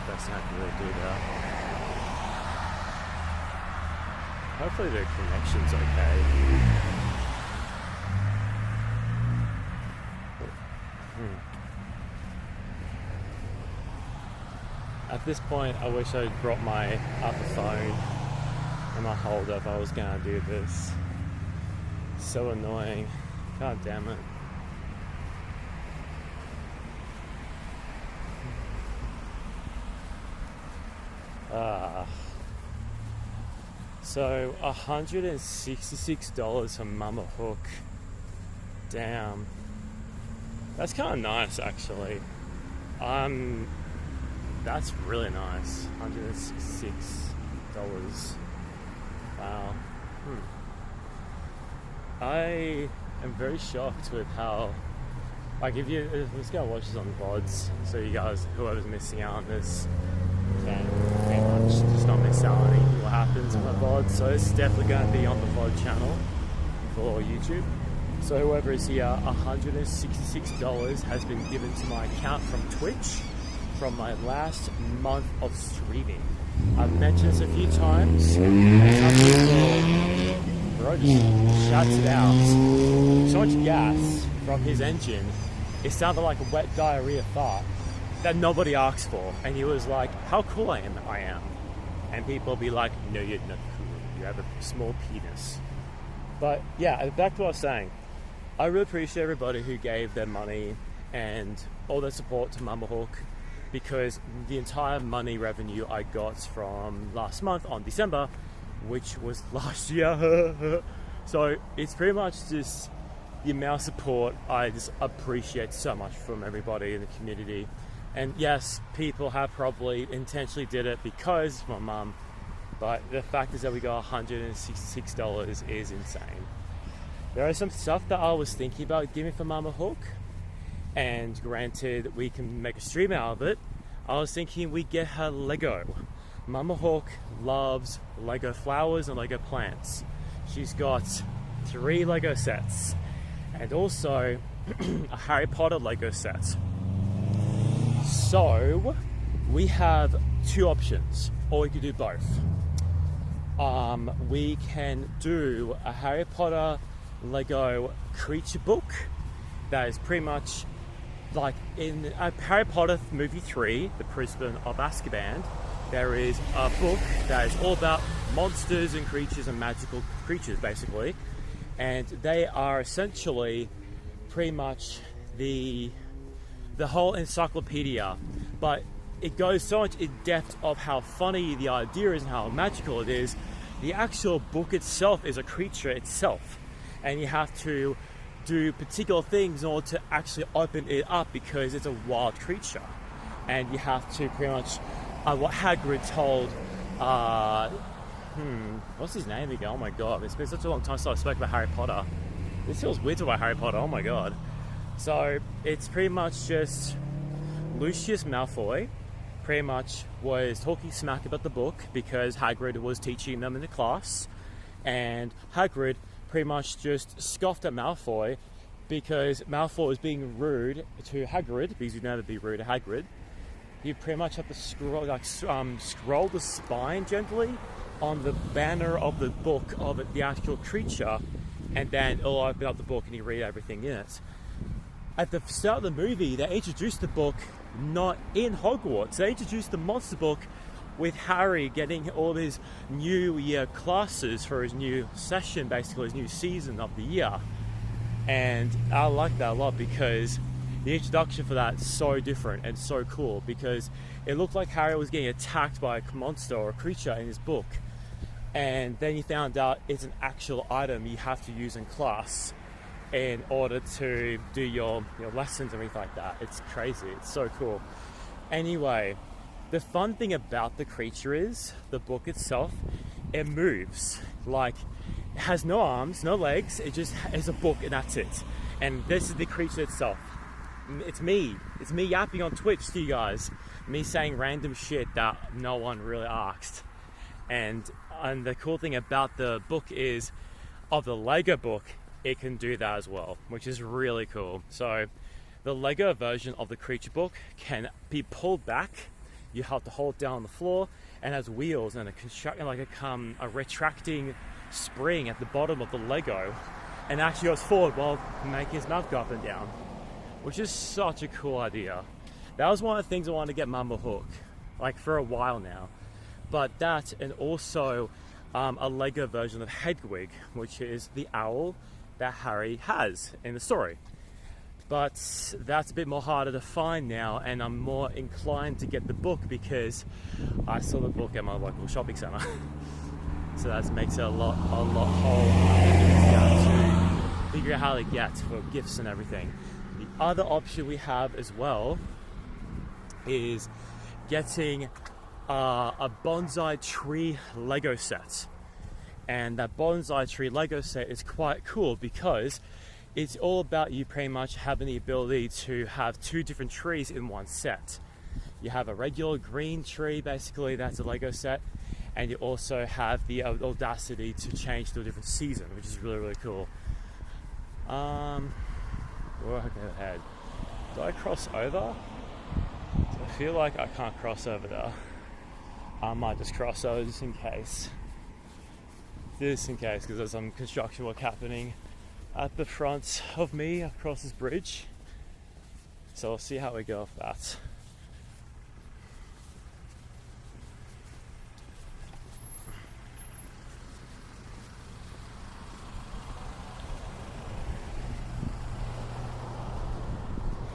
That's not really do that. Hopefully the connection's okay. At this point, I wish I'd brought my other phone and my holder if I was gonna do this. So annoying. God damn it. So $166 for Mama Hook. Damn. That's kind of nice, actually. That's really nice. $166. Wow. I am very shocked with how, like, if you let's go watch this on the VODs, so you guys, whoever's missing out on this, can pretty much just not miss out on anything what happens on the VOD. So it's definitely going to be on the VOD channel for YouTube. So whoever is here, $166 has been given to my account from Twitch from my last month of streaming. I've mentioned this a few times, and some people, bro, just shouts it out. So much gas from his engine, it sounded like a wet diarrhea fart that nobody asked for. And he was like, how cool I am. And people be like, no, you're not cool, you have a small penis. But yeah, back to what I was saying, I really appreciate everybody who gave their money and all their support to Mama Hook, because the entire money revenue I got from last month on December, which was last year, so it's pretty much just the amount of support I just appreciate so much from everybody in the community. And yes, people have probably intentionally did it because of my mum, but the fact is that we got $166 is insane. There is some stuff that I was thinking about giving for Mama Hook, and granted we can make a stream out of it. I was thinking we get her Lego. Mama Hook loves Lego flowers and Lego plants. She's got 3 Lego sets and also a Harry Potter Lego set. So we have 2 options, or we could do both. We can do a Harry Potter Lego creature book that is pretty much like in Harry Potter movie 3, The Prisoner of Azkaban. There is a book that is all about monsters and creatures and magical creatures, basically, and they are essentially pretty much the whole encyclopedia, but it goes so much in depth of how funny the idea is and how magical it is. The actual book itself is a creature itself, and you have to do particular things in order to actually open it up because it's a wild creature. And you have to pretty much, what Hagrid told, what's his name again? Oh my god, it's been such a long time since I spoke about Harry Potter. This feels weird to about Harry Potter, oh my god. So it's pretty much just Lucius Malfoy pretty much was talking smack about the book because Hagrid was teaching them in the class, and Hagrid pretty much just scoffed at Malfoy because Malfoy was being rude to Hagrid, because you'd never be rude to Hagrid. You pretty much have to scroll the spine gently on the banner of the book of the actual creature, and then it'll open up the book and you read everything in it. At the start of the movie, they introduced the book not in Hogwarts. They introduced the monster book with Harry getting all his new year classes for his new session, basically his new season of the year. And I like that a lot because the introduction for that is so different and so cool, because it looked like Harry was getting attacked by a monster or a creature in his book, and then you found out it's an actual item you have to use in class in order to do your lessons and everything like that. It's crazy, it's so cool. Anyway, the fun thing about the creature is, the book itself, it moves. Like, it has no arms, no legs, it just is a book and that's it. And this is the creature itself. It's me yapping on Twitch to you guys. Me saying random shit that no one really asked. And the cool thing about the book is, of the Lego book, it can do that as well, which is really cool. So the Lego version of the creature book can be pulled back. You have to hold down on the floor, and has wheels and a retracting spring at the bottom of the Lego, and actually goes forward while making his mouth go up and down, which is such a cool idea. That was one of the things I wanted to get Mama Hook, like, for a while now. But that, and also a Lego version of Hedwig, which is the owl that Harry has in the story. But that's a bit more harder to find now, and I'm more inclined to get the book because I saw the book at my local shopping centre. So that makes it a lot easier to figure out how to get for gifts and everything. The other option we have as well is getting a bonsai tree Lego set. And that bonsai tree Lego set is quite cool because it's all about you pretty much having the ability to have two different trees in one set. You have a regular green tree, basically, that's a Lego set, and you also have the audacity to change to a different season, which is really, really cool. Where am I going to head? Do I cross over? I feel like I can't cross over there. I might just cross over just in case. Because there's some construction work happening at the front of me across this bridge. So we'll see how we go with that.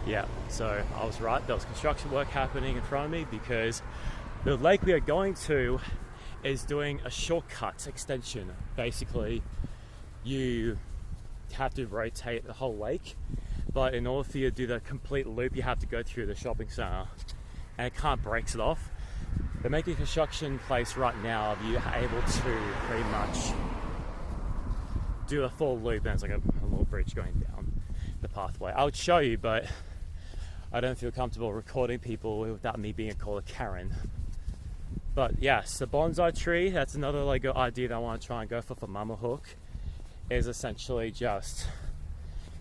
Yeah, so I was right, there was construction work happening in front of me because the lake we are going to is doing a shortcut extension. Basically, you have to rotate the whole lake, but in order for you to do the complete loop, you have to go through the shopping center, and it can't break it off. They're making a construction place right now of you able to pretty much do a full loop, and it's like a little bridge going down the pathway. I would show you, but I don't feel comfortable recording people without me being called a Karen. But yes, the bonsai tree, that's another Lego idea that I want to try and go for Mama Hook, is essentially just,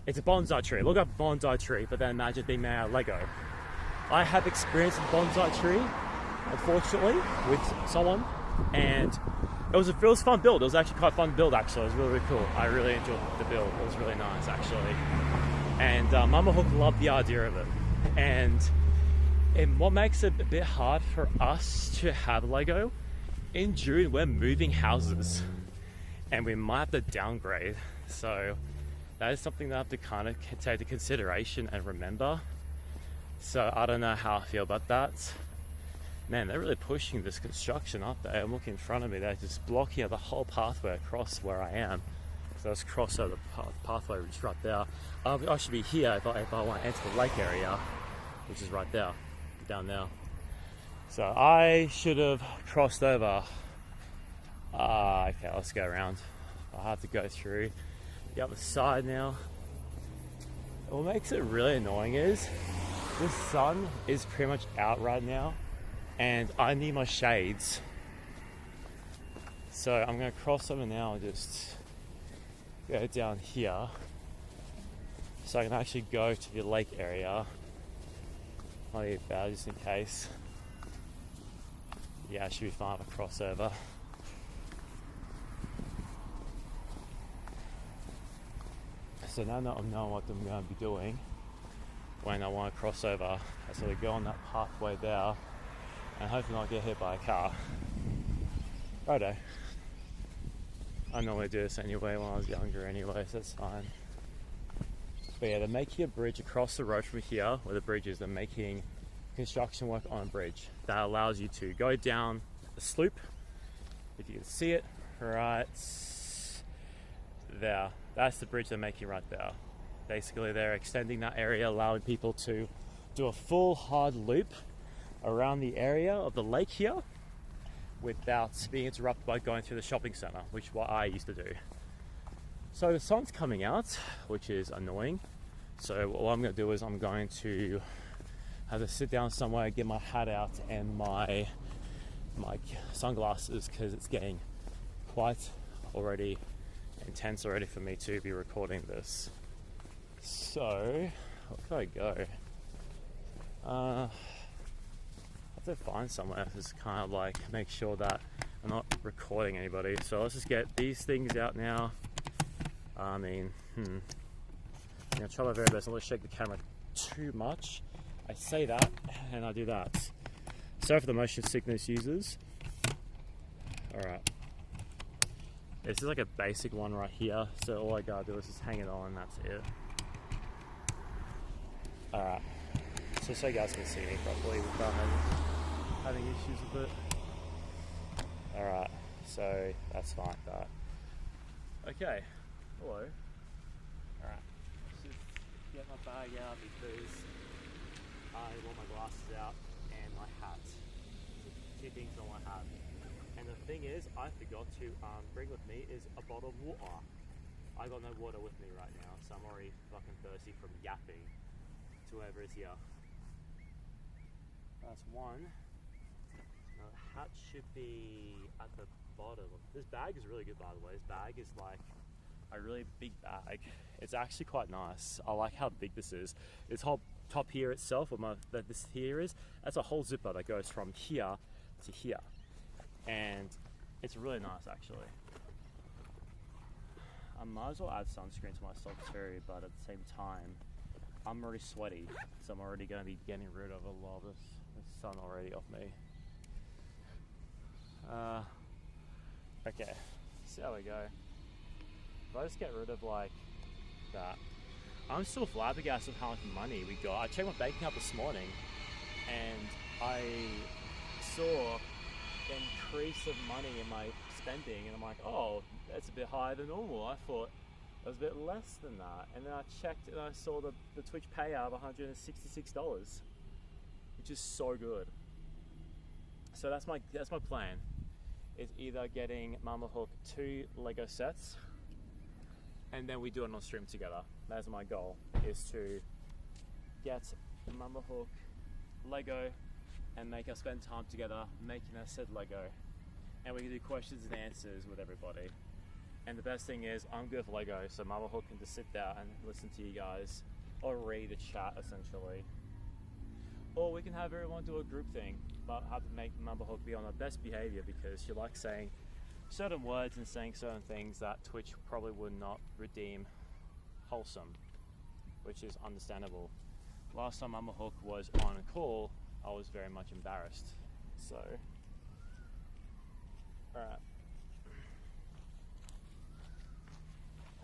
it's a bonsai tree. Look up bonsai tree, but then imagine being made out of Lego. I have experience with bonsai tree, unfortunately, with someone, and it was a fun build. It was actually quite fun to build, actually. It was really, really cool. I really enjoyed the build. It was really nice, actually. And Mama Hook loved the idea of it. And what makes it a bit hard for us to have Lego, in June we're moving houses and we might have to downgrade. So that is something that I have to kind of take into consideration and remember. So I don't know how I feel about that. Man, they're really pushing this construction, aren't they? I'm looking in front of me, they're just blocking out the whole pathway across where I am. So let's cross over the pathway, which is right there. I should be here if I want to enter the lake area, which is right there, down there. So I should have crossed over. Okay, let's go around. I'll have to go through the other side now. What makes it really annoying is the sun is pretty much out right now, and I need my shades. So I'm going to cross over now and just go down here so I can actually go to the lake area. I'll leave that just in case. Yeah, I should be fine with a crossover. So now that I know what I'm going to be doing when I want to cross over, I sort of go on that pathway there and hopefully not get hit by a car. Righto. I normally do this anyway when I was younger anyway, so that's fine. But yeah, they're making a bridge across the road from here, where the bridge is. They're making construction work on a bridge that allows you to go down the slope, if you can see it, right there. That's the bridge they're making right there. Basically, they're extending that area, allowing people to do a full hard loop around the area of the lake here without being interrupted by going through the shopping center, which is what I used to do. So the sun's coming out, which is annoying. So what I'm going to do is I'm going to have to sit down somewhere, get my hat out and my sunglasses, because it's getting quite already intense already for me to be recording this. So where can I go? I have to find somewhere to just kind of like make sure that I'm not recording anybody. So let's just get these things out now. I mean, I'm gonna try my very best not to shake the camera too much. I say that and I do that. Sorry for the motion sickness users. Alright. This is like a basic one right here, so all I gotta do is just hang it on and that's it. Alright. So you guys can see me properly without having issues with it. Alright, so that's fine with that. Okay. Hello. Alright, let's just get my bag out because I want my glasses out and my hat. Two things I want to have. And the thing is, I forgot to bring with me is a bottle of water. I got no water with me right now, so I'm already fucking thirsty from yapping to whoever is here. That's one. Now the hat should be at the bottom. This bag is really good, by the way. This bag is like a really big bag. It's actually quite nice. I like how big this is. This whole top here itself, that this here is, that's a whole zipper that goes from here to here. And it's really nice actually. I might as well add sunscreen to myself too, but at the same time, I'm already sweaty, so I'm already going to be getting rid of a lot of this sun already off me. Okay, see how we go. If I just get rid of like that, I'm still flabbergasted with how much money we got. I checked my bank account this morning and I saw an increase of money in my spending and I'm like, oh, that's a bit higher than normal. I thought it was a bit less than that. And then I checked and I saw the Twitch payout of $166, which is so good. So that's my plan. Is either getting Mama Hook 2 Lego sets and then we do it on stream together. That's my goal, is to get Mama Hook Lego and make us spend time together making a said Lego, and we can do questions and answers with everybody. And the best thing is I'm good with Lego, so Mama Hook can just sit there and listen to you guys or read the chat essentially. Or we can have everyone do a group thing, but have to make Mama Hook be on her best behavior because she likes saying certain words and saying certain things that Twitch probably would not redeem wholesome, which is understandable. Last time Mama Hook was on a call, I was very much embarrassed. So, alright.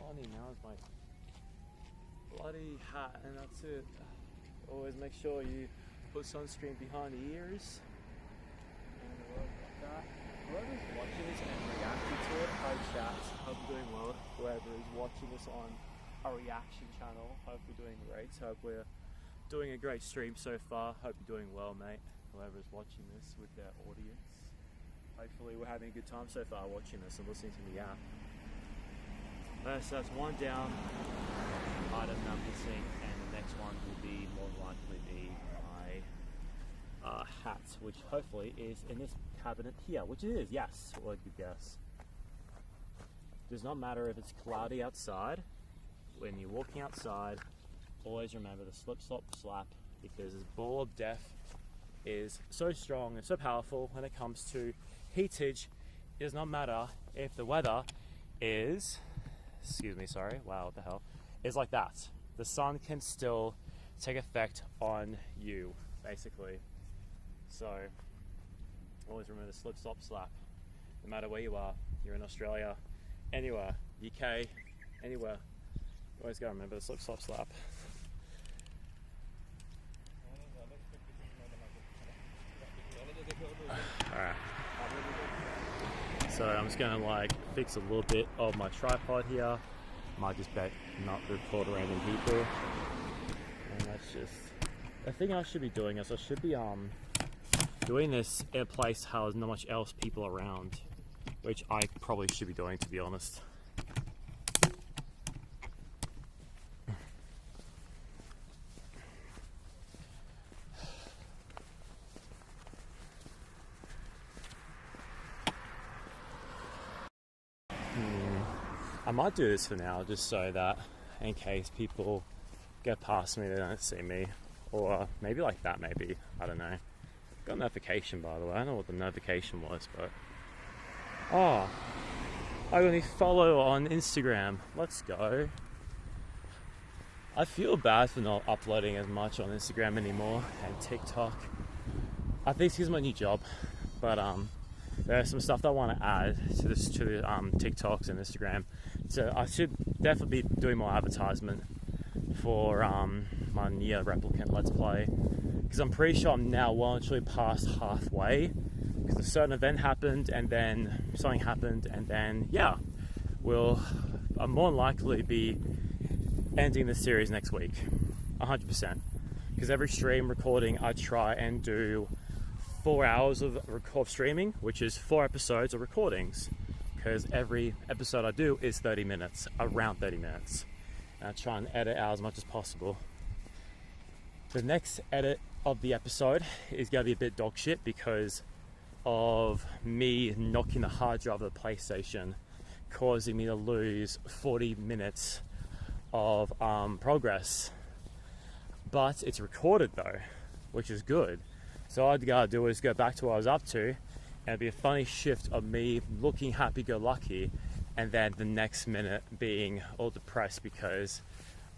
All I need now is my bloody hat, and that's it. Always make sure you put sunscreen behind the ears. And like that. Whoever's watching this and reacting to it, hi chat, hope you're doing well. Whoever is watching this on our reaction channel, hope you're doing great. Hope we're doing a great stream so far. Hope you're doing well, mate. Whoever's watching this with their audience. Hopefully we're having a good time so far watching this and listening to the app. So that's one down item I'm missing, and the next one will be more likely be my hat, which hopefully is in this cabinet here, which it is, yes, what a good guess. Does not matter if it's cloudy outside. When you're walking outside, always remember the slip, slop, slap, because this ball of death is so strong and so powerful when it comes to heatage. It does not matter if the weather is, excuse me, sorry, wow, what the hell, is like that. The sun can still take effect on you, basically. So, always remember the slip, slop, slap. No matter where you are, you're in Australia, anywhere, UK, anywhere, you always gotta remember the slip, slop, slap. Alright. So I'm just gonna like fix a little bit of my tripod here. Might just bet not record random people. And that's just the thing I should be doing is I should be doing this at a place how there's not much else people around, which I probably should be doing, to be honest. I might do this for now, just so that in case people get past me, they don't see me. Or maybe like that, maybe. I don't know. Got a notification, by the way. I don't know what the notification was, but... Oh, I got any follow on Instagram. Let's go. I feel bad for not uploading as much on Instagram anymore and TikTok. I think this is my new job, but there's some stuff that I want to add to the TikToks and Instagram. So I should definitely be doing more advertisement for my Nier Replicant Let's Play, because I'm pretty sure I'm now well and truly past halfway, because a certain event happened and then something happened, and then yeah, I'll more than likely be ending the series next week, 100%, because every stream recording I try and do 4 hours of streaming, which is 4 episodes of recordings, because every episode I do is 30 minutes, around 30 minutes, and I try and edit out as much as possible. The next edit of the episode is going to be a bit dog shit because of me knocking the hard drive of the PlayStation, causing me to lose 40 minutes of progress. But it's recorded though, which is good. So all I gotta do is go back to what I was up to, and it'd be a funny shift of me looking happy-go-lucky, and then the next minute being all depressed because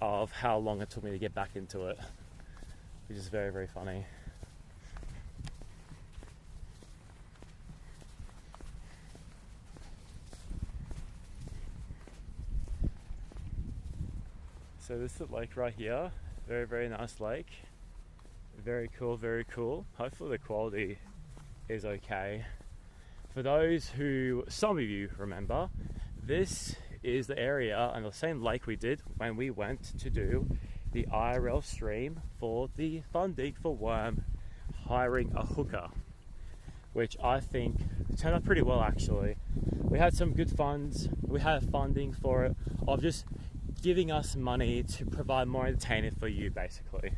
of how long it took me to get back into it, which is very, very funny. So this is the lake right here. Very, very nice lake. Very cool, very cool. Hopefully the quality is okay. For those who, some of you remember, this is the area and the same lake we did when we went to do the IRL stream for the funding for Worm hiring a hooker, which I think turned out pretty well actually. We had some good funds, we had funding for it, of just giving us money to provide more entertainment for you basically.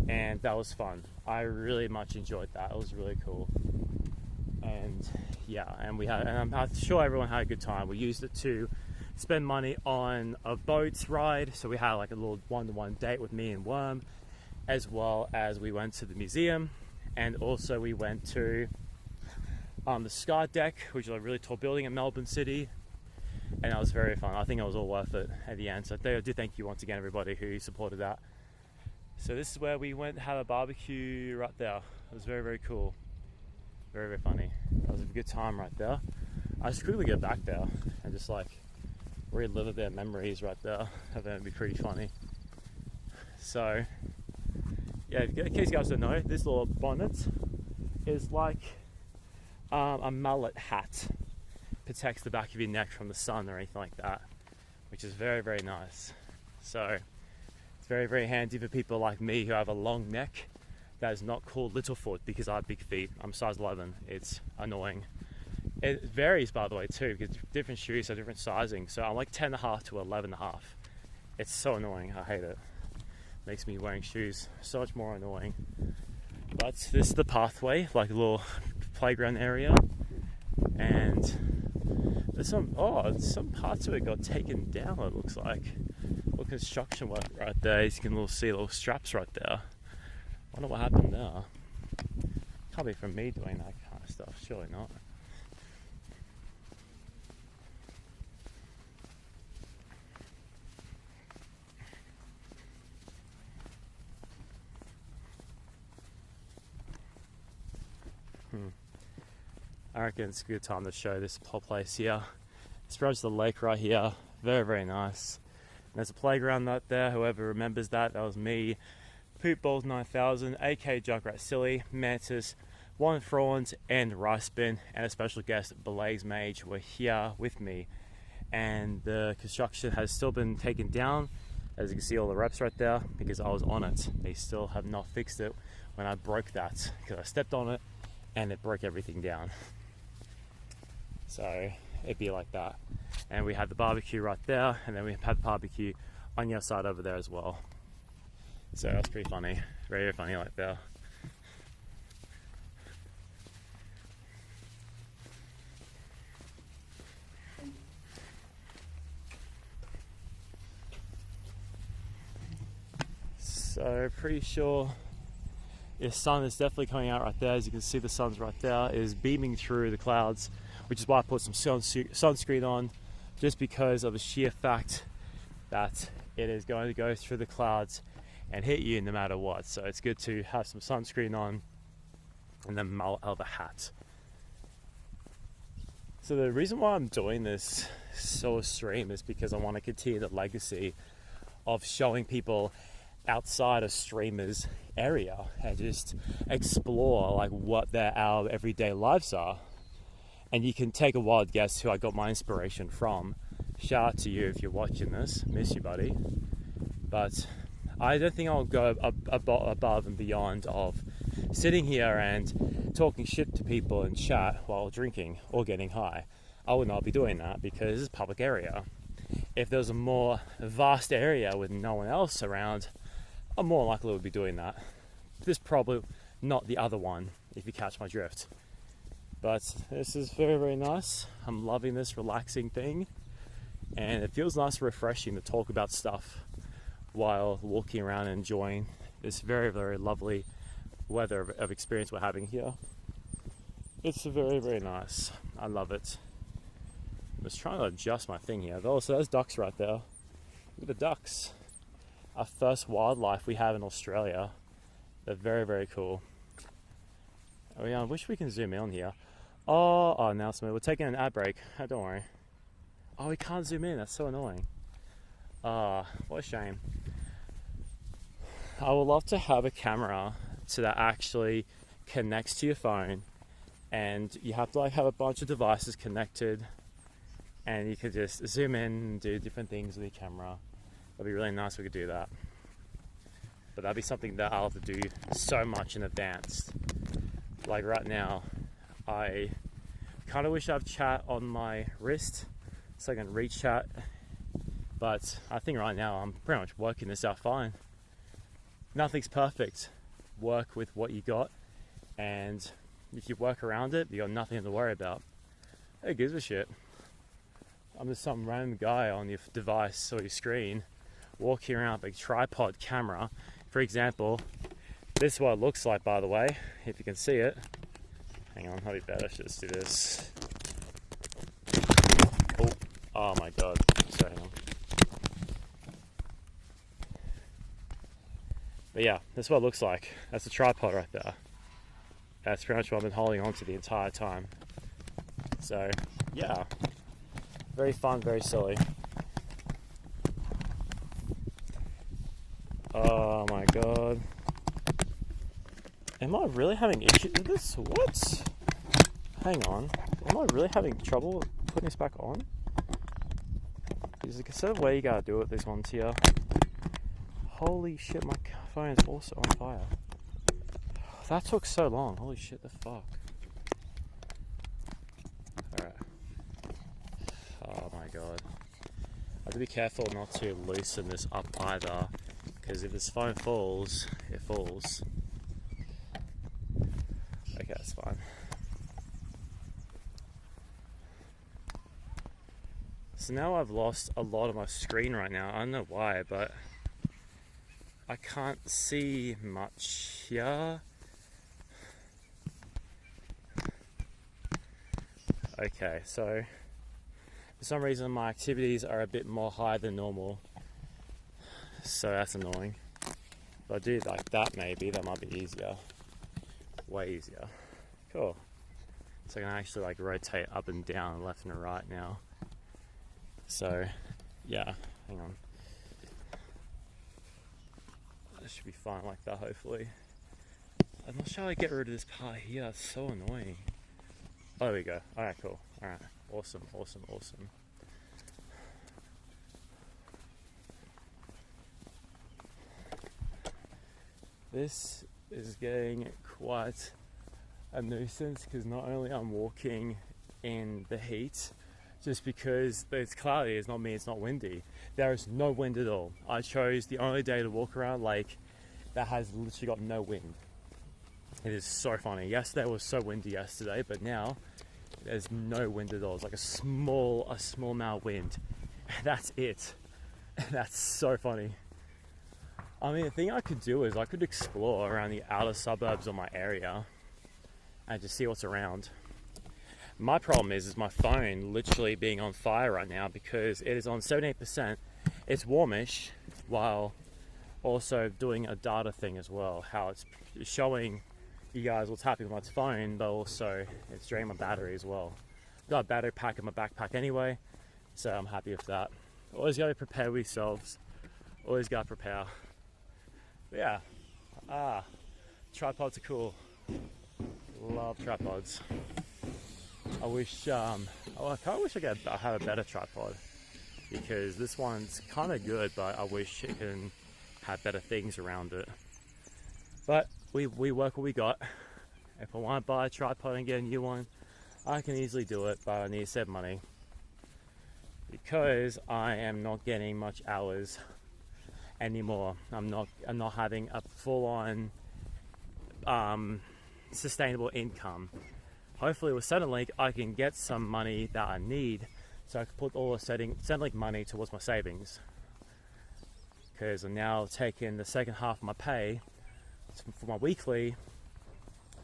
And that was fun. I really much enjoyed that. It was really cool. And yeah, and I'm sure everyone had a good time. We used it to spend money on a boat ride. So we had like a little one-to-one date with me and Worm, as well as we went to the museum, and also we went to the Sky Deck, which is a really tall building in Melbourne City. And that was very fun. I think it was all worth it at the end. So I do thank you once again, everybody who supported that. So this is where we went and had a barbecue right there. It was very, very cool. Very, very funny. That was a good time right there. I just quickly get back there and just like relive a bit of memories right there. I think it'd be pretty funny. So yeah, in case you guys don't know, this little bonnet is like a mallet hat. Protects the back of your neck from the sun or anything like that, which is very, very nice. So it's very, very handy for people like me who have a long neck. That is not called Littlefoot because I have big feet. I'm size 11. It's annoying. It varies, by the way, too, because different shoes have different sizing. So I'm like 10.5 to 11.5. It's so annoying. I hate it. Makes me wearing shoes so much more annoying. But this is the pathway, like a little playground area, and there's some parts of it got taken down, it looks like. Little construction work right there. You can see little straps right there. Wonder what happened there. Can't be from me doing that kind of stuff, surely not. I reckon it's a good time to show this whole place here. It's probably the lake right here. Very, very nice. And there's a playground right there. Whoever remembers that, that was me. Poopballs 9000, AK Junkrat Silly, Mantis, One Prawns, and Rice Bin, and a special guest, Blaze Mage, were here with me. And the construction has still been taken down. As you can see, all the reps right there, because I was on it. They still have not fixed it when I broke that, because I stepped on it and it broke everything down. So it'd be like that. And we had the barbecue right there, and then we had the barbecue on your side over there as well. So that's pretty funny, very funny like that. So pretty sure the sun is definitely coming out right there. As you can see, the sun's right there, it is beaming through the clouds, which is why I put some sunscreen on, just because of the sheer fact that it is going to go through the clouds and hit you no matter what. So it's good to have some sunscreen on and then have a hat. So the reason why I'm doing this sort of stream is because I want to continue the legacy of showing people outside of streamers area and just explore like what our everyday lives are. And you can take a wild guess who I got my inspiration from. Shout out to you if you're watching this. Miss you, buddy. But I don't think I'll go above and beyond of sitting here and talking shit to people in chat while drinking or getting high. I would not be doing that because this is a public area. If there was a more vast area with no one else around, I'm more likely to be doing that. This is probably not the other one, if you catch my drift. But this is very, very nice. I'm loving this relaxing thing. And it feels nice and refreshing to talk about stuff while walking around and enjoying this very, very lovely weather of experience we're having here. It's very, very nice. I love it. I'm just trying to adjust my thing here. Oh, so there's ducks right there. Look at the ducks. Our first wildlife we have in Australia. They're very, very cool. Oh yeah, I wish we can zoom in on here. Oh, announcement. We're taking an ad break. Oh, don't worry. Oh, we can't zoom in. That's so annoying. What a shame. I would love to have a camera that actually connects to your phone, and you have to like have a bunch of devices connected, and you could just zoom in and do different things with your camera. It'd be really nice if we could do that. But that'd be something that I'll have to do so much in advance. Like right now, I kind of wish I have chat on my wrist so I can read chat. But I think right now I'm pretty much working this out fine. Nothing's perfect. Work with what you got, and if you work around it, you got nothing to worry about. Who gives a shit? I'm just some random guy on your device or your screen walking around with a tripod camera. For example, this is what it looks like, by the way, if you can see it. Hang on, that'd be better. I should just do this. Oh my god. Sorry, hang on. But yeah, that's what it looks like. That's a tripod right there. That's pretty much what I've been holding on to the entire time. So, yeah. Very fun, very silly. Oh my god. Am I really having issues with this? What? Hang on. Am I really having trouble putting this back on? Is there a certain way you gotta do it, this one's here? Holy shit, my phone is also on fire. That took so long. Holy shit, the fuck. Alright. Oh my god. I have to be careful not to loosen this up either, because if this phone falls, it falls. Okay, that's fine. So now I've lost a lot of my screen right now. I don't know why, but I can't see much here. Okay, so for some reason my activities are a bit more high than normal, so that's annoying. If I do like that, maybe that might be easier, way easier. Cool. So I can actually like rotate up and down, left and right now. So yeah, hang on. That should be fine like that, hopefully. I'm not sure how to get rid of this part here. It's so annoying. Oh, there we go. Alright, cool. Alright. Awesome, awesome, awesome. This is getting quite a nuisance because not only I'm walking in the heat, just because it's cloudy, it's not me, it's not windy. There is no wind at all. I chose the only day to walk around lake that has literally got no wind. It is so funny. Yesterday was so windy yesterday, but now there's no wind at all. It's like a small amount of wind. That's it. That's so funny. I mean, the thing I could do is I could explore around the outer suburbs of my area and just see what's around. My problem is my phone literally being on fire right now because it is on 78%. It's warmish while also doing a data thing as well. How it's showing you guys what's happening with my phone, but also it's draining my battery as well. Got a battery pack in my backpack anyway, so I'm happy with that. Always gotta prepare with yourselves. Always gotta prepare. But yeah, tripods are cool. Love tripods. I wish, I kind of wish I had a better tripod because this one's kind of good, but I wish it can have better things around it. But we work what we got. If I want to buy a tripod and get a new one, I can easily do it, but I need to save money because I am not getting much hours anymore. I'm not having a full-on sustainable income. Hopefully with Centrelink I can get some money that I need so I can put all the Centrelink money towards my savings, because I'm now taking the second half of my pay for my weekly,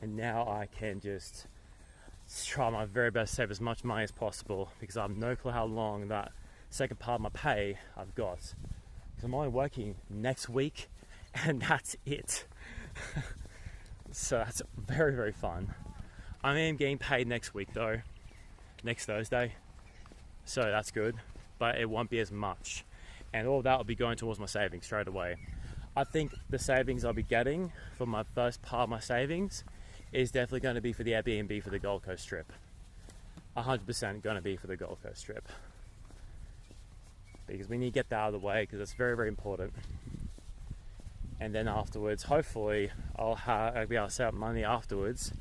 and now I can just try my very best to save as much money as possible because I have no clue how long that second part of my pay I've got, because I'm only working next week and that's it. So that's very, very fun. I am getting paid next week though, next Thursday, so that's good, but it won't be as much, and all that will be going towards my savings straight away. I think the savings I'll be getting for my first part of my savings is definitely going to be for the Airbnb for the Gold Coast trip. 100% going to be for the Gold Coast trip, because we need to get that out of the way because it's very, very important. And then afterwards, hopefully I'll be able to set up money afterwards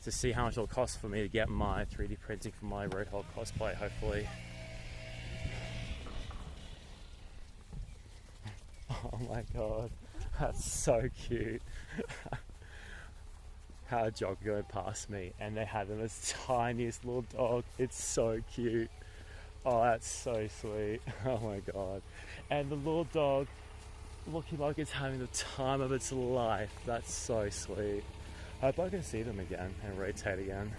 to see how much it'll cost for me to get my 3D printing for my Roadhog cosplay, hopefully. Oh my god, that's so cute. Had a jog going past me and they had them as tiniest little dog. It's so cute. Oh, that's so sweet. Oh my god. And the little dog looking like it's having the time of its life. That's so sweet. I hope I can see them again and rotate again.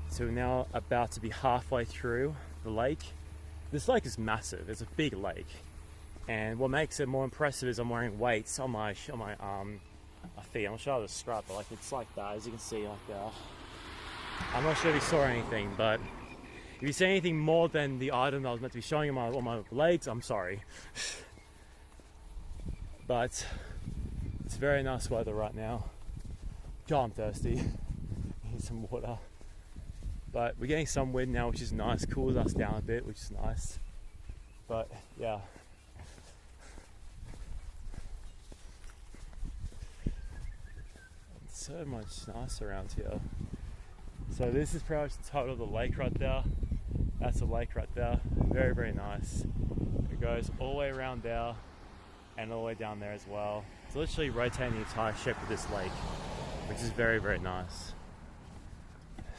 So we're now about to be halfway through the lake. This lake is massive. It's a big lake. And what makes it more impressive is I'm wearing weights on my feet. I'm not sure how to describe it. Like, it's like that, as you can see. Like, I'm not sure if you saw anything, but if you see anything more than the item I was meant to be showing on my legs, I'm sorry. But it's very nice weather right now. God, I'm thirsty. Need some water. But we're getting some wind now, which is nice. Cools us down a bit, which is nice. But yeah. It's so much nice around here. So this is pretty much the total of the lake right there. That's a lake right there. Very, very nice. It goes all the way around there and all the way down there as well. It's literally rotating the entire shape of this lake, which is very, very nice.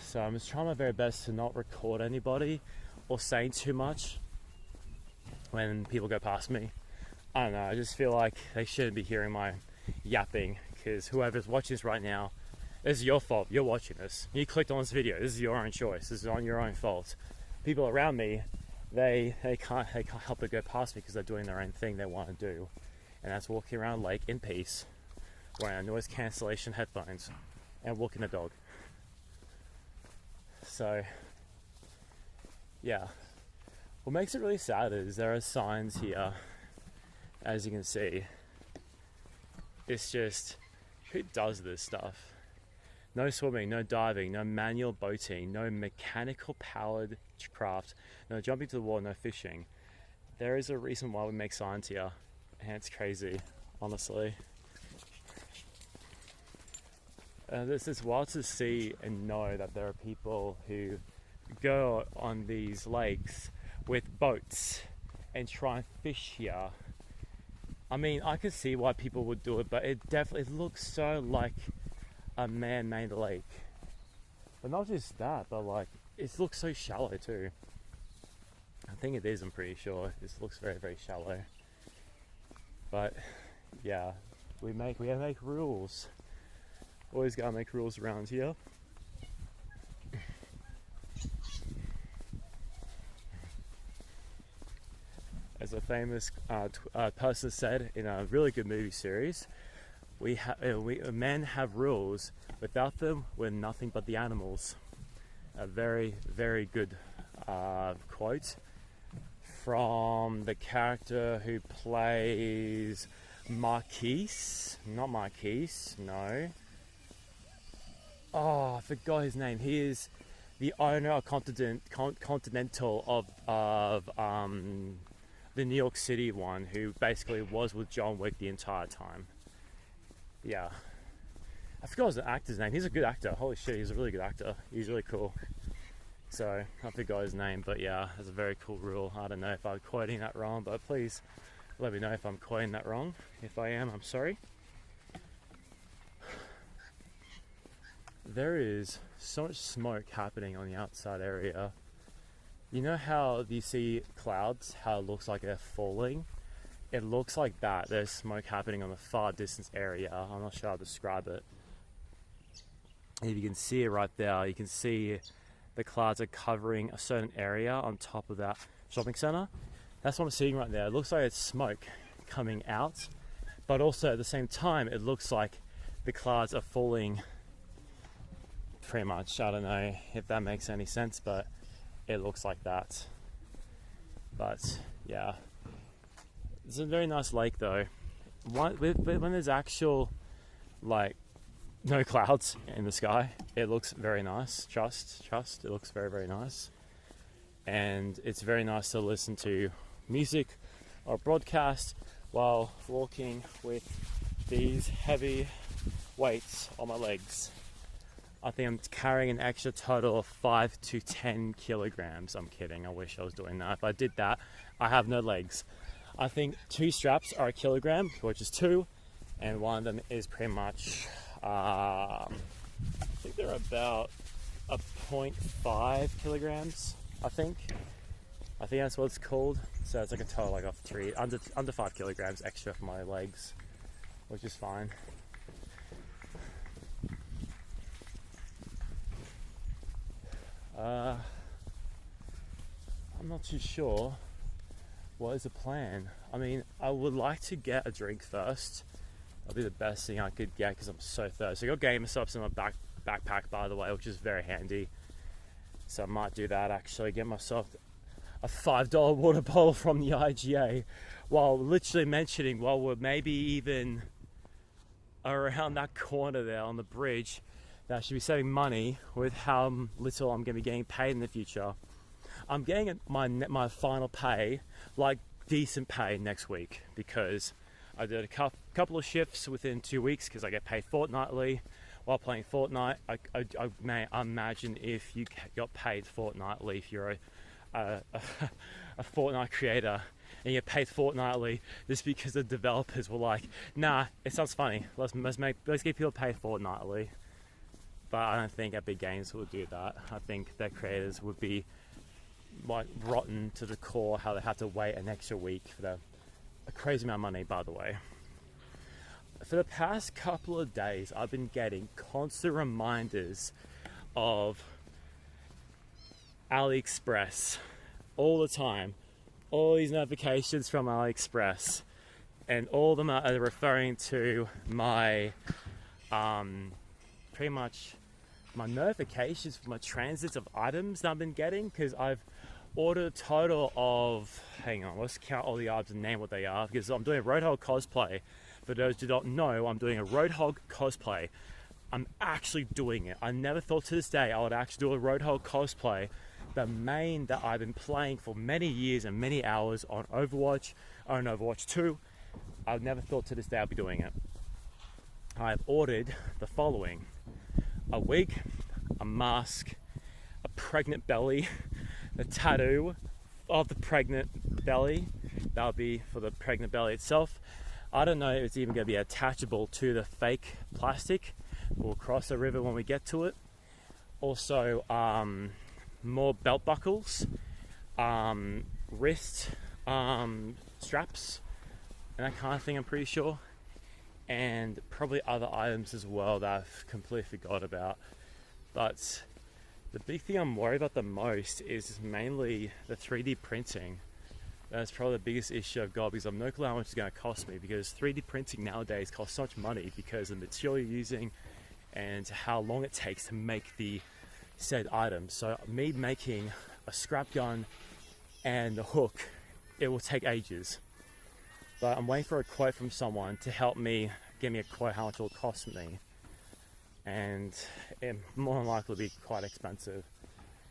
So I'm just trying my very best to not record anybody or saying too much when people go past me. I don't know, I just feel like they shouldn't be hearing my yapping, because whoever's watching this right now, this is your fault. You're watching this. You clicked on this video. This is your own choice. This is on your own fault. People around me, they can't help but go past me because they're doing their own thing they want to do, and that's walking around a lake in peace, wearing noise cancellation headphones, and walking the dog. So, yeah. What makes it really sad is there are signs here, as you can see. It's just, who does this stuff? No swimming, no diving, no manual boating, no mechanical powered craft, no jumping to the water, no fishing. there is a reason why we make signs here, and it's crazy, honestly. This is wild to see and know that there are people who go on these lakes with boats and try and fish here. I mean, I could see why people would do it, but it looks so like a man-made lake. But not just that, but like it looks so shallow too. I think it is, I'm pretty sure. This looks very, very shallow. But yeah, we gotta make rules. Always gotta make rules around here. As a famous person said in a really good movie series, men have rules. Without them, we're nothing but the animals. A very, very good quote from the character who plays Marquise. Not Marquise, no. Oh, I forgot his name. He is the owner of Continental of the New York City one, who basically was with John Wick the entire time. Yeah. I forgot his actor's name. He's a good actor. Holy shit, he's a really good actor. He's really cool. So, I forgot his name, but yeah, that's a very cool rule. I don't know if I'm quoting that wrong, but please let me know if I'm quoting that wrong. If I am, I'm sorry. There is so much smoke happening on the outside area. You know how you see clouds, how it looks like they're falling? It looks like that. There's smoke happening on the far distance area. I'm not sure how to describe it. If you can see it right there, you can see the clouds are covering a certain area on top of that shopping center. That's what I'm seeing right there. It looks like it's smoke coming out, but also at the same time, it looks like the clouds are falling pretty much. I don't know if that makes any sense, but it looks like that. But yeah, it's a very nice lake though. When there's actual like no clouds in the sky, it looks very nice. Trust, it looks very, very nice. And it's very nice to listen to music or broadcast while walking with these heavy weights on my legs. I think I'm carrying an extra total of 5 to 10 kilograms. I'm kidding, I wish I was doing that. If I did that, I have no legs. I think 2 straps are a kilogram, which is 2, and one of them is pretty much, I think they're about a 0.5 kilograms, I think that's what it's called. So it's like a total like of 3, under 5 kilograms extra for my legs, which is fine. I'm not too sure what is the plan. I mean, I would like to get a drink first. That'll be the best thing I could get because I'm so thirsty. I got Gamer Subs in my backpack, by the way, which is very handy. So I might do that actually, get myself a $5 water bottle from the IGA while literally mentioning, while we're maybe even around that corner there on the bridge, that I should be saving money with how little I'm going to be getting paid in the future. I'm getting my final pay, like decent pay next week, because I did a couple of shifts within 2 weeks because I get paid fortnightly while playing Fortnite. I may imagine if you got paid fortnightly, if you're a Fortnite creator and you get paid fortnightly, just because the developers were like, nah, it sounds funny, let's get people paid fortnightly. But I don't think Epic Games would do that. I think their creators would be like rotten to the core, how they have to wait an extra week for a crazy amount of money, by the way. For the past couple of days, I've been getting constant reminders of AliExpress all the time. All these notifications from AliExpress, and all of them are referring to my pretty much my notifications for my transits of items that I've been getting, because I've ordered a total of, hang on, let's count all the items and name what they are, because I'm doing a Roadhog cosplay. For those who don't know, I'm doing a Roadhog cosplay. I'm actually doing it. I never thought to this day I would actually do a Roadhog cosplay, the main that I've been playing for many years and many hours on Overwatch, on Overwatch 2. I've never thought to this day I'll be doing it. I've ordered the following: a wig, a mask, a pregnant belly, the tattoo of the pregnant belly. That'll be for the pregnant belly itself. I don't know if it's even going to be attachable to the fake plastic. We'll cross the river when we get to it. Also, more belt buckles, wrist straps, and that kind of thing, I'm pretty sure. And probably other items as well that I've completely forgot about. But the big thing I'm worried about the most is mainly the 3D printing. That's probably the biggest issue I've got, because I've no clue how much it's going to cost me, because 3D printing nowadays costs so much money because of the material you're using and how long it takes to make the said item. So me making a scrap gun and the hook, it will take ages. But I'm waiting for a quote from someone to help me give me a quote how much it will cost me. And it more than likely will be quite expensive.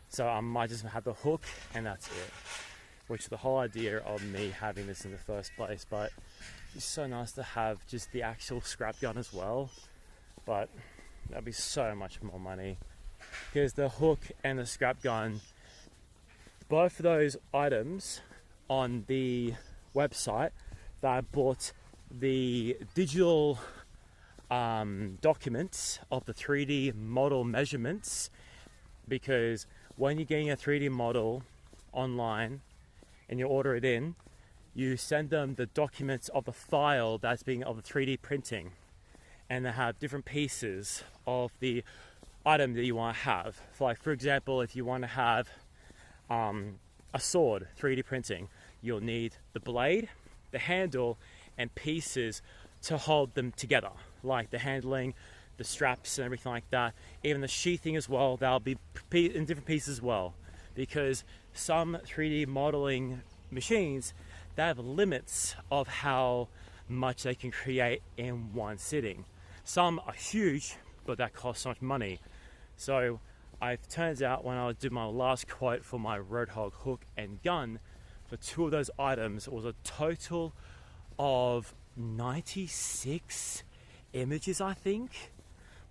So I might just have the hook and that's it. Which is the whole idea of me having this in the first place. But it's so nice to have just the actual scrap gun as well. But that'd be so much more money. Because the hook and the scrap gun, both of those items on the website that I bought the digital documents of the 3D model measurements, because when you're getting a 3D model online and you order it in, you send them the documents of the file that's being of the 3D printing, and they have different pieces of the item that you want to have. Like, for example, if you want to have a sword 3D printing, you'll need the blade, the handle, and pieces to hold them together, like the handling, the straps and everything like that. Even the sheathing as well, that'll be in different pieces as well, because some 3D modeling machines, they have limits of how much they can create in one sitting. Some are huge, but that costs so much money. So it turns out when I did my last quote for my Roadhog hook and gun, for two of those items, it was a total of 96 images, I think,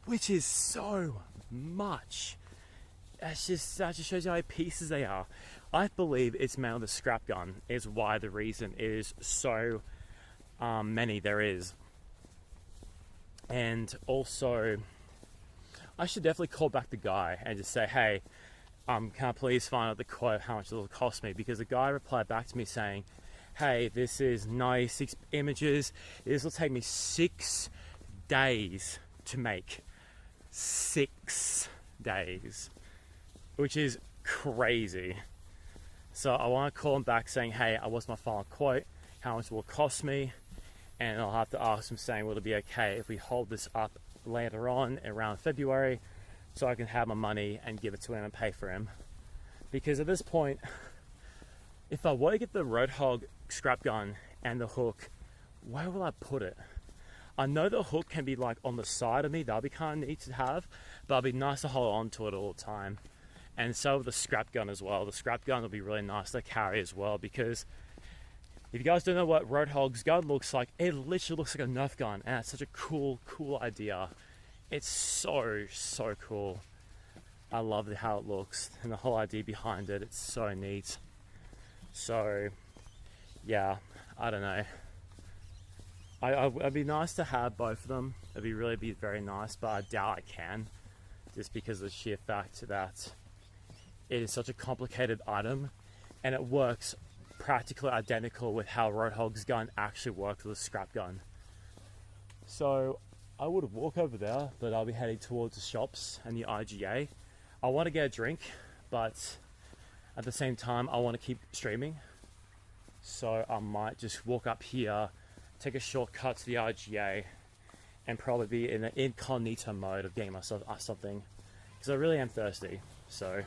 which is so much. That just shows you how many pieces they are. I believe it's mainly the scrap gun is why the reason is so many there is. And also, I should definitely call back the guy and just say, hey, can I please find out the quote how much it will cost me? Because the guy replied back to me saying, hey, this is 96 images. This will take me 6 days to make. 6 days. Which is crazy. So I want to call him back saying, hey, what's my final quote? How much will it cost me? And I'll have to ask him saying, will it be okay if we hold this up later on around February so I can have my money and give it to him and pay for him? Because at this point, if I were to get the Roadhog scrap gun and the hook, where will I put it? I know the hook can be like on the side of me, that'll be kind of neat to have, but it'd be nice to hold on to it all the time. And so with the scrap gun as well. The scrap gun will be really nice to carry as well, because if you guys don't know what Roadhog's gun looks like, it literally looks like a Nerf gun, and it's such a cool idea. It's so cool. I love how it looks and the whole idea behind it. It's so neat. So yeah, I don't know. It'd be nice to have both of them. It'd be very nice, but I doubt I can, just because of the sheer fact that it is such a complicated item, and it works practically identical with how Roadhog's gun actually works with a scrap gun. So I would walk over there, but I'll be heading towards the shops and the IGA. I want to get a drink, but at the same time I want to keep streaming. So I might just walk up here, take a shortcut to the IGA, and probably be in an incognito mode of getting myself something, because I really am thirsty. So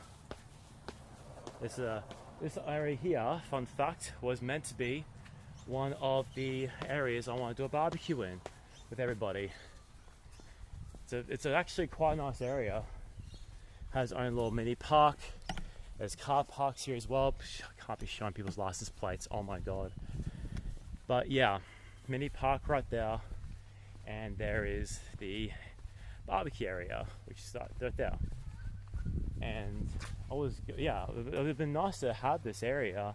this area here, fun fact, was meant to be one of the areas I want to do a barbecue in with everybody. It's actually quite a nice area. Has its own little mini park, There's car parks here as well. I can't be showing people's license plates, oh my god. But yeah, mini park right there, and there is the barbecue area, which is right there. And it would have been nice to have this area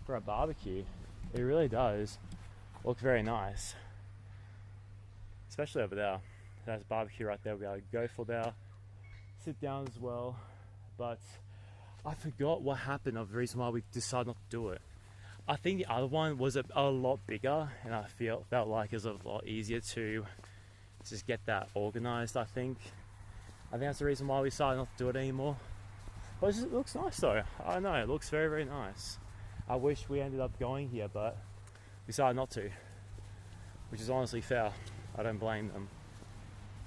for a barbecue. It really does look very nice, especially over there. There's barbecue right there. We got a go for there, sit down as well. But I forgot what happened of the reason why we decided not to do it. I think the other one was a lot bigger, and I felt like it was a lot easier to just get that organized. I think that's the reason why we decided not to do it anymore. But it looks nice though. I don't know, it looks very, very nice. I wish we ended up going here, but we decided not to, which is honestly fair. I don't blame them.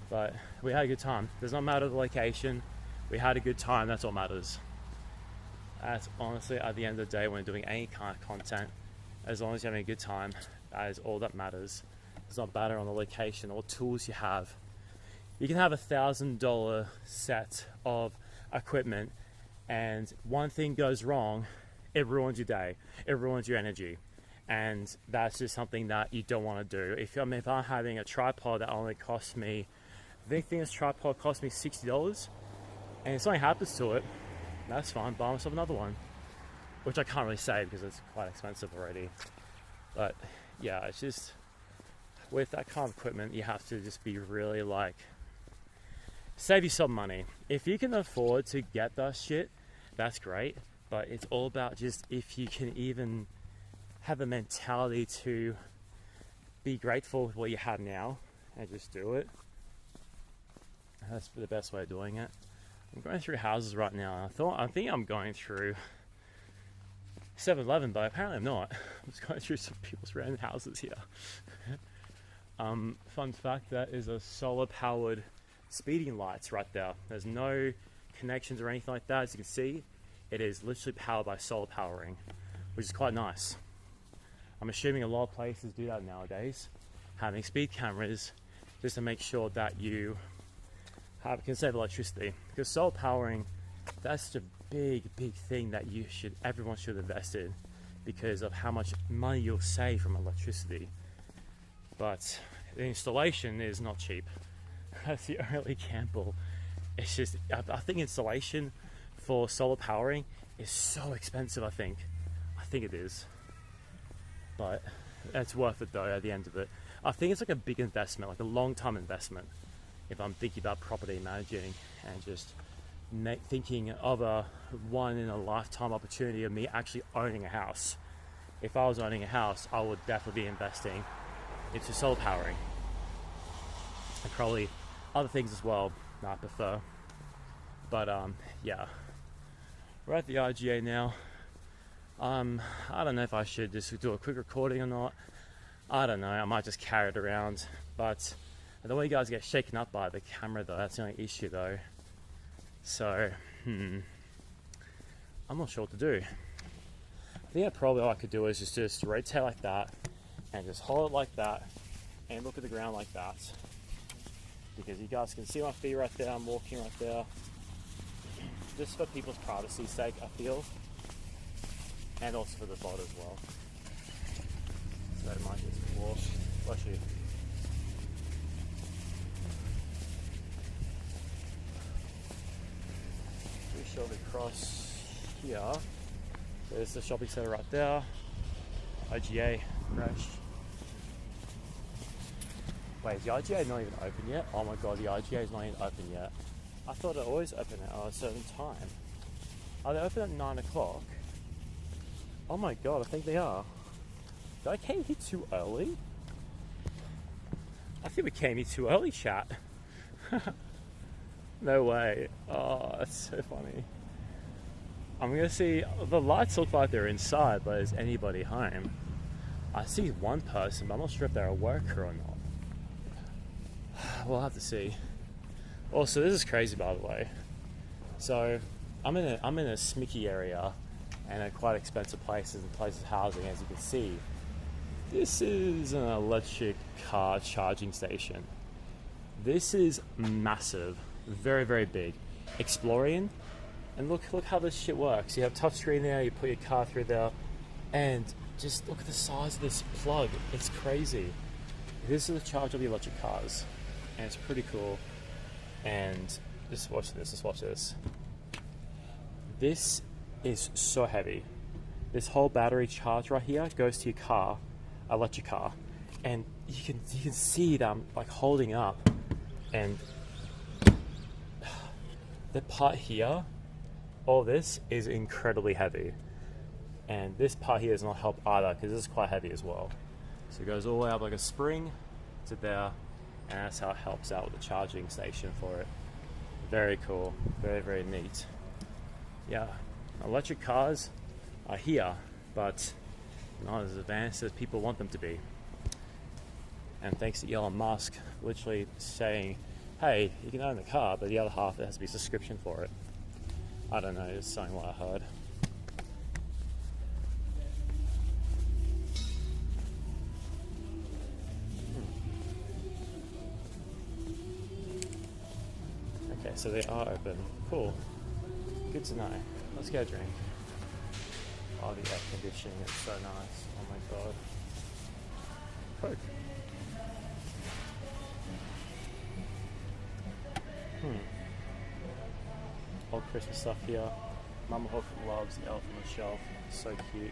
But we had a good time. Does not matter the location. We had a good time. That's what matters. That's honestly, at the end of the day, when you're doing any kind of content, as long as you're having a good time, that is all that matters. It's not matter on the location or tools you have. You can have $1,000 set of equipment, and one thing goes wrong, it ruins your day. It ruins your energy. And that's just something that you don't want to do. If I'm having a tripod that only costs me, I think this tripod cost me $60, and if something happens to it, that's fine, buy myself another one. Which I can't really say because it's quite expensive already. But yeah, it's just, with that kind of equipment, you have to just be really like, save yourself money. If you can afford to get that shit, that's great. But it's all about just if you can even have a mentality to be grateful with what you have now and just do it. That's the best way of doing it. I'm going through houses right now, and I think I'm going through 7-Eleven, but apparently I'm not. I'm just going through some people's random houses here. Fun fact, that is a solar powered speeding lights right there. There's no connections or anything like that. As you can see, it is literally powered by solar powering, which is quite nice. I'm assuming a lot of places do that nowadays, having speed cameras just to make sure that you can save electricity. Because solar powering, that's such a big thing that everyone should invest in, because of how much money you'll save from electricity. But the installation is not cheap. That's the only gamble. It's just, I think installation for solar powering is so expensive. I think it is, but it's worth it though at the end of it. I think it's like a big investment, like a long-term investment, if I'm thinking about property managing and just thinking of a one-in-a-lifetime opportunity of me actually owning a house. If I was owning a house, I would definitely be investing into solar powering, and probably other things as well that I prefer. But yeah, we're at the IGA now. I don't know if I should just do a quick recording or not. I don't know, I might just carry it around. But I don't want you guys to get shaken up by the camera though. That's the only issue though. So I'm not sure what to do. I think probably all I could do is just rotate like that and just hold it like that and look at the ground like that, because you guys can see my feet right there. I'm walking right there, just for people's privacy's sake, I feel, and also for the VOD as well. So I might just walk. Bless you. We shall across here. There's the shopping centre right there. IGA, fresh. Wait, is the IGA not even open yet? Oh my god, the IGA is not even open yet. I thought it always opened at a certain time. Are they open at 9 o'clock? Oh my god, I think they are. Did I came here too early? I think we came here too early, chat. No way. Oh, that's so funny. I'm gonna see, the lights look like they're inside, but is anybody home? I see one person, but I'm not sure if they're a worker or not. We'll have to see. Also, this is crazy, by the way. So, I'm in a smicky area and a quite expensive places housing, as you can see. This is an electric car charging station. This is massive, very, very big. Explorian, And look how this shit works. You have touchscreen there, you put your car through there, and just look at the size of this plug. It's crazy. This is the charge of the electric cars, and it's pretty cool. And just watch this, just watch this. This is so heavy. This whole battery charge right here goes to your car, electric car, and you can see that I'm like holding up, and the part here, all this is incredibly heavy, and this part here does not help either because this is quite heavy as well. So it goes all the way up like a spring to there, and that's how it helps out with the charging station for it. Very cool, very, very neat. Yeah, electric cars are here, but not as advanced as people want them to be. And thanks to Elon Musk literally saying, hey, you can own the car, but the other half, there has to be a subscription for it. I don't know, it's something what I heard. Okay, so they are open. Cool. Good to know. Let's get a drink. Oh, the air conditioning is so nice. Oh my god. Coke. Old Christmas stuff here. Mama Hook loves the elf on the shelf. So cute.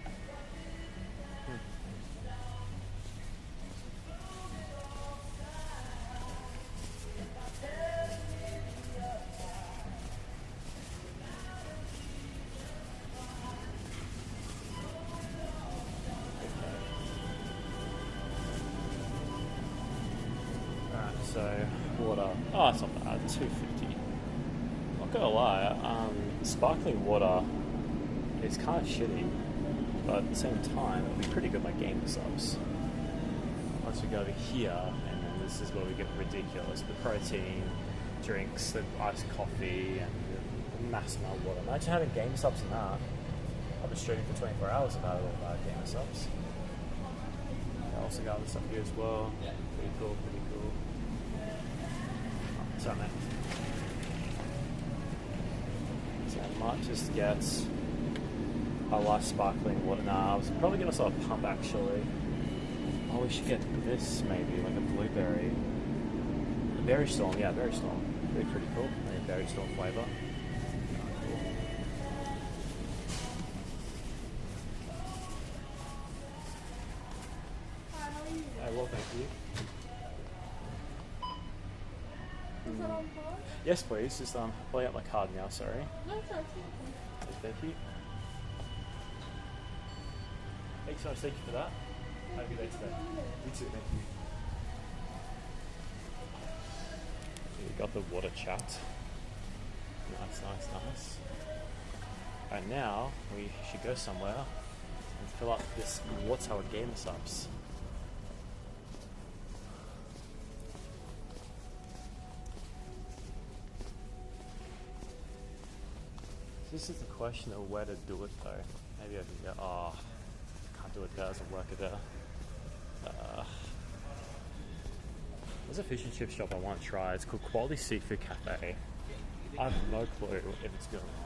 So, water. Oh, it's not bad. $2.50. Not gonna lie, sparkling water is kind of shitty, but at the same time, it'll be pretty good like game subs. Once we go over here, and then this is where we get ridiculous. The protein drinks, the iced coffee, and the mass amount of water. Imagine having game subs in that. I've been streaming for 24 hours if I had all that game subs. I also got other stuff here as well. Pretty cool, pretty cool. So man, so I might just get a light sparkling water. Nah, I was probably gonna start a pump actually. Oh, we should get this maybe, like a blueberry. Berry Storm, yeah, Berry Storm. They're pretty cool. Maybe Berry Storm flavour. Cool. Hey, well, thank you. Is that on pause? Yes, please. Just play out my card now. Sorry. No, it's okay. Thank you. Thanks so much. Thank you for that. Have a good day today. You too. Thank you. We got the water chat. Nice, nice, nice. And now we should go somewhere and fill up this water with game subs. This is the question of where to do it though. Maybe I can go, oh, can't do it there, doesn't work it there. There's a fish and chip shop I want to try. It's called Quality Seafood Cafe. I have no clue if it's good or not.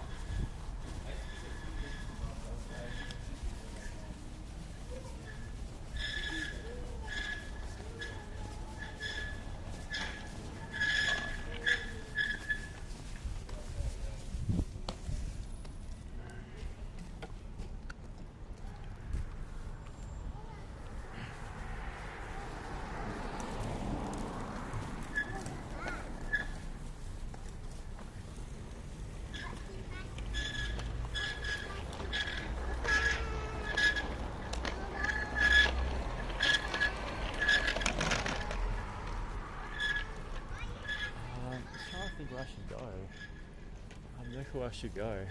Where I should go. I have no clue where I should go.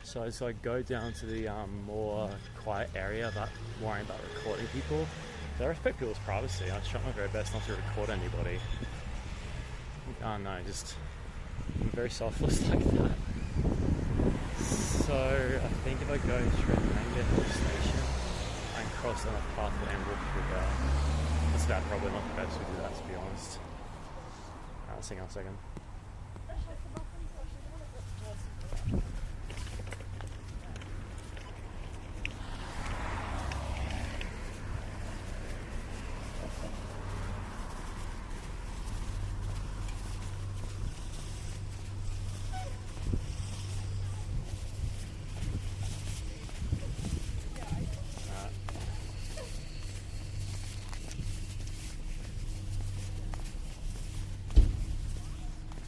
So I just like go down to the more quiet area about worrying about recording people. So I respect people's privacy. I try my very best not to record anybody. Oh no, just I'm very selfless like that. So I think if I go straight to the station and cross on a pathway and walk through there, that's probably not the best way to do that, to be honest. Hang on a second.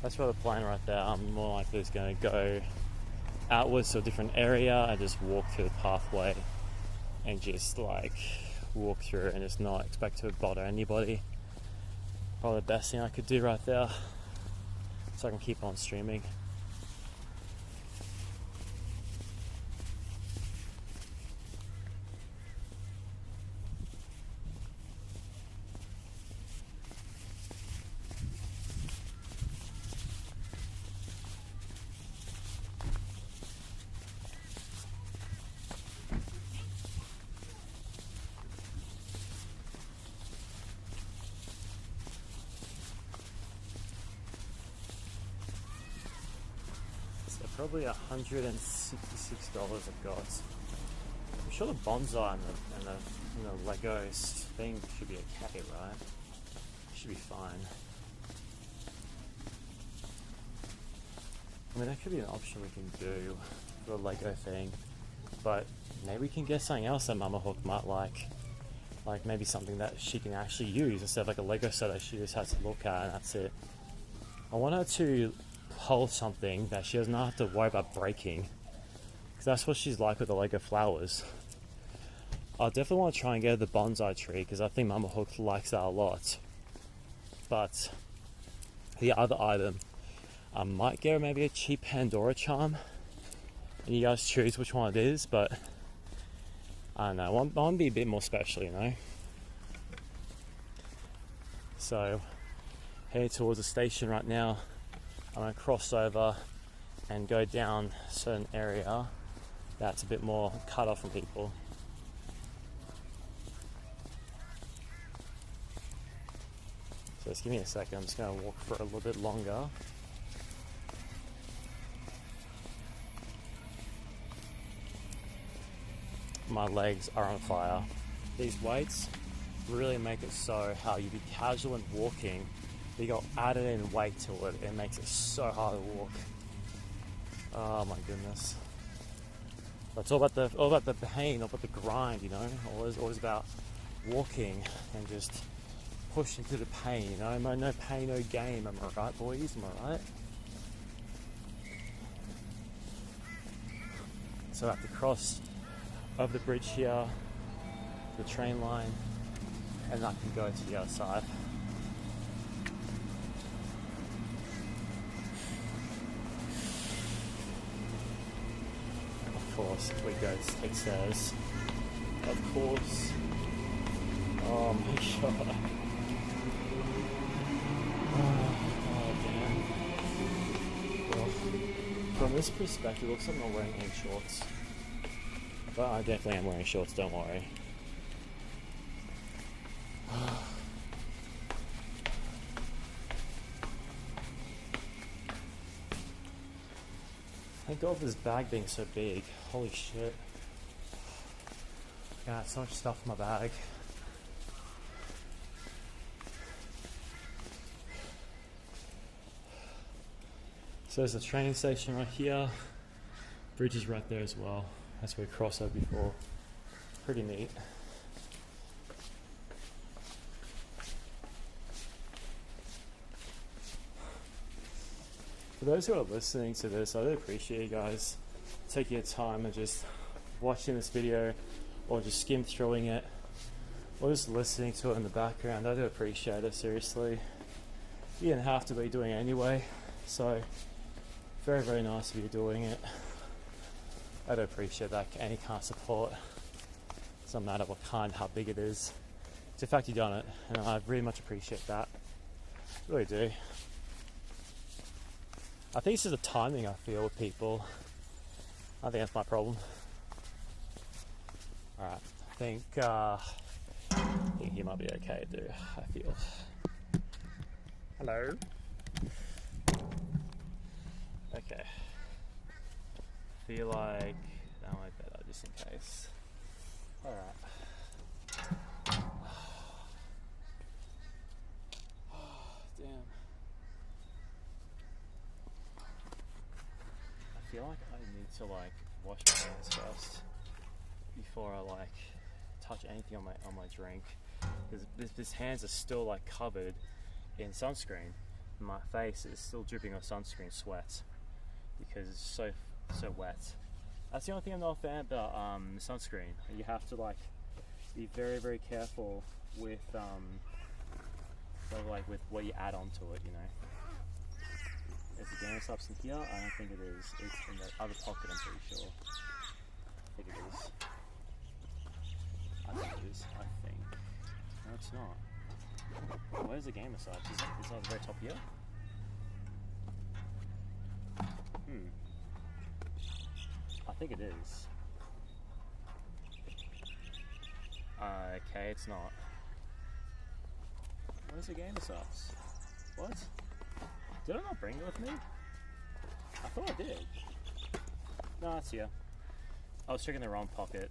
that's where the plan right there. I'm more likely just going to go outwards to a different area and just walk through the pathway and just like walk through and just not expect to bother anybody. Probably the best thing I could do right there, so I can keep on streaming. Probably $166 I've got. I'm sure the bonsai and the Lego thing should be okay, right? Should be fine. I mean, that could be an option we can do for the Lego thing, but maybe we can get something else that Mama Hawk might like maybe something that she can actually use instead of like a Lego set that she just has to look at and that's it. I want her to hold something that she does not have to worry about breaking, because that's what she's like with the Lego flowers. I definitely want to try and get her the bonsai tree because I think Mama Hawk likes that a lot. But the other item, I might get her maybe a cheap Pandora charm, and you guys choose which one it is. But I don't know, I want to be a bit more special, you know. So heading towards the station right now. I'm going to cross over and go down a certain area that's a bit more cut off from people. So just give me a second, I'm just going to walk for a little bit longer. My legs are on fire. These weights really make it so how you be casual and walking. You got added in weight to it. It makes it so hard to walk. Oh my goodness! But it's all about the pain, all about the grind. You know, always about walking and just pushing through the pain. You know, no pain, no gain. Am I right, boys? Am I right? So I have to cross over the bridge here, the train line, and I can go to the other side. Of course, we go take stairs. Of course. Oh my god. Oh damn. Well, from this perspective, it looks like I'm not wearing any shorts. But I definitely am wearing shorts, don't worry. Thank God for this bag being so big. Holy shit. God, so much stuff in my bag. So there's a train station right here. Bridge is right there as well. That's where we crossed over before. Pretty neat. For those who are listening to this, I really appreciate you guys taking your time and just watching this video, or just skim through it, or just listening to it in the background. I do appreciate it, seriously. You didn't have to be doing it anyway, so very, very nice of you doing it. I do appreciate that, any kind of support. Doesn't matter what kind, how big it is. It's the fact you've done it, and I really much appreciate that. I really do. I think it's just the timing I feel with people. I think that's my problem. Alright, I think he might be okay too, I feel. Hello? Okay. Feel like that might be better just in case. Alright. Damn. I feel like I need to wash my hands first before I touch anything on my drink, because this hands are still covered in sunscreen, my face is still dripping of sunscreen sweat because it's so wet. That's the only thing I'm not a fan about sunscreen. You have to like be very, very careful with with what you add onto it, you know. Is the game subs in here? I don't think it is. It's in the other pocket, I'm pretty sure. I think it is. I think it is. I think. No, it's not. Where's the gamer subs? Is it at the very top here? I think it is. Okay, it's not. Where's the gamer subs? What? Did I not bring it with me? I thought I did. No, it's here. I was checking the wrong pocket.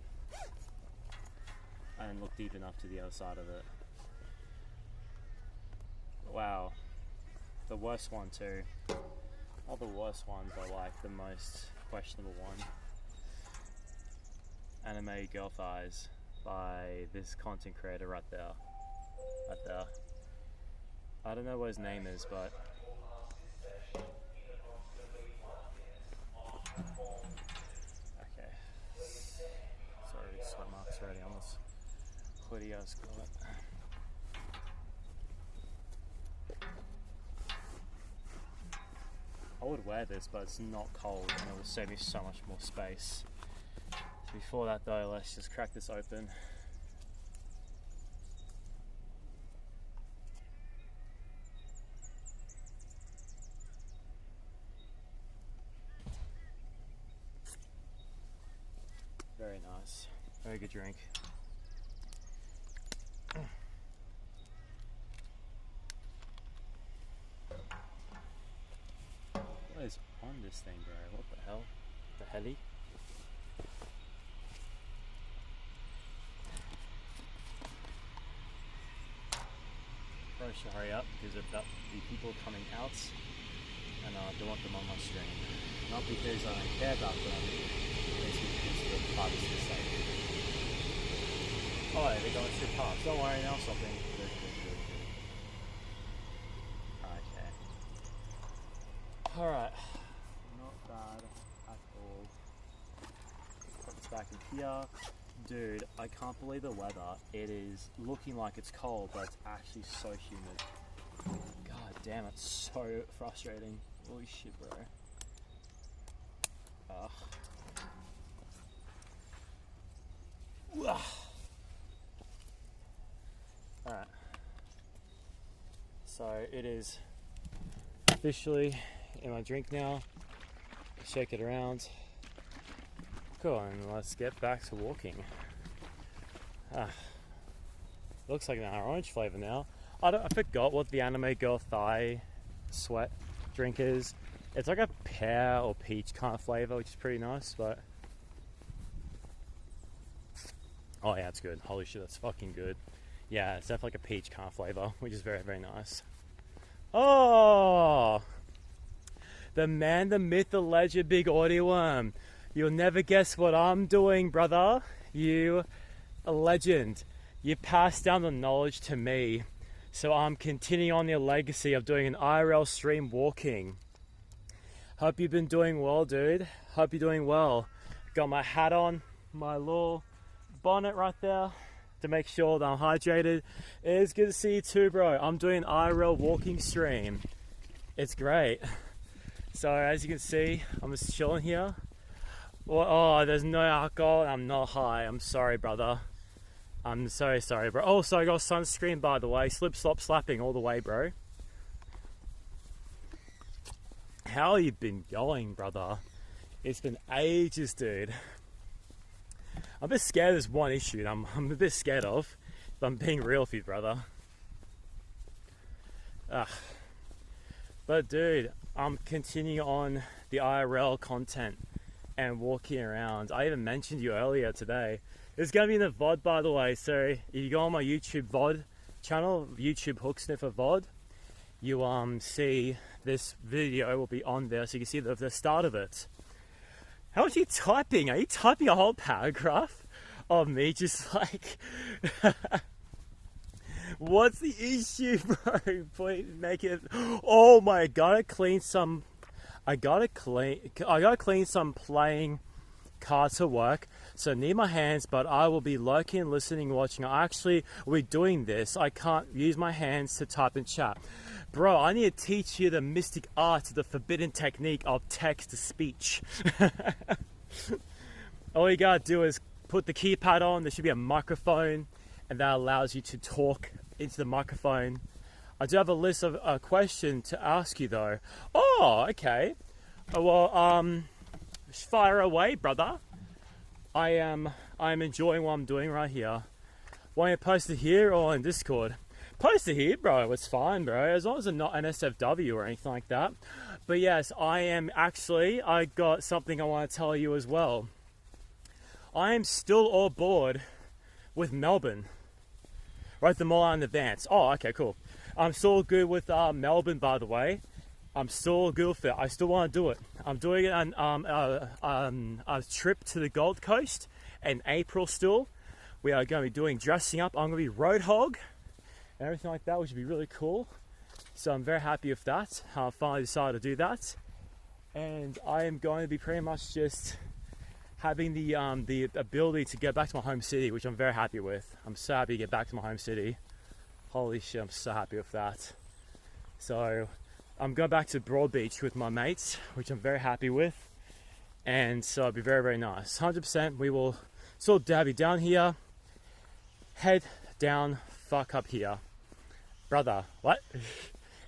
I didn't look deep enough to the other side of it. Wow. The worst one too. Not the worst one, but like the most questionable one. Anime Girl Thighs by this content creator right there. Right there. I don't know what his name is, but okay. Sorry, sweat marks already on this hoodie I just got. I would wear this, but it's not cold and it will save me so much more space. Before that though, let's just crack this open. Very nice. Very good drink. What is on this thing, bro? What the hell? The heli? Probably should hurry up because there's about to be people coming out and I don't want them on my screen. Not because I don't care about them, it's because for privacy's sake. Oh, they're going through parks. Don't worry, now something. Good. Okay. Alright. Not bad at all. Put this back in here. Dude, I can't believe the weather. It is looking like it's cold, but it's actually so humid. God damn, it's so frustrating. Holy shit, bro. Alright. So it is officially in my drink now. Shake it around. Cool, and let's get back to walking. Looks like an orange flavor now. I forgot what the Anime Girl Thigh sweat drink is. It's like a pear or peach kind of flavor, which is pretty nice, but oh yeah, it's good. Holy shit, that's fucking good. Yeah, it's definitely like a peach kind of flavor, which is very, very nice. Oh, the man, the myth, the legend, big audio worm. You'll never guess what I'm doing, brother. You a legend. You passed down the knowledge to me. So I'm continuing on your legacy of doing an IRL stream walking. Hope you've been doing well, dude. Hope you're doing well. Got my hat on, my little bonnet right there to make sure that I'm hydrated. It is good to see you too, bro. I'm doing an IRL walking stream. It's great. So as you can see, I'm just chilling here. Well, oh, there's no alcohol and I'm not high. I'm sorry, brother. I'm so sorry, bro. Also, I got sunscreen, by the way. Slip, slop, slapping all the way, bro. How you been going, brother? It's been ages, dude. I'm a bit scared there's one issue that I'm a bit scared of. If I'm being real with you, brother. But, dude, I'm continuing on the IRL content and walking around. I even mentioned you earlier today. It's going to be in the VOD, by the way. So if you go on my YouTube VOD channel, YouTube Hook Sniffer VOD, you see this video will be on there, so you can see the start of it. How are you typing? Are you typing a whole paragraph of me just like What's the issue, bro? Please make it. Oh my! I gotta clean some playing cards for work. So need my hands, but I will be lurking, listening, watching. I actually will be doing this. I can't use my hands to type and chat. Bro, I need to teach you the mystic art, the forbidden technique of text to speech. All you gotta do is put the keypad on. There should be a microphone, and that allows you to talk into the microphone. I do have a list of a question to ask you though. Oh, okay. Well, fire away, brother. I'm enjoying what I'm doing right here. Want you to post it here or in Discord? Post it here, bro. It's fine, bro. As long as it's not an SFW or anything like that. But yes, I got something I want to tell you as well. I am still all board with Melbourne. Wrote them all in advance. Oh, okay, cool. I'm still good with Melbourne, by the way. I'm still good with it. I still want to do it. I'm doing it on a trip to the Gold Coast in April still. We are going to be doing dressing up. I'm going to be Roadhog and everything like that, which would be really cool. So I'm very happy with that. I finally decided to do that. And I am going to be pretty much just having the ability to get back to my home city, which I'm very happy with. I'm so happy to get back to my home city. Holy shit, I'm so happy with that. So I'm going back to Broadbeach with my mates, which I'm very happy with. And so it'll be very, very nice. 100% we will sort of dabby down here, head down, fuck up here. Brother, what?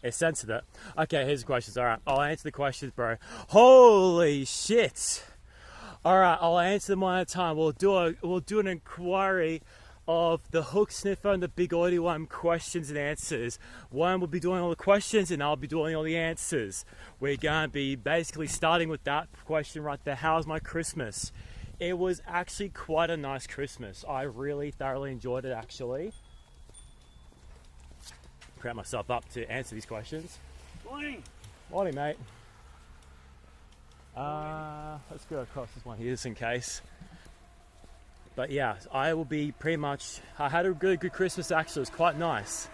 It censored it. Okay, here's the questions. Alright, I'll answer the questions, bro. Holy shit! Alright, I'll answer them one at a time. We'll do an inquiry of the hook sniffer and the big audio one, questions and answers. One will be doing all the questions and I'll be doing all the answers. We're going to be basically starting with that question right there. How's my Christmas? It was actually quite a nice Christmas. I really thoroughly enjoyed it actually. Cramp myself up to answer these questions. Morning. Morning, mate. Let's go across this one here just in case. But yeah, I will be pretty much, I had a really good Christmas actually. It was quite nice.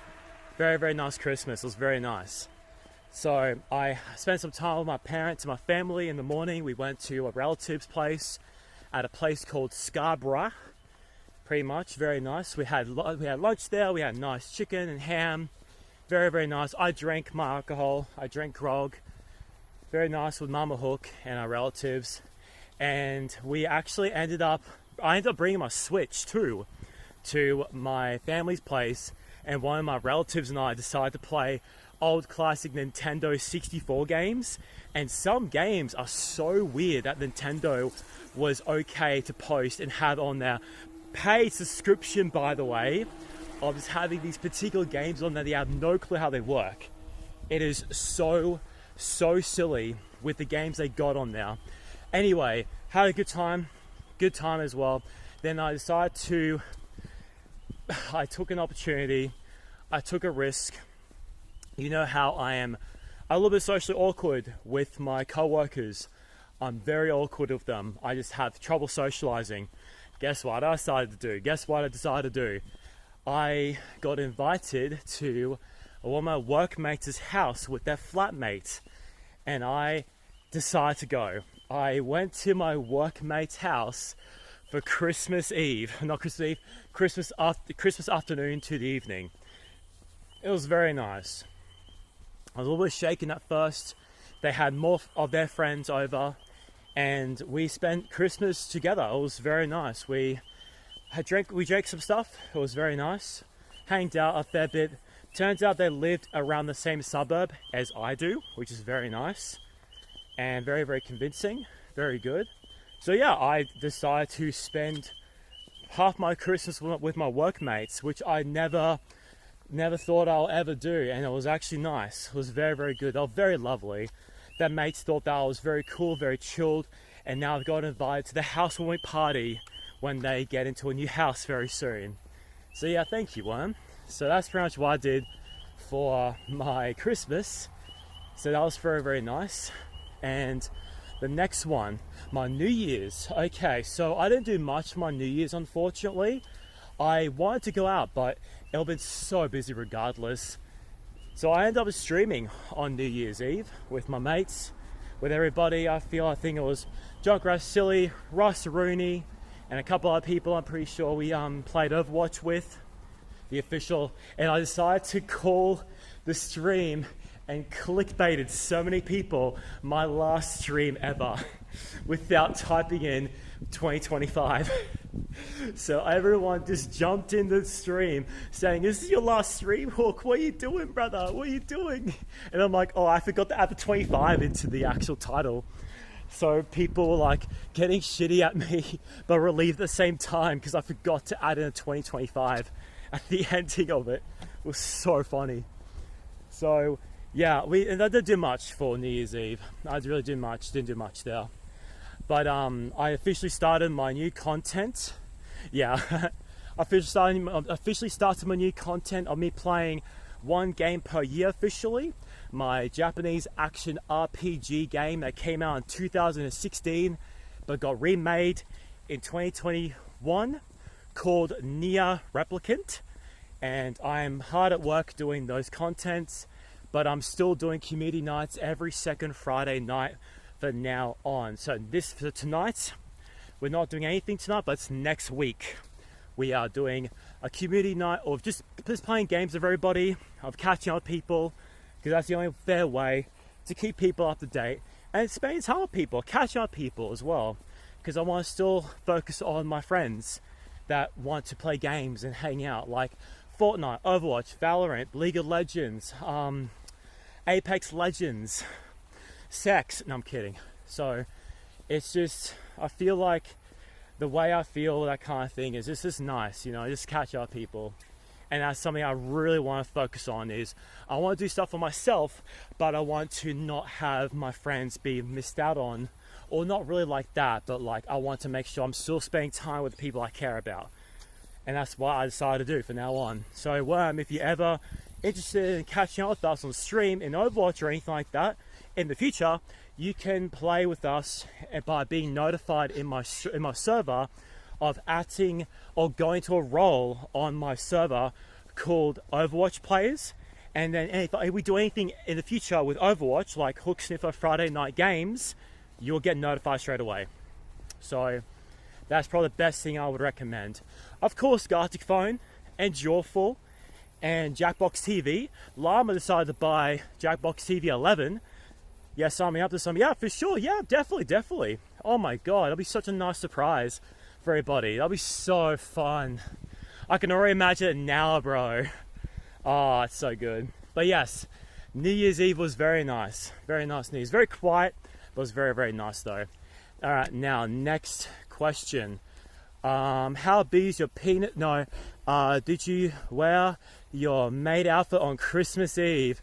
Very, very nice Christmas. It was very nice. So I spent some time with my parents and my family in the morning. We went to a relative's place at a place called Scarborough. Pretty much, very nice. We had lunch there. We had nice chicken and ham. Very, very nice. I drank my alcohol. I drank grog. Very nice with Mama Hook and our relatives. And we actually I ended up bringing my Switch too to my family's place, and one of my relatives and I decided to play old classic Nintendo 64 games. And some games are so weird that Nintendo was okay to post and have on their paid subscription, by the way, of just having these particular games on there. They have no clue how they work. It is so silly with the games they got on there. Anyway, had a good time as well. Then I decided I took an opportunity, I took a risk. You know how I am a little bit socially awkward with my co-workers. I'm very awkward with them. I just have trouble socializing. Guess what I decided to do? Guess what I decided to do? I got invited to one of my workmates' house with their flatmate, and I decided to go. I went to my workmate's house for Christmas Eve, not Christmas Eve, Christmas afternoon to the evening. It was very nice. I was a little bit shaken at first. They had more of their friends over, and we spent Christmas together. It was very nice. We drank some stuff. It was very nice. Hanged out a fair bit. Turns out they lived around the same suburb as I do, which is very nice and very, very convincing. Very good. So yeah, I decided to spend half my Christmas with my workmates, which I never thought I'll ever do, and it was actually nice. It was very, very good. They were very lovely. Their mates thought that I was very cool, very chilled, and now I've got invited to the housewarming party when they get into a new house very soon. So yeah, thank you, Worm. So that's pretty much what I did for my Christmas. So that was very, very nice. And the next one, my New Year's. Okay, so I didn't do much for my New Year's, unfortunately. I wanted to go out, but it'll been so busy regardless. So I ended up streaming on New Year's Eve with my mates, with everybody. I think it was Junkrat Silly, Ross Rooney, and a couple other people I'm pretty sure we played Overwatch with, the official. And I decided to call the stream and clickbaited so many people my last stream ever without typing in 2025. So everyone just jumped in the stream saying, "This is your last stream, Hook. What are you doing, brother? What are you doing?" And I'm like, "Oh, I forgot to add the 25 into the actual title." So people were like getting shitty at me, but relieved at the same time because I forgot to add in a 2025 at the ending of it. It was so funny. So yeah, I didn't do much for New Year's Eve. I didn't do much there. But I officially started my new content. Yeah, officially started my new content of me playing one game per year officially. My Japanese action RPG game that came out in 2016 but got remade in 2021 called Nier Replicant. And I'm hard at work doing those contents, but I'm still doing community nights every second Friday night for now on. So for tonight, we're not doing anything tonight, but it's next week. We are doing a community night of just playing games with everybody, of catching up with people, because that's the only fair way to keep people up to date and spending time with people, catching up with people as well, because I want to still focus on my friends that want to play games and hang out, like Fortnite, Overwatch, Valorant, League of Legends, Apex Legends, sex. No, I'm kidding. So it's just, I feel like the way I feel, that kind of thing, is just nice, just catch up people. And that's something I really want to focus on. Is I want to do stuff for myself, but I want to not have my friends be missed out on, or not really like that, but like I want to make sure I'm still spending time with the people I care about. And that's what I decided to do from now on. So Worm, if you're ever interested in catching up with us on stream in Overwatch or anything like that in the future, you can play with us by being notified in my server of acting or going to a role on my server called Overwatch Players. And then if we do anything in the future with Overwatch, like Hook Sniffer Friday Night Games, you'll get notified straight away. So that's probably the best thing I would recommend. Of course, Gartic Phone and Jawful and Jackbox TV. Llama decided to buy Jackbox TV 11. Yeah, sign me up to some. Yeah, for sure. Yeah, definitely. Oh my god, it'll be such a nice surprise for everybody. That'll be so fun. I can already imagine it now, bro. Oh, it's so good. But yes, New Year's Eve was very nice. Very nice New Year's. Very quiet, but it was very, very nice though. Alright, now next question. How big is your peanut? No. Did you wear your maid outfit on Christmas Eve?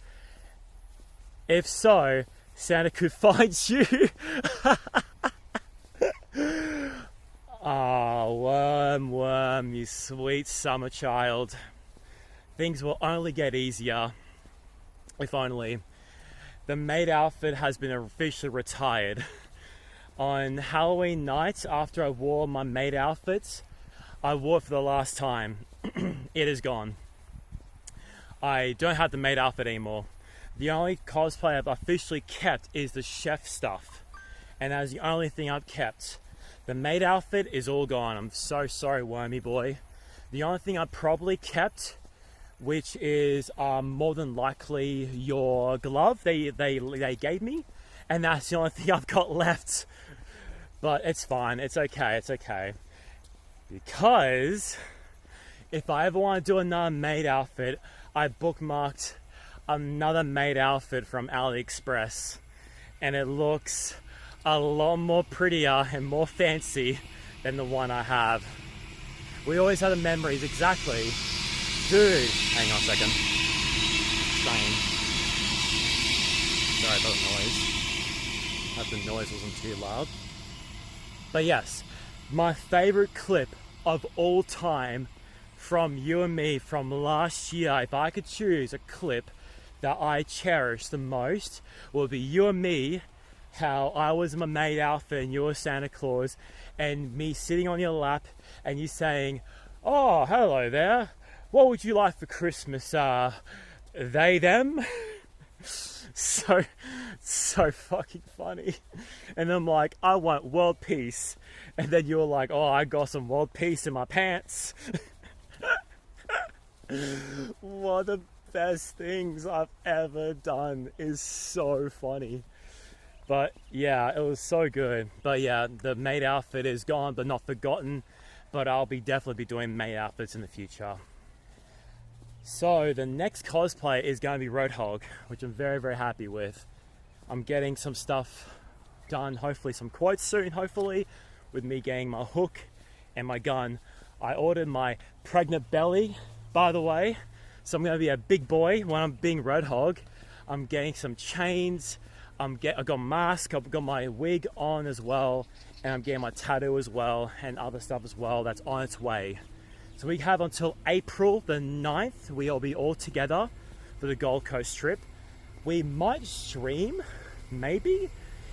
If so, Santa could find you. Oh, worm, you sweet summer child. Things will only get easier. If only. The maid outfit has been officially retired. On Halloween night, after I wore my maid outfits, I wore it for the last time. It is gone. I don't have the maid outfit anymore. The only cosplay I've officially kept is the chef stuff. And that is the only thing I've kept. The maid outfit is all gone. I'm so sorry, Wormy boy. The only thing I probably kept, which is more than likely your glove they gave me, and that's the only thing I've got left. But it's fine. It's okay. Because if I ever want to do another maid outfit, I bookmarked another maid outfit from AliExpress, and it looks a lot more prettier and more fancy than the one I have. We always have the memories, exactly. Dude, hang on a second. Sorry about the noise. Hope the noise wasn't too loud. But yes, my favorite clip of all time from you and me from last year, if I could choose a clip that I cherish the most, would be you and me, how I was in my maid outfit and you were Santa Claus, and me sitting on your lap and you saying, Oh, hello there. What would you like for Christmas? They, them? So fucking funny. And I'm like, I want world peace. And then you're like, oh, I got some world peace in my pants. One of the best things I've ever done is so funny. But yeah, it was so good. But yeah, the maid outfit is gone but not forgotten. But I'll definitely be doing maid outfits in the future. So the next cosplay is going to be Roadhog, which I'm very, very happy with. I'm getting some stuff done, hopefully some quotes soon, hopefully, with me getting my hook and my gun. I ordered my pregnant belly, by the way, so I'm going to be a big boy when I'm being Roadhog. I'm getting some chains, I've got a mask, I've got my wig on as well, and I'm getting my tattoo as well, and other stuff as well that's on its way. So we have until April the 9th, we'll be all together for the Gold Coast trip. We might stream, maybe.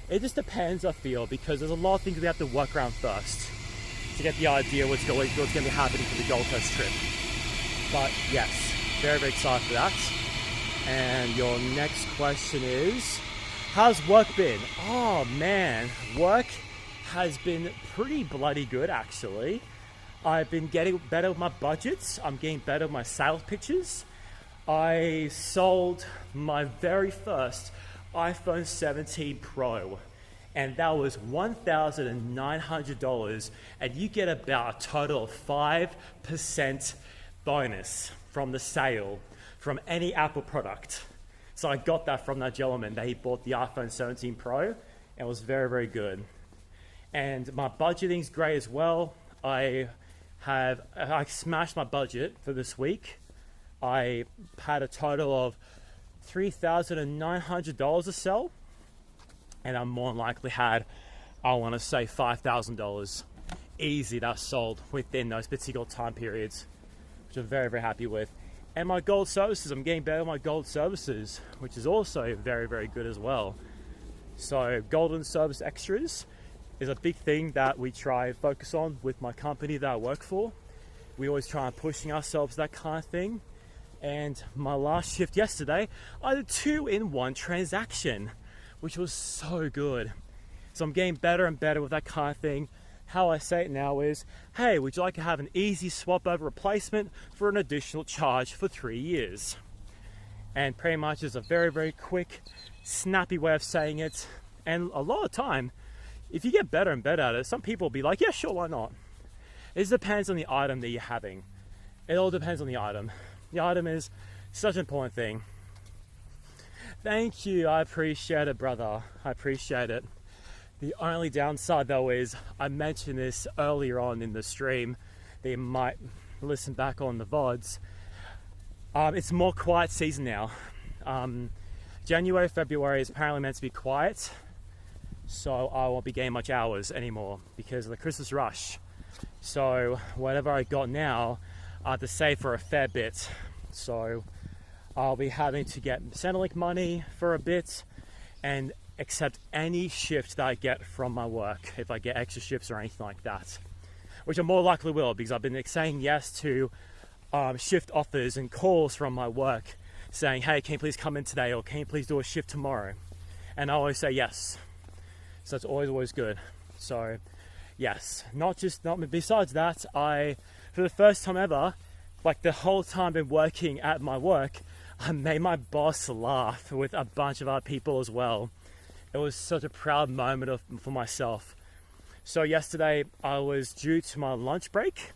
It just depends, I feel, because there's a lot of things we have to work around first to get the idea what's going to be happening for the Gold Coast trip. But yes, very, very excited for that. And your next question is, how's work been? Oh man, work has been pretty bloody good actually. I've been getting better with my budgets. I'm getting better with my sales pitches. I sold my very first iPhone 17 Pro, and that was $1,900, and you get about a total of 5% bonus from the sale from any Apple product. So I got that from that gentleman that he bought the iPhone 17 Pro, and it was very, very good. And my budgeting's great as well. I smashed my budget for this week. I had a total of $3,900 to sell, and I more than likely had, I want to say, $5,000 easy that sold within those particular time periods, which I'm very, very happy with. And my gold services, I'm getting better with my gold services, which is also very, very good as well. So golden service extras is a big thing that we try and focus on with my company that I work for. We always try and pushing ourselves, that kind of thing. And my last shift yesterday, I did a 2-in-1 transaction, which was so good. So I'm getting better and better with that kind of thing. How I say it now is, hey, would you like to have an easy swap over replacement for an additional charge for 3 years? And pretty much is a very, very quick, snappy way of saying it. And a lot of time, if you get better and better at it, some people will be like, yeah, sure, why not? It just depends on the item that you're having. It all depends on the item. The item is such an important thing. Thank you, I appreciate it, brother. I appreciate it. The only downside though is, I mentioned this earlier on in the stream, that you might listen back on the VODs. It's more quiet season now. January, February is apparently meant to be quiet, so I won't be getting much hours anymore because of the Christmas rush. So whatever I got now, I have to save for a fair bit. So I'll be having to get Centrelink money for a bit and accept any shift that I get from my work, if I get extra shifts or anything like that, which I more likely will, because I've been saying yes to shift offers and calls from my work saying, hey, can you please come in today, or can you please do a shift tomorrow? And I always say yes. So it's always good. So yes, besides that, I, for the first time ever, like the whole time I've been working at my work, I made my boss laugh with a bunch of other people as well. It was such a proud moment for myself. So yesterday I was due to my lunch break.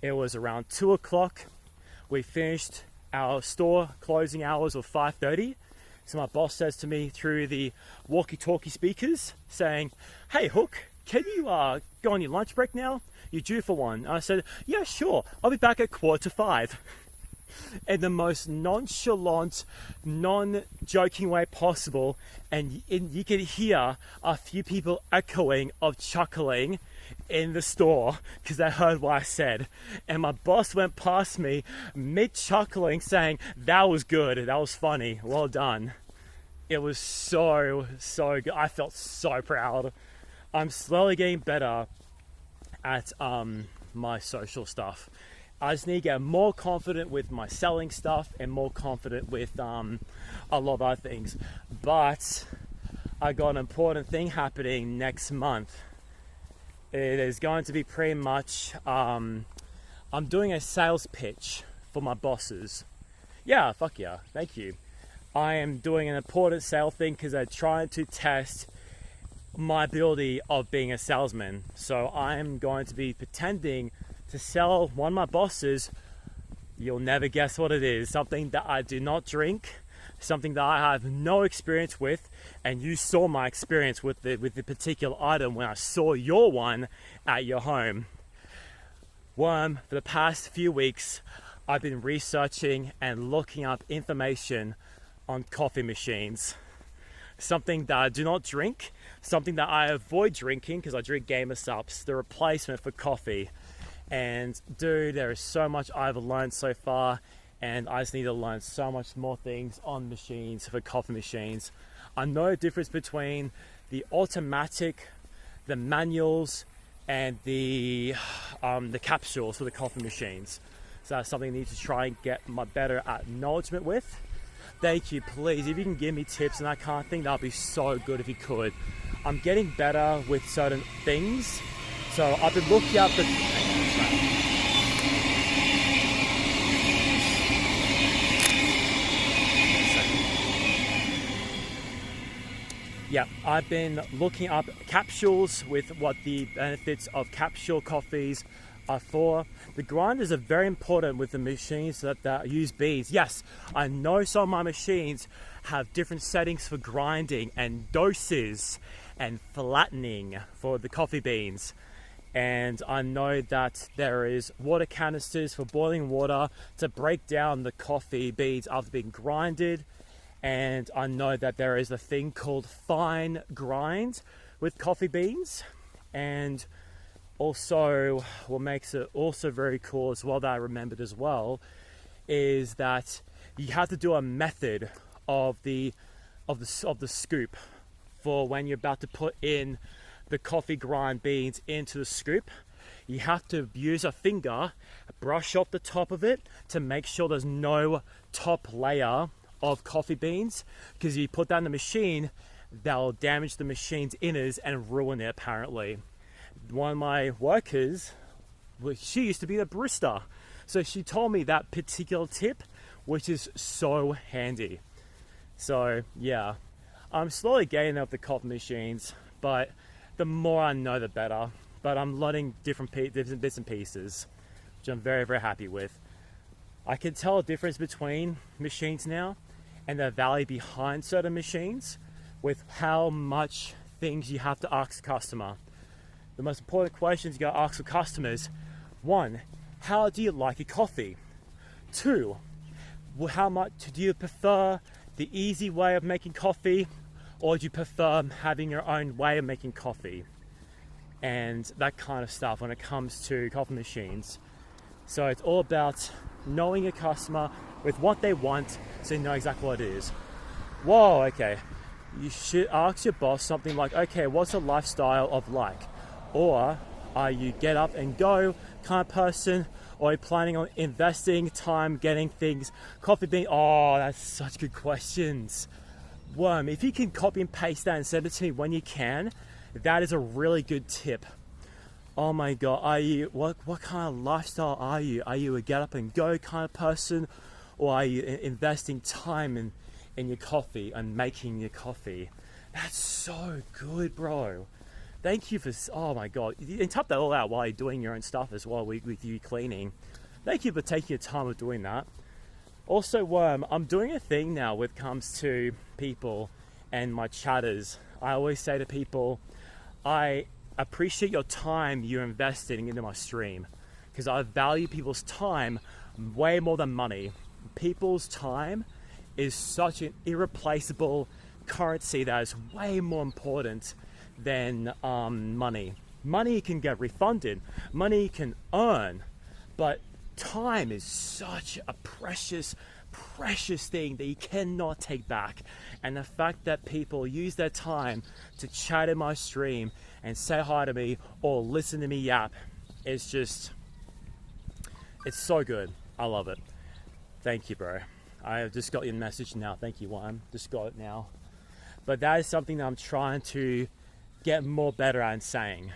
It was around 2 o'clock. We finished our store closing hours of 5:30. So my boss says to me through the walkie-talkie speakers saying, hey Hook, can you go on your lunch break now? You're due for one. And I said, yeah, sure. I'll be back at 4:45. In the most nonchalant, non-joking way possible. And you can hear a few people echoing of chuckling in the store because they heard what I said. And my boss went past me mid-chuckling saying, that was good, that was funny, well done. It was so good. I felt so proud. I'm slowly getting better at my social stuff. I just need to get more confident with my selling stuff and more confident with a lot of other things. But I got an important thing happening next month. It is going to be pretty much, I'm doing a sales pitch for my bosses. Yeah, fuck yeah, thank you. I am doing an important sale thing because I'm trying to test my ability of being a salesman. So I'm going to be pretending to sell one of my bosses. You'll never guess what it is. Something that I do not drink, something that I have no experience with, and you saw my experience with the particular item when I saw your one at your home. For the past few weeks, I've been researching and looking up information on coffee machines. Something that I do not drink, something that I avoid drinking because I drink Gamer Sups, the replacement for coffee. And dude, there is so much I've learned so far, and I just need to learn so much more things on machines, for coffee machines. I know the difference between the automatic, the manuals, and the capsules for the coffee machines. So that's something I need to try and get better at acknowledgement with. Thank you, please. If you can give me tips and that kind of thing, that'd be so good if you could. I'm getting better with certain things. So I've been looking up the... Yeah, I've been looking up capsules with what the benefits of capsule coffees are for. The grinders are very important with the machines that use beans. Yes, I know some of my machines have different settings for grinding and doses and flattening for the coffee beans. And I know that there is water canisters for boiling water to break down the coffee beans after being grinded. And I know that there is a thing called fine grind with coffee beans. And also, what makes it also very cool as well that I remembered as well is that you have to do a method of the scoop for when you're about to put in the coffee grind beans into the scoop. You have to use a finger, brush off the top of it to make sure there's no top layer of coffee beans, because if you put that in the machine, they'll damage the machine's innards and ruin it apparently. One of my workers, she used to be a barista, so she told me that particular tip, which is so handy. So yeah, I'm slowly getting up the coffee machines, but the more I know, the better. But I'm learning different bits and pieces, which I'm very, very happy with. I can tell a difference between machines now and the value behind certain machines with how much things you have to ask a customer. The most important questions you gotta ask for customers: 1, how do you like your coffee? 2, how much do you prefer the easy way of making coffee, or do you prefer having your own way of making coffee? And that kind of stuff when it comes to coffee machines. So it's all about knowing your customer with what they want, so you know exactly what it is. Whoa, okay. You should ask your boss something like, okay, what's a lifestyle of like? Or are you get up and go kind of person? Or are you planning on investing time getting things, coffee bean? Oh, that's such good questions. Worm, if you can copy and paste that and send it to me when you can, that is a really good tip. Oh my God, are you, what kind of lifestyle are you? Are you a get up and go kind of person? Or are you investing time in your coffee and making your coffee? That's so good, bro. Thank you for, oh my God. You can type that all out while you're doing your own stuff as well with you cleaning. Thank you for taking your time of doing that. Also, Worm, I'm doing a thing now when it comes to people and my chatters. I always say to people, I appreciate your time you're investing into my stream, because I value people's time way more than money. People's time is such an irreplaceable currency that is way more important than money. Money can get refunded, money can earn, but time is such a precious thing that you cannot take back. And the fact that people use their time to chat in my stream and say hi to me or listen to me yap is just It's so good. I love it. Thank you, bro. I just got your message now. Thank you, Juan. Just got it now. But that is something that I'm trying to get more better at saying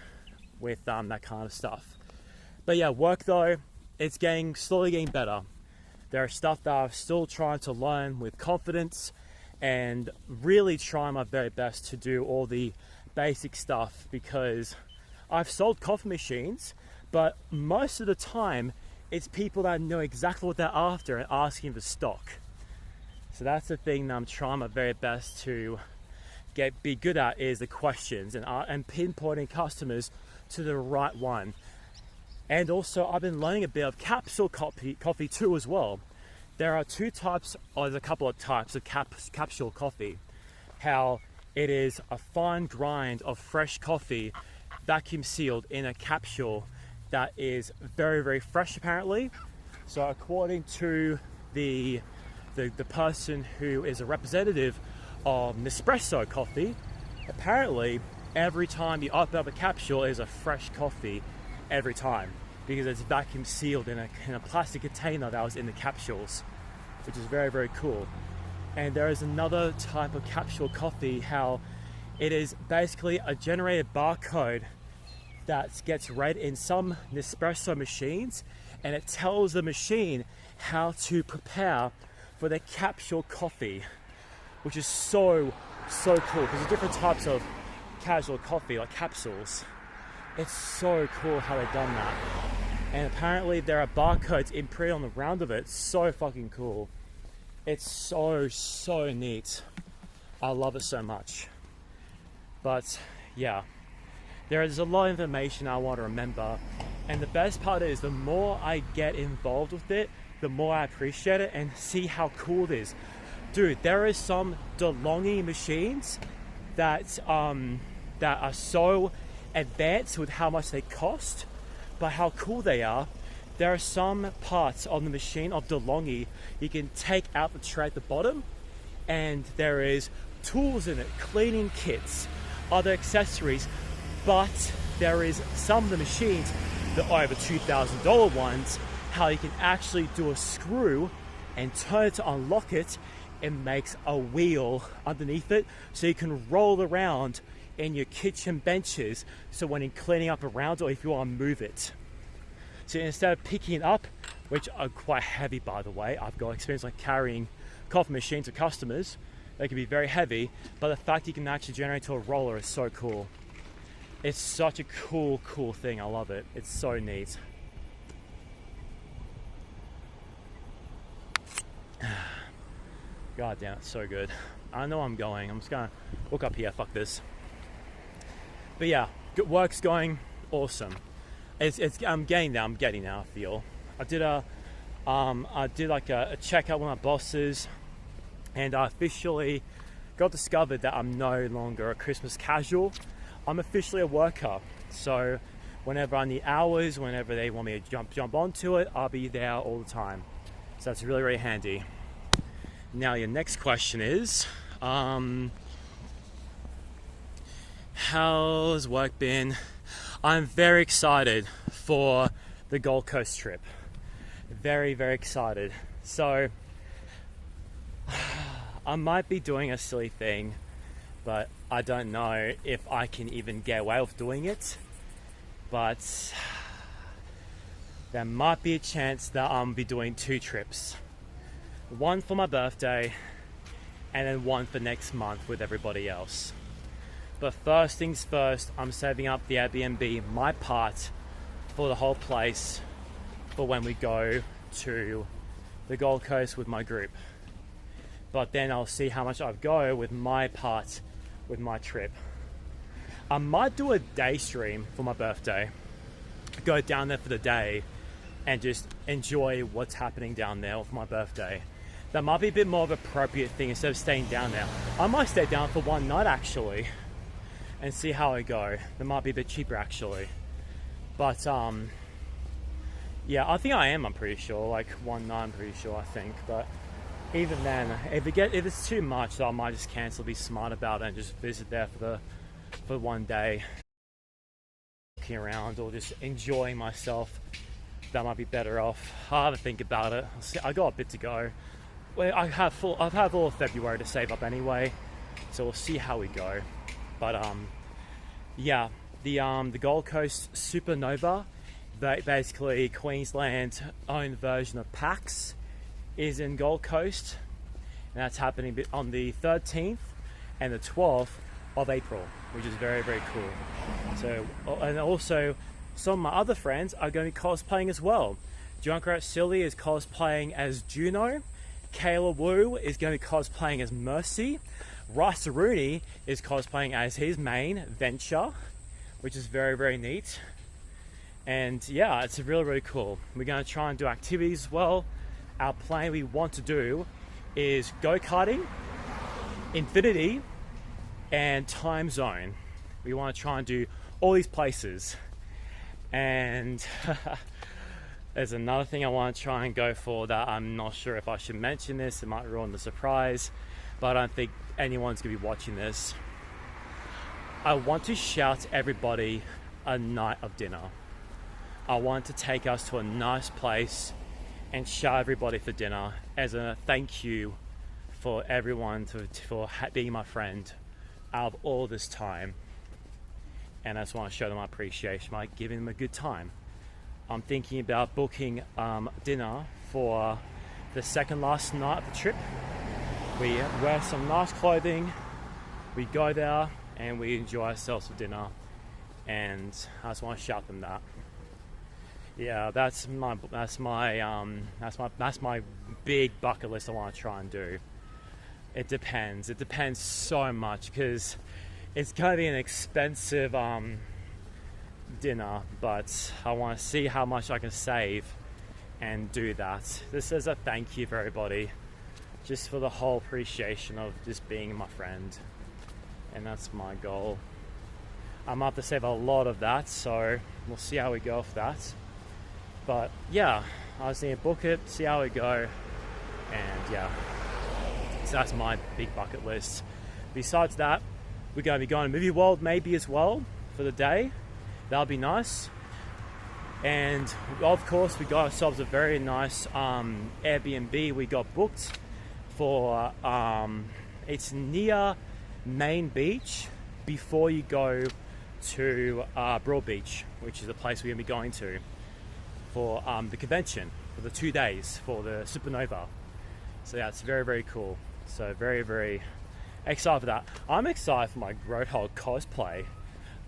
with that kind of stuff. But yeah, work though, it's slowly getting better. There are stuff that I'm still trying to learn with confidence and really trying my very best to do all the basic stuff, because I've sold coffee machines, but most of the time it's people that know exactly what they're after and asking for stock. So that's the thing that I'm trying my very best to be good at, is the questions and pinpointing customers to the right one. And also I've been learning a bit of capsule coffee too as well. There are two types, or there's a couple of types of capsule coffee. How it is a fine grind of fresh coffee, vacuum sealed in a capsule that is very, very fresh apparently. So according to the person who is a representative of Nespresso coffee, apparently every time you open up a capsule is a fresh coffee every time, because it's vacuum sealed in a plastic container that was in the capsules, which is very, very cool. And there is another type of capsule coffee, how it is basically a generated barcode that gets read in some Nespresso machines, and it tells the machine how to prepare for the capsule coffee, which is so cool, because there's different types of casual coffee, like capsules. It's so cool how they've done that. And apparently there are barcodes imprinted on the round of it. It's so fucking cool. It's so neat. I love it so much. But yeah, there is a lot of information I want to remember, and the best part is the more I get involved with it, the more I appreciate it and see how cool it is. Dude, there is some DeLonghi machines that are so advanced with how much they cost, but how cool they are. There are some parts on the machine of DeLonghi you can take out the tray at the bottom, and there is tools in it, cleaning kits, other accessories, but there is some of the machines, the over $2,000 ones, how you can actually do a screw and turn it to unlock it. It makes a wheel underneath it, so you can roll around in your kitchen benches, so when you're cleaning up around, or if you want to move it. So instead of picking it up, which are quite heavy by the way, I've got experience like carrying coffee machines to customers, they can be very heavy, but the fact you can actually generate to a roller is so cool. It's such a cool thing. I love it. It's so neat. God damn, it's so good. I know I'm going. I'm just gonna walk up here. Fuck this. But yeah, good work's going awesome. I'm getting there. I feel. I did like a checkout with my bosses, and I officially got discovered that I'm no longer a Christmas casual. I'm officially a worker. So whenever I need hours, whenever they want me to jump onto it, I'll be there all the time. So that's really, really handy. Now your next question is, how's work been? I'm very excited for the Gold Coast trip. Very, very excited. So I might be doing a silly thing, but I don't know if I can even get away with doing it. But there might be a chance that I'll be doing 2 trips. One for my birthday, and then one for next month with everybody else. But first things first, I'm saving up the Airbnb, my part, for the whole place, for when we go to the Gold Coast with my group. But then I'll see how much I go with my part with my trip. I might do a day stream for my birthday, go down there for the day and just enjoy what's happening down there for my birthday. That might be a bit more of an appropriate thing instead of staying down there. I might stay down for one night actually and see how I go. That might be a bit cheaper actually. But yeah, I think I'm pretty sure, like one night I'm pretty sure I think. But even then, if it's too much, I might just cancel, be smart about it and just visit there for one day, looking around or just enjoying myself that might be better off. I'll have a think about it. I got a bit to go. Well, I've had all of February to save up anyway, so we'll see how we go. But yeah, the Gold Coast Supernova, basically Queensland's own version of PAX, is in Gold Coast, and that's happening on the 13th and the 12th of April, which is very, very cool. So, and also some of my other friends are going to be cosplaying as well. Junkrat Silly is cosplaying as Juno. Kayla Wu is going to be cosplaying as Mercy. Rice Rooney is cosplaying as his main Venture, which is very, very neat. And yeah, it's really, really cool. We're going to try and do activities as well. Our plan we want to do is go-karting, Infinity, and Time Zone. We want to try and do all these places. And there's another thing I want to try and go for that I'm not sure if I should mention this. It might ruin the surprise, but I don't think anyone's going to be watching this. I want to shout everybody a night of dinner. I want to take us to a nice place and shout everybody for dinner as a thank you for everyone for being my friend out of all this time. And I just want to show them my appreciation by giving them a good time. I'm thinking about booking dinner for the second last night of the trip. We wear some nice clothing, we go there and we enjoy ourselves for dinner, and I just want to shout them that. Yeah, that's my big bucket list I want to try and do. It depends so much because it's going to be an expensive dinner, but I want to see how much I can save and do that. This is a thank you for everybody, just for the whole appreciation of just being my friend, and that's my goal. I'm going to have to save a lot of that, so we'll see how we go with that. But yeah, I was going to book it, see how we go, and yeah, so that's my big bucket list. Besides that, we're going to be going to Movie World maybe as well for the day. That'll be nice. And of course, we got ourselves a very nice Airbnb we got booked for. It's near Main Beach before you go to Broad Beach, which is the place we're going to be going to for the convention for the 2 days for the Supernova. So yeah, it's very, very cool. So very, very excited for that. I'm excited for my Roadhog cosplay.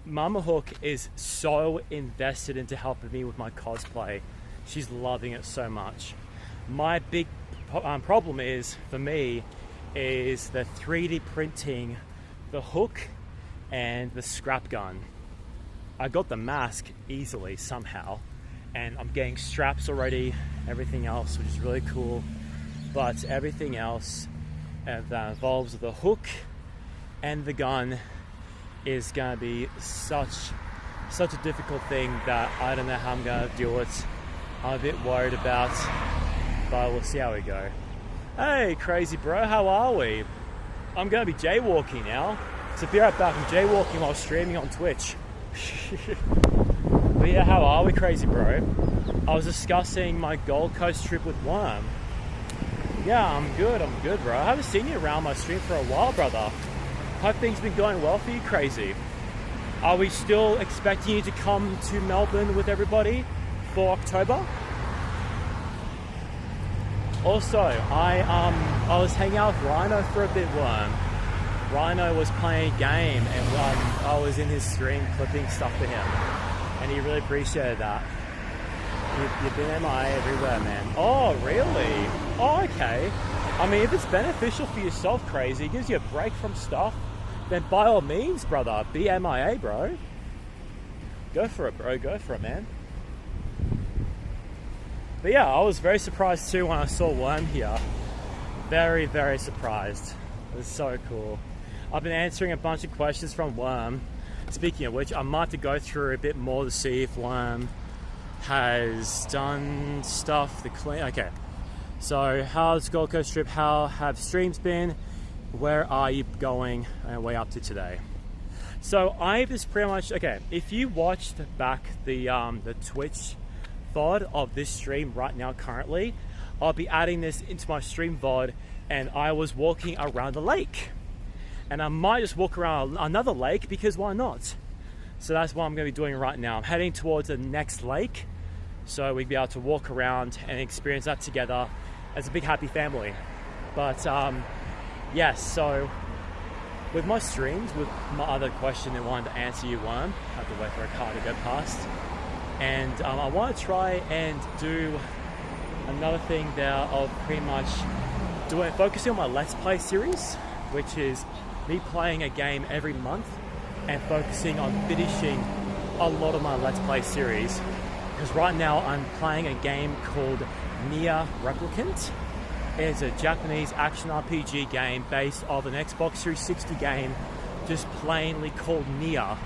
Mama Hook is so invested into helping me with my cosplay. She's loving it so much. My big problem is, for me, is the 3D printing the hook and the scrap gun. I got the mask easily somehow, and I'm getting straps already, everything else, which is really cool. But everything else that involves the hook and the gun is going to be such a difficult thing that I don't know how I'm going to deal with. I'm a bit worried about, but we'll see how we go. Hey, crazy bro, how are we? I'm going to be jaywalking now. So be right back. I'm jaywalking while streaming on Twitch. But yeah, how are we, crazy bro? I was discussing my Gold Coast trip with Worm. Yeah, I'm good, bro. I haven't seen you around my stream for a while, brother. Hope things been going well for you, crazy. Are we still expecting you to come to Melbourne with everybody for October? Also, I was hanging out with Rhino for a bit, Worm. Rhino was playing a game, and I was in his stream clipping stuff for him, and he really appreciated that. You've been MIA everywhere, man. Oh, really? Oh, okay. I mean, if it's beneficial for yourself, crazy, it gives you a break from stuff, then by all means, brother, be MIA, bro. Go for it, bro. Go for it, man. But yeah, I was very surprised too when I saw Worm here. Very, very surprised. It was so cool. I've been answering a bunch of questions from Worm. Speaking of which, I might have to go through a bit more to see if Worm has done stuff to clean. Okay, so how's Gold Coast trip? How have streams been? Where are you going and way up to today? So I was pretty much, okay, if you watched back the Twitch VOD of this stream right now currently. I'll be adding this into my stream VOD, and I was walking around the lake. And I might just walk around another lake because why not? So that's what I'm going to be doing right now. I'm heading towards the next lake so we'd be able to walk around and experience that together as a big happy family. But yes, so with my streams, with my other question I wanted to answer you one, I have to wait for a car to go past. And I want to try and do another thing there of pretty much focusing on my Let's Play series, which is me playing a game every month and focusing on finishing a lot of my Let's Play series. Because right now I'm playing a game called Nier Replicant. It's a Japanese action RPG game based off an Xbox 360 game, just plainly called Nier,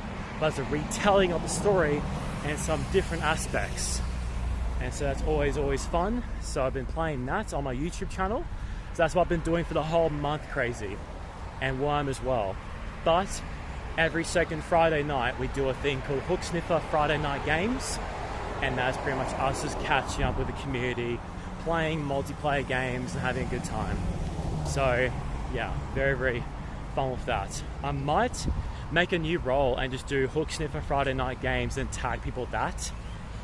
but it's a retelling of the story and some different aspects. And so that's always fun. So I've been playing that on my YouTube channel. So that's what I've been doing for the whole month, crazy. And Worm as well. But every second Friday night we do a thing called Hook Sniffer Friday Night Games. And that's pretty much us just catching up with the community, playing multiplayer games and having a good time. So yeah, very fun with that. I might make a new role and just do Hook Sniffer Friday Night Games and tag people that,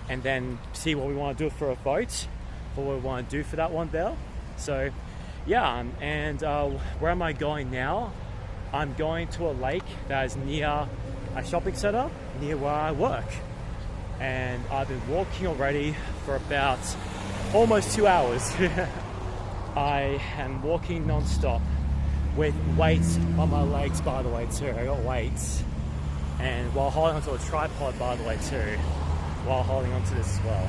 and then see what we want to do for a vote, for what we want to do for that one there. So yeah, and where am I going now? I'm going to a lake that is near a shopping center near where I work. And I've been walking already for about almost 2 hours. I am walking non-stop with weights on my legs, by the way, too. I got weights. And while holding onto a tripod, by the way, too. While holding onto this as well.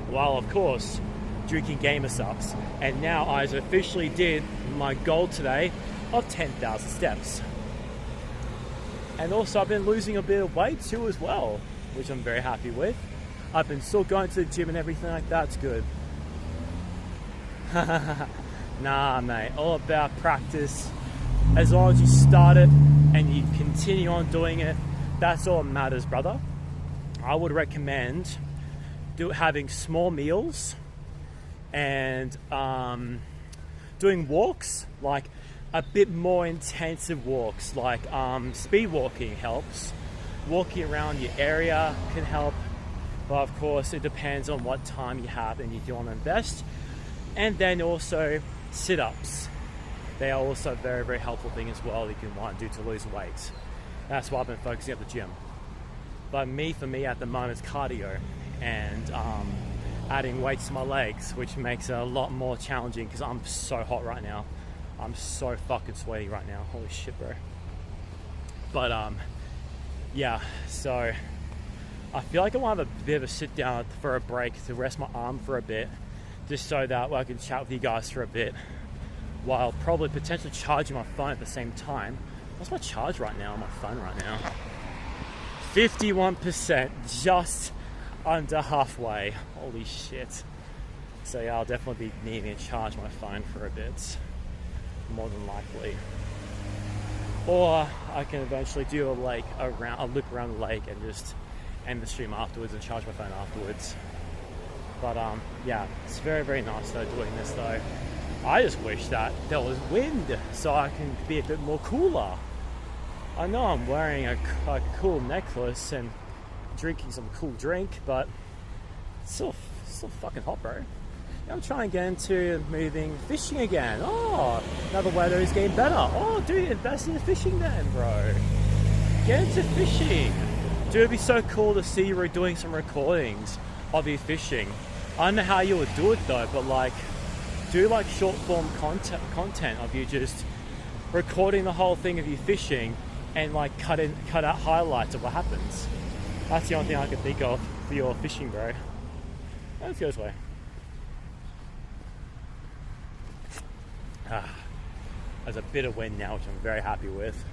While, of course, drinking gamer subs. And now I officially did my goal today of 10,000 steps. And also I've been losing a bit of weight too as well, which I'm very happy with. I've been still going to the gym and everything like that. It's good. Nah, mate, all about practice. As long as you start it and you continue on doing it, that's all that matters, brother. I would recommend having small meals and doing walks, like a bit more intensive walks, like speed walking helps. Walking around your area can help, but of course it depends on what time you have and if you want to invest. And then also sit-ups. They are also a very helpful thing as well you can want to do to lose weight. That's why I've been focusing at the gym. But for me at the moment, it's cardio and adding weights to my legs, which makes it a lot more challenging because I'm so hot right now. I'm so fucking sweaty right now. Holy shit, bro. But yeah, so I feel like I want to have a bit of a sit down for a break to rest my arm for a bit, just so that I can chat with you guys for a bit, while probably potentially charging my phone at the same time. What's my charge right now on my phone right now? 51%, just under halfway. Holy shit. So yeah, I'll definitely be needing to charge my phone for a bit, more than likely. Or I can eventually do a loop around the lake and just end the stream afterwards and charge my phone afterwards. But yeah, it's very nice though doing this though. I just wish that there was wind so I can be a bit more cooler. I know I'm wearing a cool necklace and drinking some cool drink, but it's still fucking hot, bro. I'm trying to get into moving fishing again. Oh, now the weather is getting better. Oh, dude, invest in the fishing then, bro. Get into fishing. Dude, it'd be so cool to see you doing some recordings of you fishing. I don't know how you would do it though, but like, do like short form content of you just recording the whole thing of you fishing and like cut out highlights of what happens. That's the only thing I can think of for your fishing, bro. Let's go this way. There's a bit of wind now, which I'm very happy with.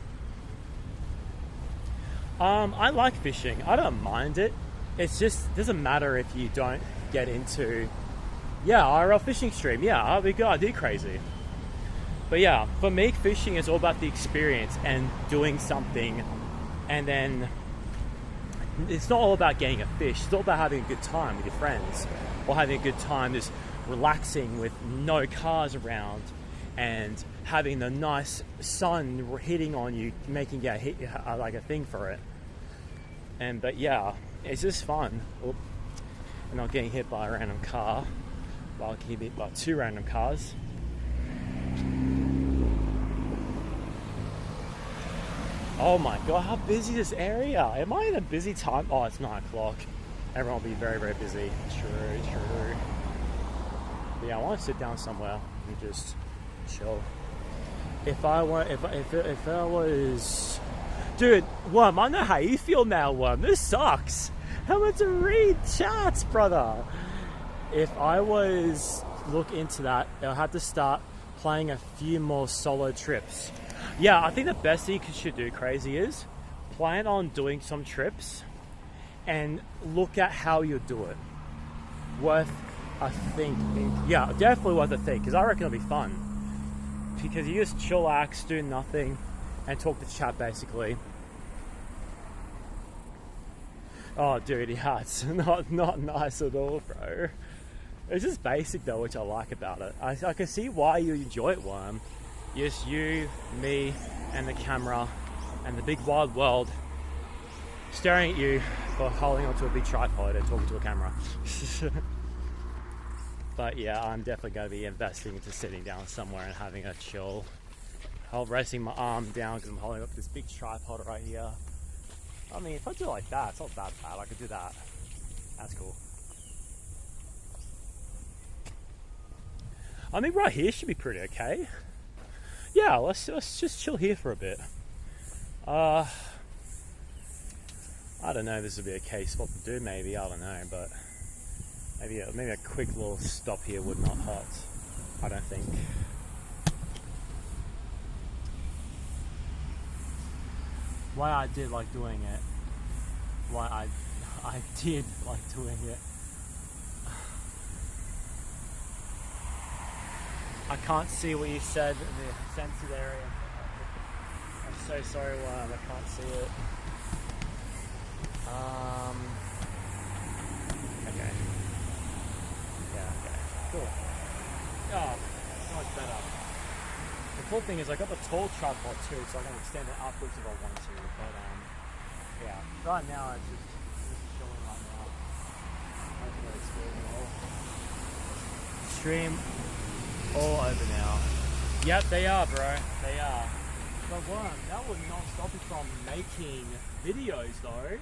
I like fishing. I don't mind it. It's just, doesn't matter if you don't get into, IRL fishing stream. Yeah, I'll be good. I do crazy. But yeah, for me, fishing is all about the experience and doing something and then it's not all about getting a fish. It's all about having a good time with your friends, or having a good time just relaxing with no cars around, and having the nice sun hitting on you, making it like a thing for it. But yeah, it's just fun. Oop. And not getting hit by a random car. Well, getting hit by 2 random cars. Oh my god, how busy this area? Am I in a busy time? Oh, it's 9 o'clock. Everyone will be very, very busy. True. But yeah, I want to sit down somewhere and just chill. If I was... Dude, Worm, I know how you feel now, Worm. This sucks. How about to read chats, brother? If I was look into that, I'll have to start playing a few more solo trips. Yeah, I think the best thing you should do, Crazy, is plan on doing some trips and look at how you do it. Worth a think. Yeah, definitely worth a think, because I reckon it'll be fun. Because you just chillax, do nothing, and talk to chat, basically. Oh, dude, yeah, it's not nice at all, bro. It's just basic, though, which I like about it. I can see why you enjoy it, Worm. Just you, me, and the camera, and the big wide world staring at you for holding onto a big tripod and talking to a camera. But yeah, I'm definitely going to be investing into sitting down somewhere and having a chill. I'm resting my arm down because I'm holding up this big tripod right here. I mean, if I do it like that, it's not that bad. I could do that. That's cool. I mean, right here should be pretty okay. Yeah, let's just chill here for a bit. I don't know if this would be a okay spot to do, maybe. I don't know, but maybe a quick little stop here would not hurt. I don't think. Why I did like doing it. Why I did like doing it. I can't see what you said in the censored area. I'm so sorry, Worm, I can't see it. Okay. Yeah, okay. Cool. Oh, so much better. The cool thing is I got the tall tripod too, so I can extend it upwards if I want to. But yeah. Right now it's just chilling right now. Hopefully it's good and all. Stream all over now. Yep, they are, bro. They are. But Worm, that would not stop you from making videos though.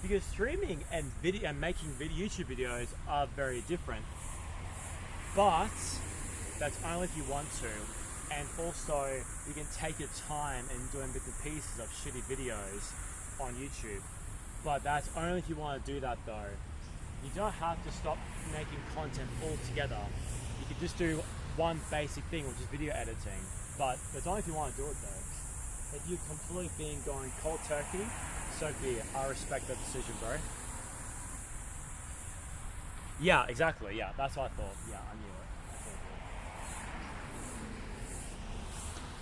Because streaming and making YouTube videos are very different. But that's only if you want to. And also, you can take your time and doing bits and pieces of shitty videos on YouTube. But that's only if you want to do that though. You don't have to stop making content altogether. You can just do one basic thing, which is video editing. But that's only if you want to do it though. If you're completely being going cold turkey, so be it. I respect that decision, bro. Yeah, exactly. Yeah, that's what I thought. Yeah, I knew it.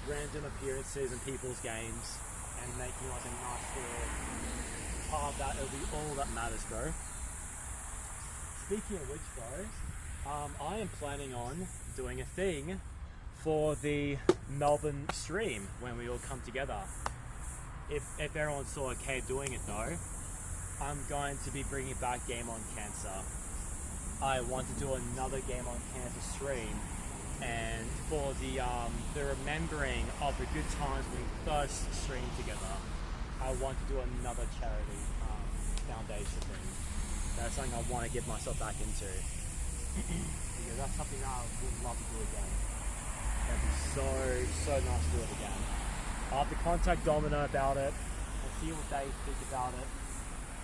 Random appearances in people's games and making like a nice little part of that. It'll be all that matters, bro. Speaking of which, bro, I am planning on doing a thing for the Melbourne stream when we all come together. If everyone's still okay doing it though, I'm going to be bringing back Game on Cancer. I want to do another Game on Cancer stream, and for the remembering of the good times when we first streamed together, I want to do another charity foundation thing. That's something I want to get myself back into. Because that's something I would love to do again. That'd be so nice to do it again. I'll have to contact Domino about it and see what they think about it.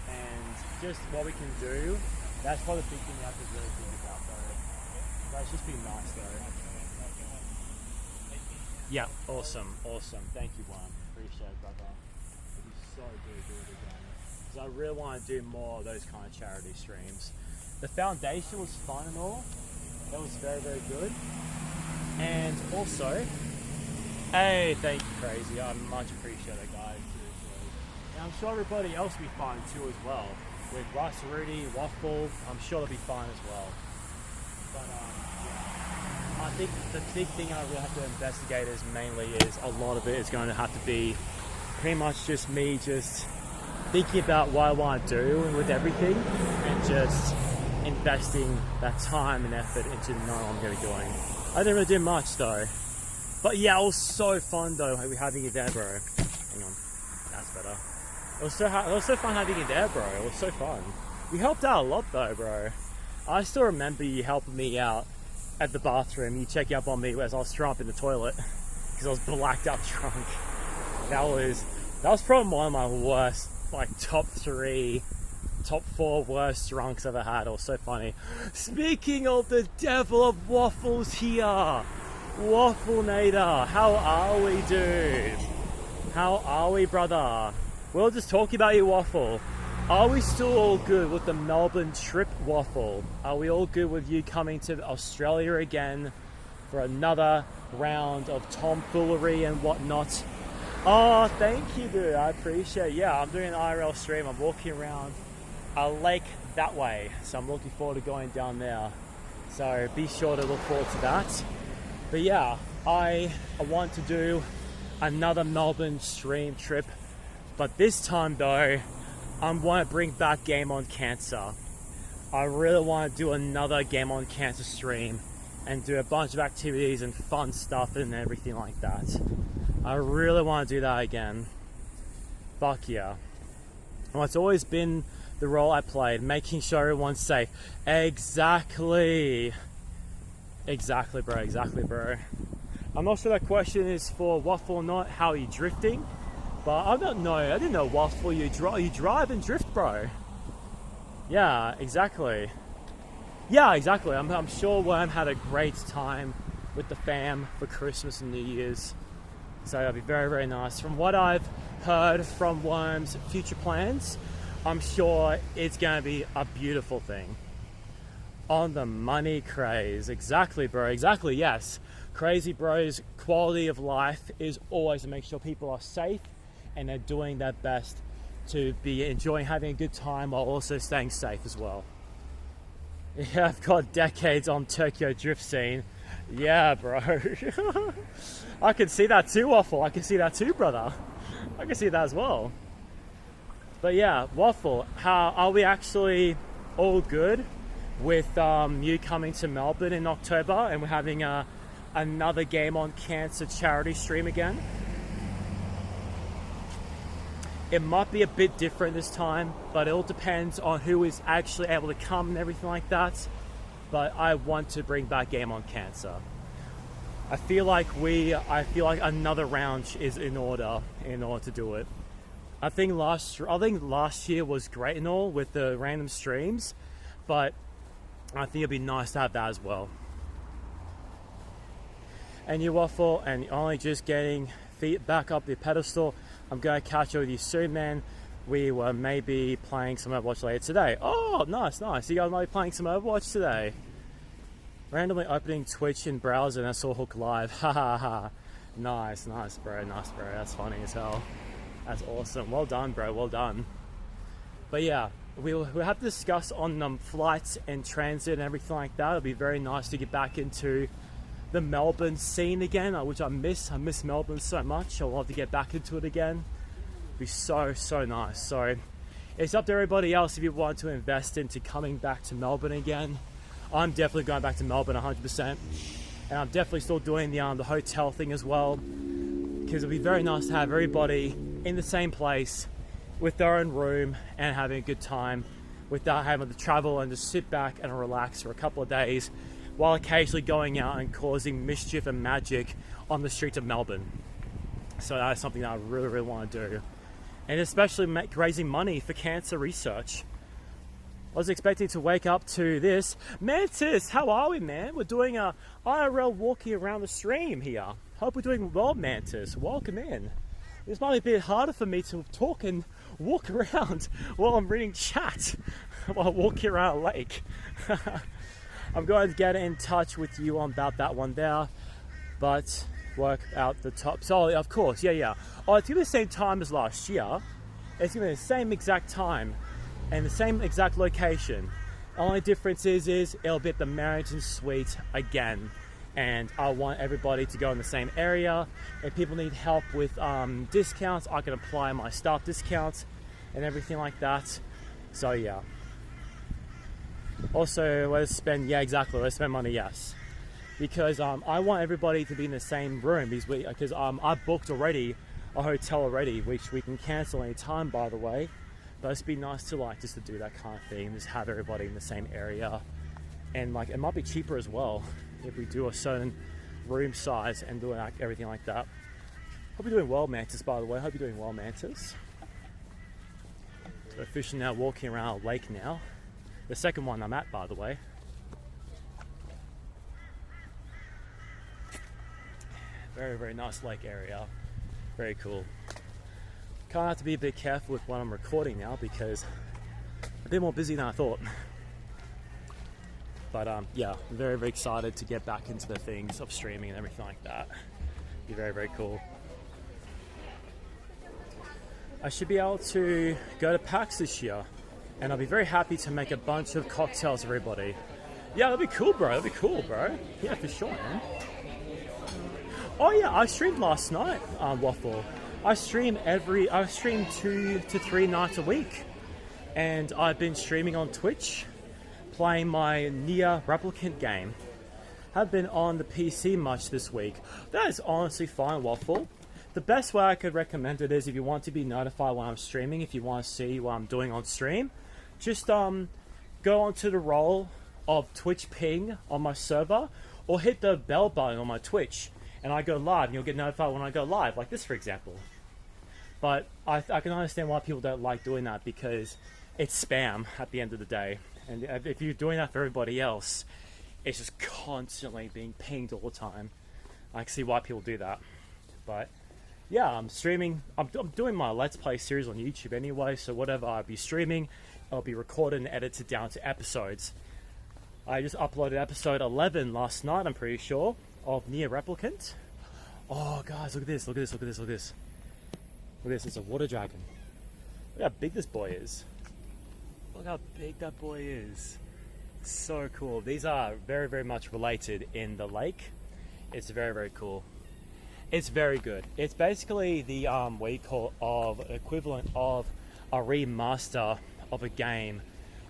And just what we can do, that's probably the big thing we have to really think about though. That's just being nice though. Yeah, awesome. Thank you, Worm. Appreciate it, brother. It'd be so good to do it again. Because I really want to do more of those kind of charity streams. The foundation was fun and all. That was very, very good. And also, hey, thank you, Crazy. I much appreciate it, guys. Seriously. And I'm sure everybody else will be fine too as well. With Rice Rudy, Waffle, I'm sure they'll be fine as well. But yeah. I think the big thing I really have to investigate is mainly a lot of it is going to have to be pretty much just me just thinking about what I want to do with everything and just investing that time and effort into knowing what I'm going to be doing. I didn't really do much though. But yeah, it was so fun though having you there, bro. Hang on, that's better. It was so fun having you there, bro. It was so fun. You helped out a lot though, bro. I still remember you helping me out at the bathroom. You checking up on me as I was throwing up in the toilet because I was blacked out drunk. That was probably one of my worst, like top 4 worst drunks I've ever had. It was so funny. Speaking of the devil of waffles here, Waffle Nader, how are we, dude? How are we, brother? We were just talking about you, Waffle. Are we still all good with the Melbourne trip, Waffle? Are we all good with you coming to Australia again for another round of tomfoolery and whatnot? Oh, thank you, dude. I appreciate it. Yeah, I'm doing an IRL stream. I'm walking around a lake that way. So I'm looking forward to going down there. So be sure to look forward to that. But yeah, I want to do another Melbourne stream trip. But this time though, I want to bring back Game on Cancer. I really want to do another Game on Cancer stream and do a bunch of activities and fun stuff and everything like that. I really want to do that again. Fuck yeah. Well, it's always been the role I played, making sure everyone's safe. Exactly. Exactly, bro. Exactly, bro. I'm not sure that question is for Waffle or not. How are you drifting? But I don't know. I didn't know Waffle. You drive and drift, bro. Yeah, exactly. Yeah, exactly. I'm sure Worm had a great time with the fam for Christmas and New Year's. So that'll be very, very nice. From what I've heard from Worm's future plans, I'm sure it's going to be a beautiful thing. On the money craze. Exactly, bro. Exactly, yes. Crazy Bro's quality of life is always to make sure people are safe and they're doing their best to be enjoying having a good time while also staying safe as well. Yeah, I've got decades on Tokyo drift scene. Yeah, bro. I can see that too, Waffle. I can see that too, brother. I can see that as well. But yeah, Waffle, how are we actually all good with you coming to Melbourne in October and we're having another Game on Cancer charity stream again? It might be a bit different this time, but it all depends on who is actually able to come and everything like that. But I want to bring back Game on Cancer. I feel like another round is in order to do it. I think last year was great and all with the random streams, but I think it'd be nice to have that as well. And you, Waffle, and only just getting feet back up the pedestal. I'm going to catch up with you soon, man. We were maybe playing some Overwatch later today. Oh, nice, nice. You guys might be playing some Overwatch today. Randomly opening Twitch in browser and I saw Hook live. Ha ha ha. Nice, nice, bro. Nice, bro. That's funny as hell. That's awesome. Well done, bro. Well done. But yeah, we'll have to discuss on flights and transit and everything like that. It'll be very nice to get back into the Melbourne scene again, which I miss. I miss Melbourne so much. I'll love to get back into it again. It'll be so, so nice. So it's up to everybody else if you want to invest into coming back to Melbourne again. I'm definitely going back to Melbourne 100%. And I'm definitely still doing the hotel thing as well. Because it'll be very nice to have everybody in the same place with their own room and having a good time without having to travel and just sit back and relax for a couple of days while occasionally going out and causing mischief and magic on the streets of Melbourne. So that's something that I really, really want to do. And especially raising money for cancer research. I was expecting to wake up to this. Mantis, how are we, man? We're doing a IRL walking around the stream here. Hope we're doing well, Mantis. Welcome in. This might be a bit harder for me to talk and walk around while I'm reading chat while walking around a lake. I'm going to get in touch with you on about that one there, but work out the top. So, of course, yeah. Oh, it's going to be the same time as last year. It's gonna be the same exact time and the same exact location. Only difference is it'll be at the Marrington Suite again. And I want everybody to go in the same area. If people need help with discounts, I can apply my staff discounts and everything like that. So yeah. Also, let's spend money, yes. Because I want everybody to be in the same room because I've booked already a hotel already, which we can cancel any time, by the way. But it'd be nice to just to do that kind of thing, just have everybody in the same area. And it might be cheaper as well if we do a certain room size and do everything like that. Hope you're doing well, Mantis, by the way. Hope you're doing well, Mantis. So officially now walking around a lake now. The second one I'm at, by the way. Very, very nice lake area. Very cool. Kind of have to be a bit careful with what I'm recording now because I'm a bit more busy than I thought. But yeah, I'm very, very excited to get back into the things of streaming and everything like that. Be very, very cool. I should be able to go to PAX this year, and I'll be very happy to make a bunch of cocktails for everybody. Yeah, that'd be cool, bro. That'd be cool, bro. Yeah, for sure, man. Oh yeah, I streamed last night, Waffle. I stream 2 to 3 nights a week, and I've been streaming on Twitch, playing my Nier Replicant game. Have been on the PC much this week. That is honestly fine, Waffle. The best way I could recommend it is if you want to be notified when I'm streaming, if you want to see what I'm doing on stream, just go onto the role of Twitch ping on my server, or hit the bell button on my Twitch, and I go live, and you'll get notified when I go live, like this, for example. But I can understand why people don't like doing that, because it's spam at the end of the day. And if you're doing that for everybody else, it's just constantly being pinged all the time. I can see why people do that. But yeah, I'm streaming. I'm doing my Let's Play series on YouTube anyway, so whatever I'll be streaming, I'll be recorded and edited down to episodes. I just uploaded episode 11 last night, I'm pretty sure, of Nier Replicant. Oh, guys, look at this, look at this, look at this, look at this. Look at this, it's a water dragon. Look how big this boy is. Look how big that boy is. So cool. These are very, very much related in the lake. It's very, very cool. It's very good. It's basically the equivalent of a remaster of a game,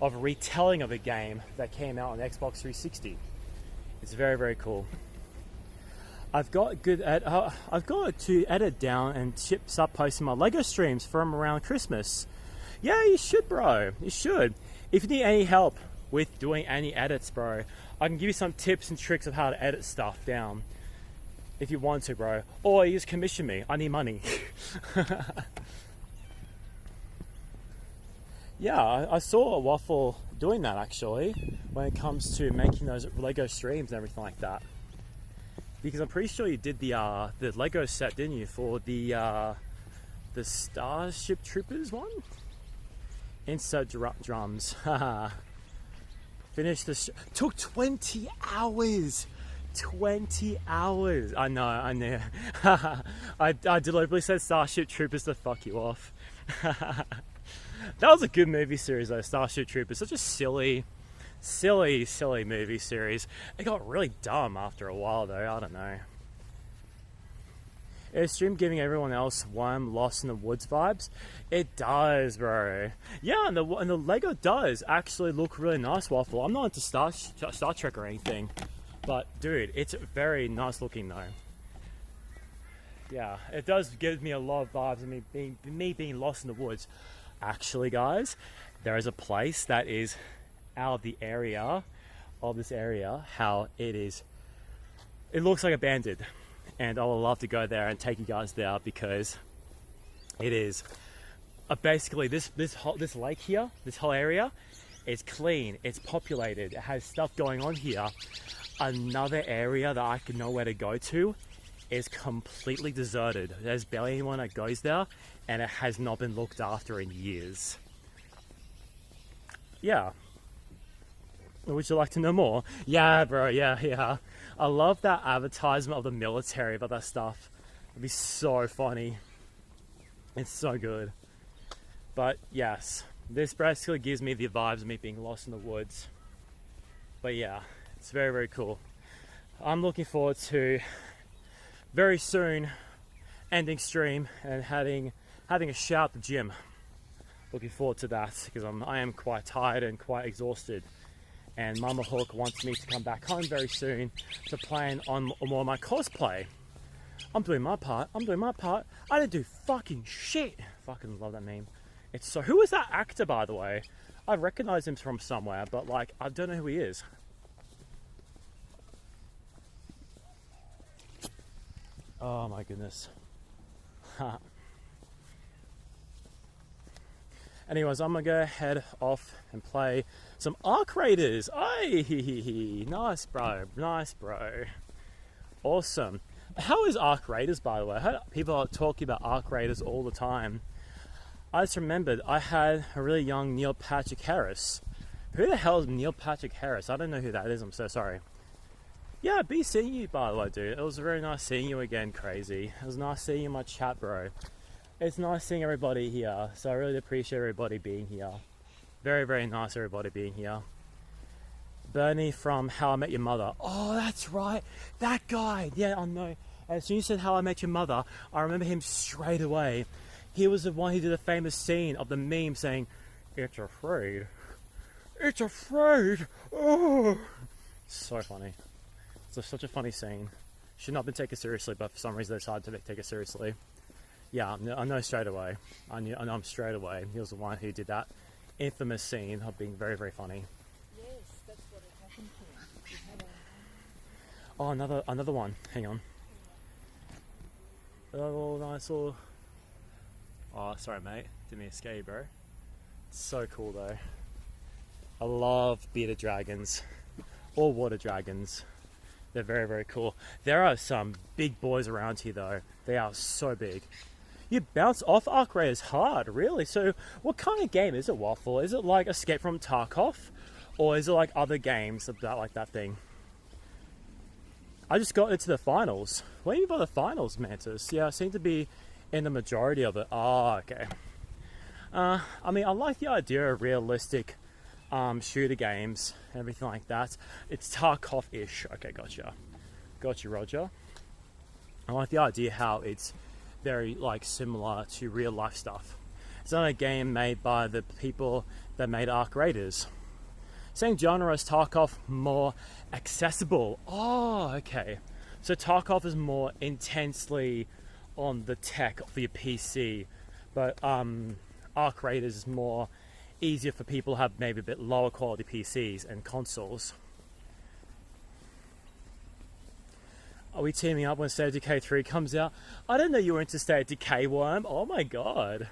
of a retelling of a game that came out on Xbox 360. It's very, very cool. I've got to edit down and start posting my Lego streams from around Christmas. Yeah, you should, bro. You should. If you need any help with doing any edits, bro, I can give you some tips and tricks of how to edit stuff down. If you want to, bro. Or you just commission me. I need money. Yeah, I saw a Waffle doing that, actually, when it comes to making those Lego streams and everything like that. Because I'm pretty sure you did the Lego set, didn't you, for the Starship Troopers one? Insert drums. Finished the took 20 hours. 20 hours. I know. I deliberately said Starship Troopers to fuck you off. That was a good movie series though, Starship Troopers. Such a silly movie series. It got really dumb after a while though, I don't know. Is stream giving everyone else warm Lost in the Woods vibes? It does, bro. Yeah, and the Lego does actually look really nice, Waffle. I'm not into Star Trek or anything, but dude, it's very nice looking though. Yeah, it does give me a lot of vibes of me being lost in the woods. Actually, guys, there is a place that is out of the area of this area. How it looks like abandoned. And I would love to go there and take you guys there because it is basically this lake here, this whole area, is clean, it's populated, it has stuff going on here. Another area that I can know where to go to is completely deserted. There's barely anyone that goes there, and it has not been looked after in years. Yeah. Would you like to know more? Yeah, bro, yeah. I love that advertisement of the military about that stuff. It'd be so funny. It's so good. But yes, this basically gives me the vibes of me being lost in the woods. But yeah, it's very, very cool. I'm looking forward to very soon ending stream and having a shower at the gym. Looking forward to that because I am quite tired and quite exhausted. And Mama Hawk wants me to come back home very soon to plan on more of my cosplay. I'm doing my part. I didn't do fucking shit. Fucking love that meme. It's so. Who is that actor, by the way? I recognize him from somewhere, but like I don't know who he is. Oh my goodness. Anyways, I'm gonna go head off and play some Arc Raiders. Aye, nice bro, awesome. How is Arc Raiders, by the way? I heard people are talking about Arc Raiders all the time. I just remembered I had a really young Neil Patrick Harris. Who the hell is Neil Patrick Harris? I don't know who that is. I'm so sorry. Yeah, be seeing you, by the way, dude. It was very nice seeing you again, Crazy. It was nice seeing you in my chat, bro. It's nice seeing everybody here, so I really appreciate everybody being here. Very, very nice everybody being here. Bernie from How I Met Your Mother. Oh, that's right. That guy. Yeah, I know. As soon as you said How I Met Your Mother, I remember him straight away. He was the one who did the famous scene of the meme saying, "It's afraid. It's afraid." Oh. So funny. It's such a funny scene. Should not have been taken seriously, but for some reason they decided to take it seriously. Yeah, I know straight away. I know straight away. He was the one who did that infamous scene of being very, very funny. Yes, that's what happened to him. Oh, another one. Hang on. Oh, nice little. Oh, sorry, mate. Didn't mean to scare you, bro. So cool, though. I love bearded dragons or water dragons. They're very, very cool. There are some big boys around here, though. They are so big. You bounce off Arc Raiders hard, really? So what kind of game is it, Waffle? Is it like Escape from Tarkov? Or is it like other games about like that thing? I just got into the finals. What do you mean by the finals, Mantis? Yeah, I seem to be in the majority of it. Oh, okay. I mean, I like the idea of realistic shooter games and everything like that. It's Tarkov-ish. Okay, gotcha. Gotcha, Roger. I like the idea how it's very like similar to real life stuff. It's not a game made by the people that made Arc Raiders. Same genre as Tarkov, more accessible. Oh, okay. So Tarkov is more intensely on the tech for your PC, but Arc Raiders is more easier for people who have maybe a bit lower quality PCs and consoles. Are we teaming up when State of Decay 3 comes out? I didn't know you were into State of Decay, Worm. Oh my god.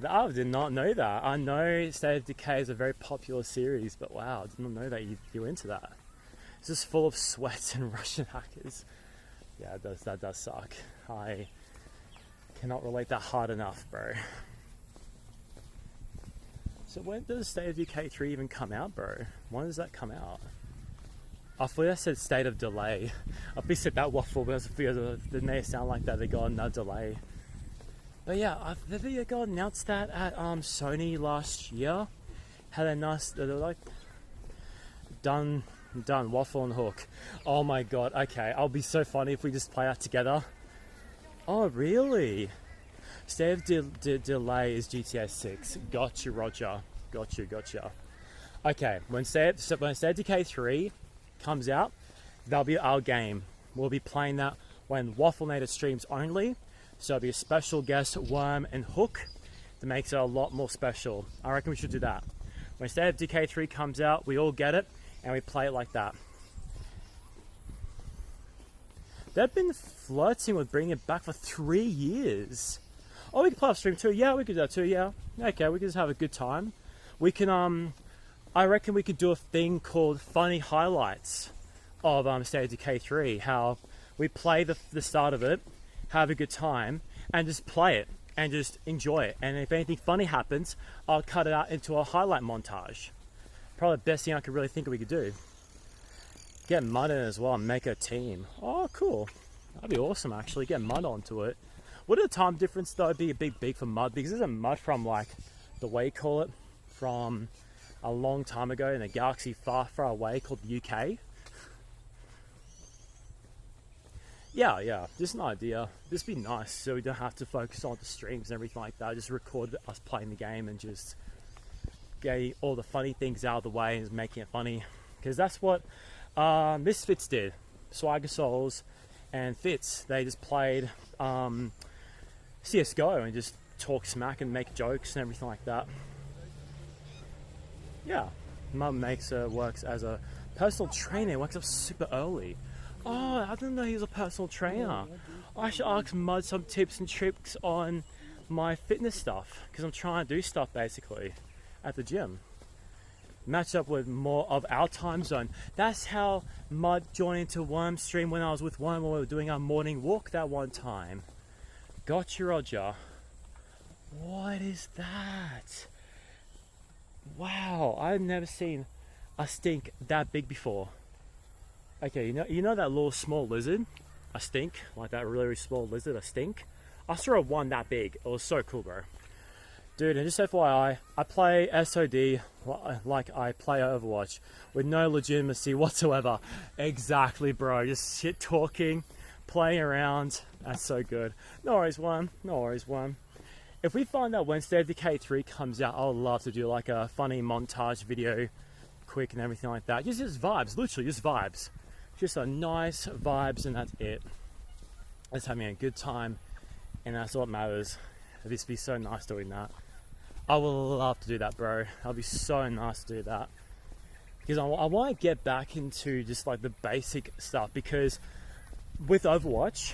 I did not know that. I know State of Decay is a very popular series, but wow, I did not know that you're into that. It's just full of sweats and Russian hackers. Yeah, that does suck. I cannot relate that hard enough, bro. So when does State of Decay 3 even come out, bro? When does that come out? I thought I said State of Delay. I thought I said that Waffle, but it may sound like that they got another delay. But yeah, they got announced that at Sony last year. Had a nice, they're like, done, Waffle and Hook. Oh my god, okay, I'll be so funny if we just play that together. Oh really? State of Delay is GTA 6. Gotcha, Roger. Gotcha. Okay, when State of Decay 3 comes out, that'll be our game. We'll be playing that when Wafflenator streams only. So it'll be a special guest, Worm and Hook, that makes it a lot more special. I reckon we should do that. When State of Decay 3 comes out, we all get it, and we play it like that. They've been flirting with bringing it back for 3 years. Oh, we can play off stream too. Yeah, we could do that too, yeah. Okay, we can just have a good time. We can, I reckon we could do a thing called Funny Highlights of State of Decay 3. How we play the start of it, have a good time, and just play it, and just enjoy it. And if anything funny happens, I'll cut it out into a highlight montage. Probably the best thing I could really think we could do. Get Mud in as well and make a team. Oh, cool. That'd be awesome, actually. Get Mud onto it. Would the time difference, though, be a big for Mud? Because isn't Mud from, like, the way you call it, from a long time ago in a galaxy far, far away called the UK. Yeah, just an idea. This would be nice, so we don't have to focus on the streams and everything like that. Just record us playing the game and just getting all the funny things out of the way and making it funny. Because that's what Misfits did. Swagger Souls and Fitz, they just played CSGO and just talk smack and make jokes and everything like that. Yeah, Mum works as a personal trainer, wakes up super early. Oh, I didn't know he was a personal trainer. I should ask Mud some tips and tricks on my fitness stuff, because I'm trying to do stuff basically at the gym. Match up with more of our time zone. That's how Mud joined into Worm's stream when I was with Worm when we were doing our morning walk that one time. Gotcha, Roger. What is that? Wow, I've never seen a stink that big before. Okay, you know that little small lizard? A stink? Like that really, really small lizard, a stink? I saw one that big. It was so cool, bro. Dude, and just FYI, I play SOD like I play Overwatch with no legitimacy whatsoever. Exactly, bro. Just shit talking, playing around. That's so good. No worries, one. No worries, one. If we find out when State of Decay 3 comes out, I would love to do like a funny montage video, quick and everything like that. Just vibes, literally just vibes. Just a nice vibes, and that's it. Just having a good time, and that's all that matters. It'd just be so nice doing that. I would love to do that, bro. That'd be so nice to do that. Because I want to get back into just like the basic stuff, because with Overwatch,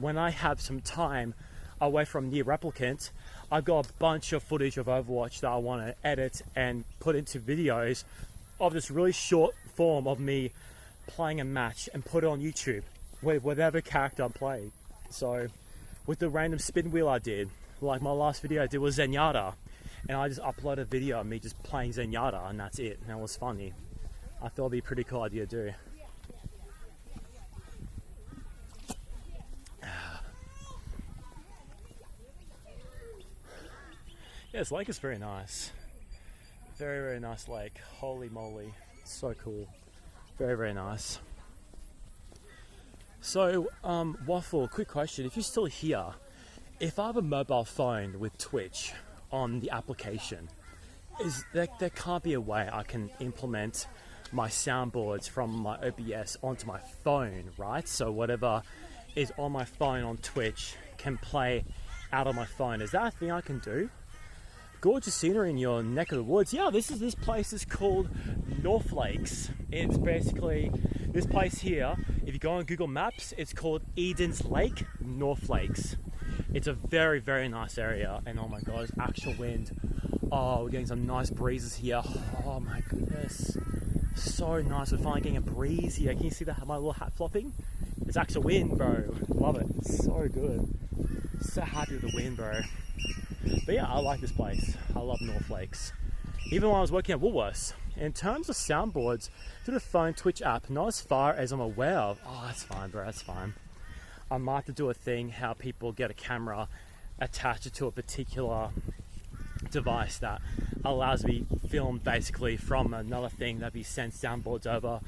when I have some time away from Near Replicant, I've got a bunch of footage of Overwatch that I want to edit and put into videos of this really short form of me playing a match and put it on YouTube with whatever character I'm playing. So with the random spin wheel I did, like my last video I did was Zenyatta, and I just uploaded a video of me just playing Zenyatta, and that's it, and it was funny. I thought it'd be a pretty cool idea to do. Yeah, this lake is very nice. Very, very nice lake. Holy moly. So cool. Very, very nice. So, Waffle, quick question. If you're still here, if I have a mobile phone with Twitch on the application, there can't be a way I can implement my soundboards from my OBS onto my phone, right? So whatever is on my phone on Twitch can play out of my phone. Is that a thing I can do? Gorgeous scenery in your neck of the woods. Yeah, this place is called North Lakes. It's basically this place here. If you go on Google Maps, it's called Eden's Lake, North Lakes. It's a very, very nice area, and oh my god, it's actual wind. Oh, we're getting some nice breezes here. Oh my goodness, so nice. We're finally getting a breeze here. Can you see my little hat flopping? It's actual wind, bro. Love it. It's so good. So happy with the wind, bro. But yeah, I like this place. I love North Lakes. Even when I was working at Woolworths. In terms of soundboards, through the phone Twitch app, not as far as I'm aware of. Oh, that's fine, bro, that's fine. I might have to do a thing how people get a camera attached to a particular device that allows me to film basically from another thing that be sent soundboards over.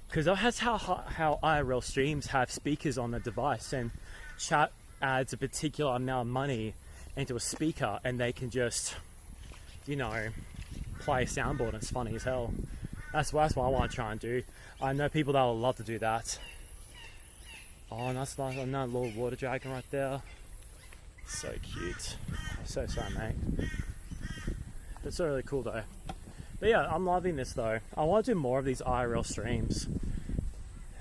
Because that's how IRL streams have speakers on the device, and chat adds a particular amount of money into a speaker, and they can just, you know, play a soundboard, and it's funny as hell. That's what I want to try and do. I know people that will love to do that. Oh, that's nice. Another little water dragon right there. So cute. So sorry, mate. It's so really cool though. But yeah, I'm loving this though. I want to do more of these IRL streams.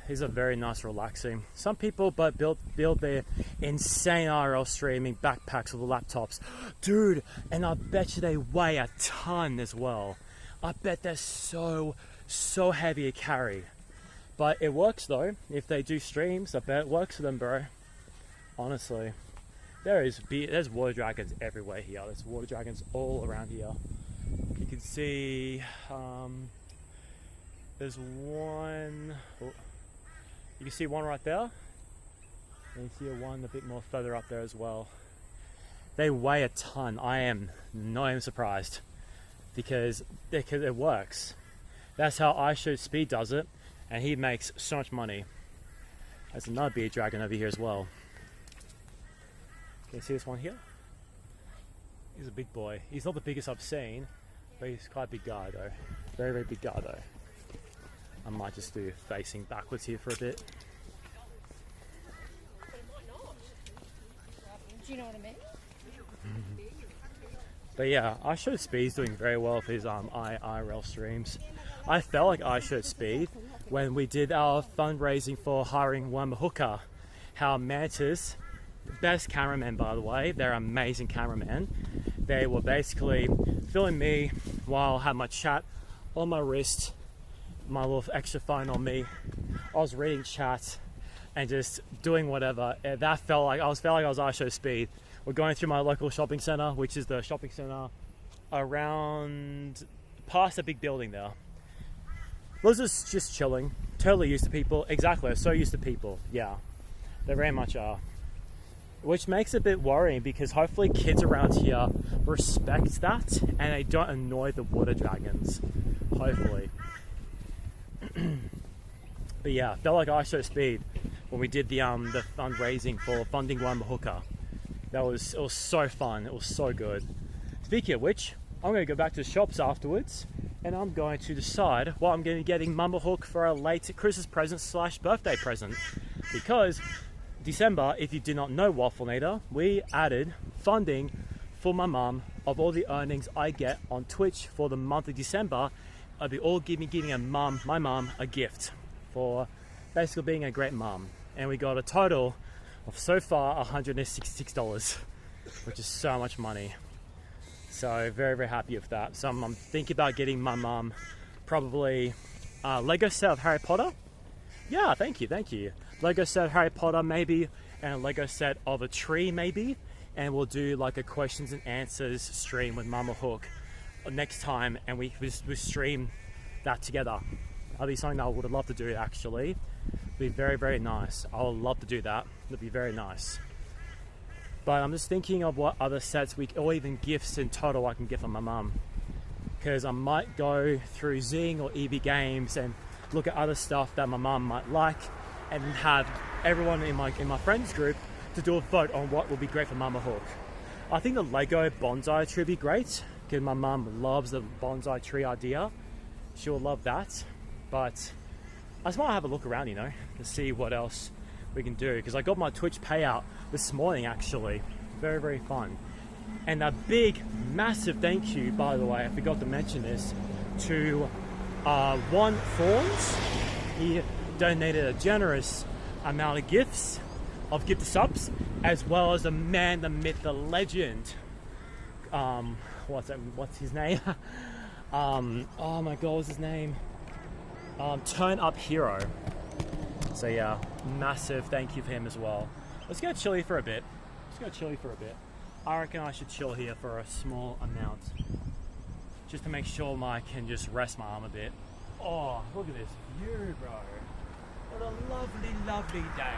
These are very nice, relaxing. Some people build their insane IRL streaming backpacks with laptops. Dude, and I bet you they weigh a ton as well. I bet they're so heavy to carry. But it works though. If they do streams, I bet it works for them, bro. Honestly. There's water dragons everywhere here. There's water dragons all around here. You can see there's one. Oh, you can see one right there. And you see one a bit more further up there as well. They weigh a ton. I am not even surprised because it works. That's how 𝐈𝐌𝐏𝐻𝐍𝐓 does it, and he makes so much money. There's another bearded dragon over here as well. Can you see this one here? He's a big boy. He's not the biggest I've seen, but he's quite a big guy though. Very, very big guy though. I might just do facing backwards here for a bit. Do you know what I mean? But yeah, 𝐈𝐌𝐿𝐍𝐓 is doing very well with his IRL streams. I felt like 𝐈𝐌𝐿𝐍𝐓 when we did our fundraising for hiring 𝐈𝐌𝐏𝐿𝐍𝐓. How Mantis, best cameraman by the way, they're amazing cameraman. They were basically filming me while I had my chat on my wrist, my little extra phone on me. I was reading chat and just doing whatever. That felt like I was 𝐈𝐿𝐍𝐓. We're going through my local shopping center, which is the shopping center around past a big building there. Was just chilling, totally used to people. Exactly, so used to people. Yeah, they very much are. Which makes it a bit worrying because hopefully kids around here respect that and they don't annoy the water dragons. Hopefully. But yeah, felt like 𝐈𝐿𝐍𝐓 when we did the fundraising for funding 𝐈𝐿𝐏𝐿𝐍𝐓. It was so fun. It was so good. Speaking of which, I'm going to go back to the shops afterwards and I'm going to decide what I'm going to be getting 𝐈𝐿𝐏𝐿𝐍𝐓 for a late Christmas present / birthday present. Because December, if you did not know Wafflenator, we added funding for my mum of all the earnings I get on Twitch for the month of December. I'll be all giving my mum a gift for basically being a great mum. And we got a total of so far $166, which is so much money. So very, very happy with that. So I'm thinking about getting my mum probably a Lego set of Harry Potter. Yeah, thank you. Lego set of Harry Potter maybe, and a Lego set of a tree maybe. And we'll do like a questions and answers stream with 𝐈𝐿𝐏𝐿𝐍𝐓 next time, and we stream that together. That'll be something that I would love to do actually. It'll be very, very nice. I would love to do that. It'll be very nice. But I'm just thinking of what other sets or even gifts in total I can get for my mum. Because I might go through Zing or EB Games and look at other stuff that my mum might like and have everyone in my friends group to do a vote on what would be great for 𝐈𝐿𝐿𝐍𝐓. I think the Lego bonsai tree would be great because my mum loves the bonsai tree idea. She'll love that. But I just want to have a look around, to see what else we can do. Because I got my Twitch payout this morning, actually. Very, very fun. And a big, massive thank you, by the way, I forgot to mention this, to One Thorns. He donated a generous amount of gifts, of gift subs, as well as the man, the myth, the legend. What's his name? Oh my god, what's his name? Turn Up Hero. So yeah, massive thank you for him as well. Let's go chilly for a bit. I reckon I should chill here for a small amount, just to make sure I can just rest my arm a bit. Oh, look at this view, bro. What a lovely, lovely day.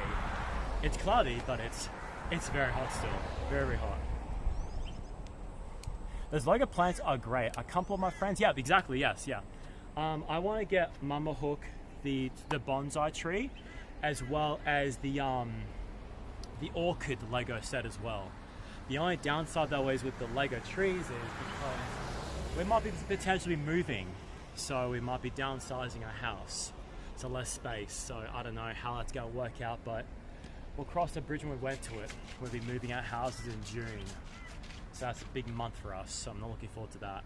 It's cloudy, but it's very hot still. Very, very hot. Those Lego plants are great. A couple of my friends, yeah, exactly, yes, yeah. I want to get 𝐈𝐿𝐏𝐿𝐍𝐓 the bonsai tree, as well as the orchid Lego set as well. The only downside though is with the Lego trees is because we might be potentially moving, so we might be downsizing our house, so less space. So I don't know how that's going to work out, but we'll cross the bridge when we went to it. We'll be moving our houses in June, so that's a big month for us. So I'm not looking forward to that.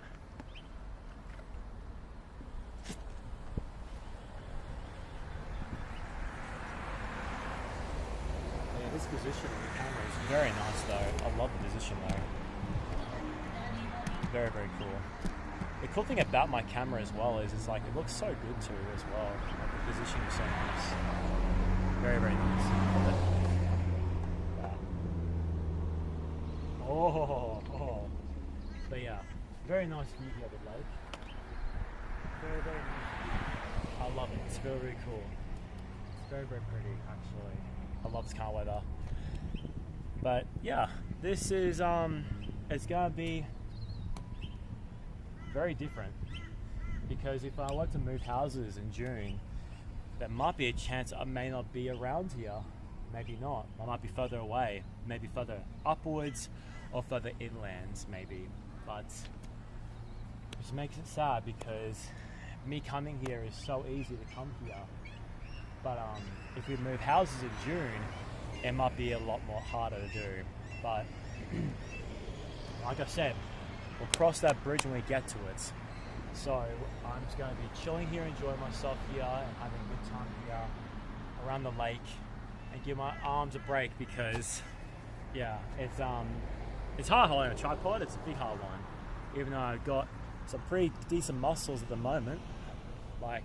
This position of the camera is very nice though. I love the position though. Very, very cool. The cool thing about my camera as well is like it looks so good too as well. Like the position is so nice. Very, very nice. Yeah. Oh. But yeah, very nice view here of the lake. Very, very nice. I love it. It's very, very cool. It's very, very pretty actually. I love this kind of weather. But yeah, this is it's gonna be very different, because if I were to move houses in June, there might be a chance I may not be around here. Maybe not. I might be further away, maybe further upwards or further inland maybe. But which makes it sad, because me coming here is so easy to come here. But if we move houses in June, it might be a lot more harder to do. But like I said, we'll cross that bridge when we get to it. So I'm just going to be chilling here, enjoying myself here, and having a good time here around the lake, and give my arms a break, because yeah, it's hard holding a tripod. It's a big hard one, even though I've got some pretty decent muscles at the moment, like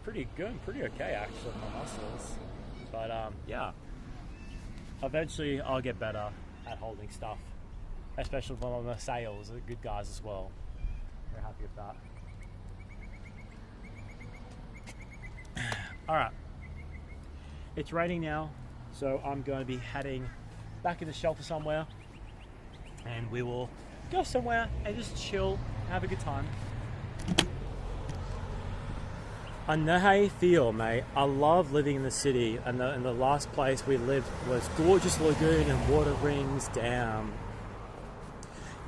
pretty good, pretty okay actually, my muscles. But yeah, eventually I'll get better at holding stuff, especially when the sales are good guys as well. Very happy with that. Alright, it's raining now, so I'm going to be heading back in the shelter somewhere, and we will go somewhere and just chill, have a good time. I know how you feel, mate. I love living in the city, and the last place we lived was gorgeous lagoon and water rings. Damn.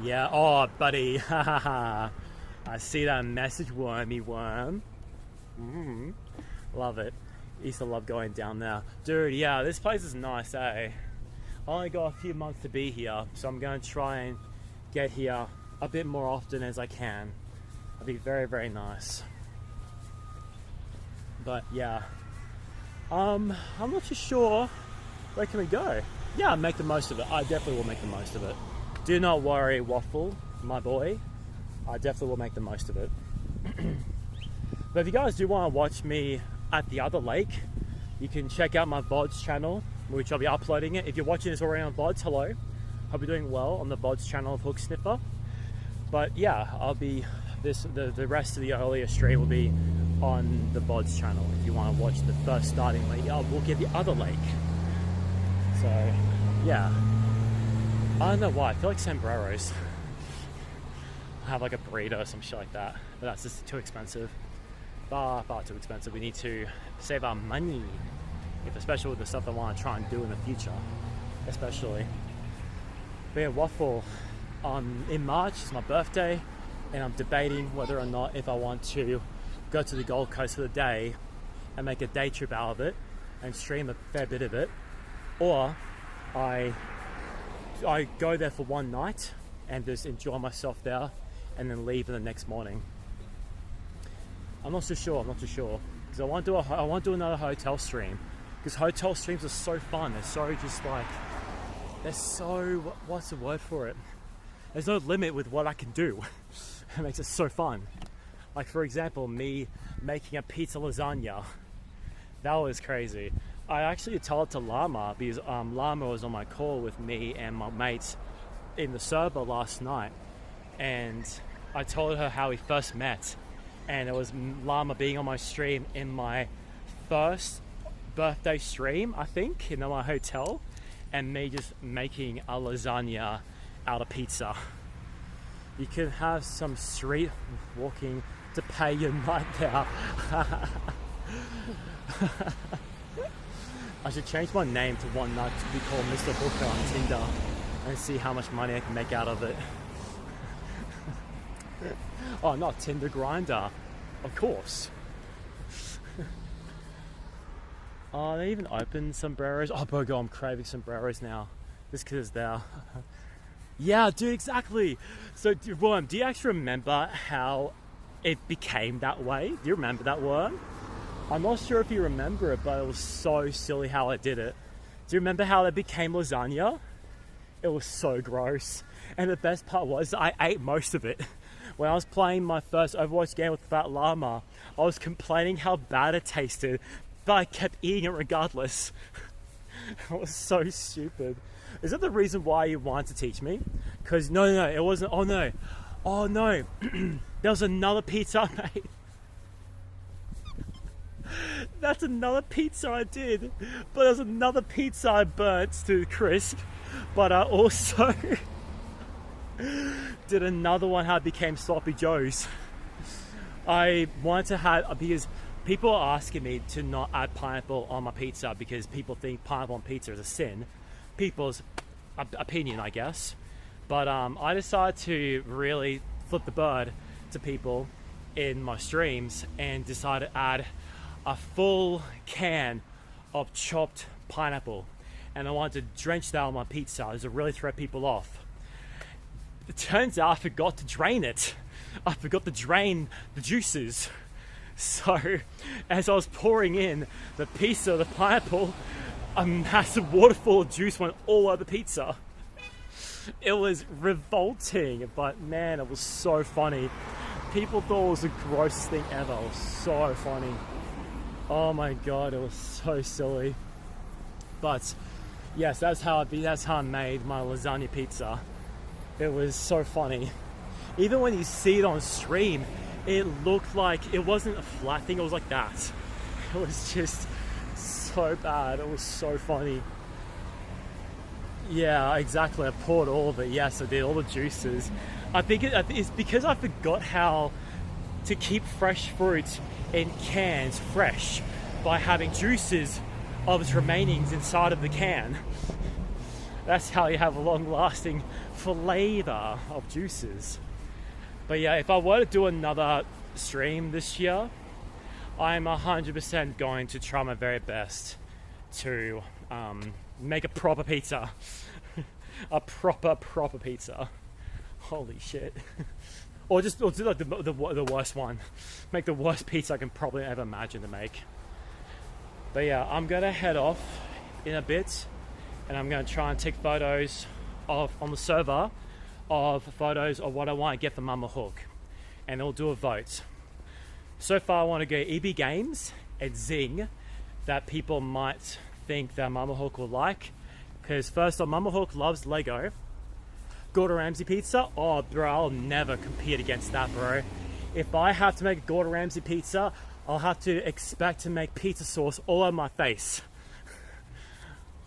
Yeah, oh buddy, haha. I see that message, wormy worm. Love it. Used to love going down there. Dude, yeah, this place is nice, eh? I only got a few months to be here, so I'm going to try and get here a bit more often as I can. It'll be very, very nice. But yeah, I'm not too sure where can we go. Yeah, make the most of it. I definitely will make the most of it. Do not worry, Waffle, my boy. I definitely will make the most of it. But if you guys do want to watch me at the other lake, you can check out my VODs channel, which I'll be uploading it. If you're watching this already on VODs, hello. I'll be doing well on the VODs channel of Hook Sniffer. But yeah, I'll be the rest of the earlier stream will be on the VODs channel. If you want to watch the first starting lake, we'll get the other lake. So yeah, I don't know why, I feel like sombreros. I have like a burrito or some shit like that, but that's just too expensive. Far too expensive. We need to save our money, especially with the stuff I want to try and do in the future, especially. But yeah, Waffle, in March is my birthday, and I'm debating whether or not if I want to go to the Gold Coast for the day and make a day trip out of it and stream a fair bit of it, or I go there for one night and just enjoy myself there and then leave in the next morning. I'm not too sure, because I want to do another hotel stream, because hotel streams are so fun. They're so just like, what's the word for it? There's no limit with what I can do. It makes it so fun. Like for example, me making a pizza lasagna. That was crazy. I actually told it to Llama, because Llama was on my call with me and my mates in the server last night, and I told her how we first met, and it was Llama being on my stream in my first birthday stream, I think, in my hotel, and me just making a lasagna out of pizza. You can have some street walking to pay your night there. I should change my name to one night to be called Mr. Hooker on Tinder and see how much money I can make out of it. Oh, not Tinder Grinder, of course. Oh, they even open sombreros. Oh, Bogo, I'm craving sombreros now, just because it's there. Yeah, dude, exactly. So, Worm, do you actually remember how it became that way? Do you remember that, Worm? I'm not sure if you remember it, but it was so silly how I did it. Do you remember how it became lasagna? It was so gross. And the best part was I ate most of it. When I was playing my first Overwatch game with Fat Llama, I was complaining how bad it tasted, but I kept eating it regardless. It was so stupid. Is that the reason why you wanted to teach me? Because no, it wasn't. Oh no. There was another pizza I made. That's another pizza I did. But there's another pizza I burnt to crisp. But I also did another one how it became Sloppy Joe's. I wanted to have, because people are asking me to not add pineapple on my pizza because people think pineapple on pizza is a sin. People's opinion, I guess. But I decided to really flip the bird to people in my streams and decided to add a full can of chopped pineapple. And I wanted to drench that on my pizza to really throw people off. It turns out I forgot to drain it. I forgot to drain the juices. So as I was pouring in the pizza, the pineapple, a massive waterfall of juice went all over the pizza. It was revolting, but man, it was so funny. People thought it was the grossest thing ever. It was so funny. Oh my god, it was so silly. But yes, that's how I made my lasagna pizza. It was so funny. Even when you see it on stream, it looked like it wasn't a flat thing, it was like that. It was just so bad. It was so funny. Yeah, exactly. I poured all of it. Yes, I did, all the juices. I think it's because I forgot how to keep fresh fruit in cans fresh by having juices of its remainings inside of the can. That's how you have a long-lasting flavor of juices. But yeah, if I were to do another stream this year, I'm 100% going to try my very best to make a proper pizza. A proper pizza. Holy shit. Or do like the worst one. Make the worst pizza I can probably ever imagine to make. But yeah, I'm gonna head off in a bit and I'm gonna try and take photos on the server of photos of what I want to get for Mama Hook. And we'll do a vote. So far I want to go 𝐈𝐌𝐏𝐿𝐿 and Zing that people might think that Mama Hook will like. Because first off, Mama Hook loves Lego. Gordon Ramsay pizza, oh bro, I'll never compete against that, bro. If I have to make a Gordon Ramsay pizza, I'll have to expect to make pizza sauce all over my face.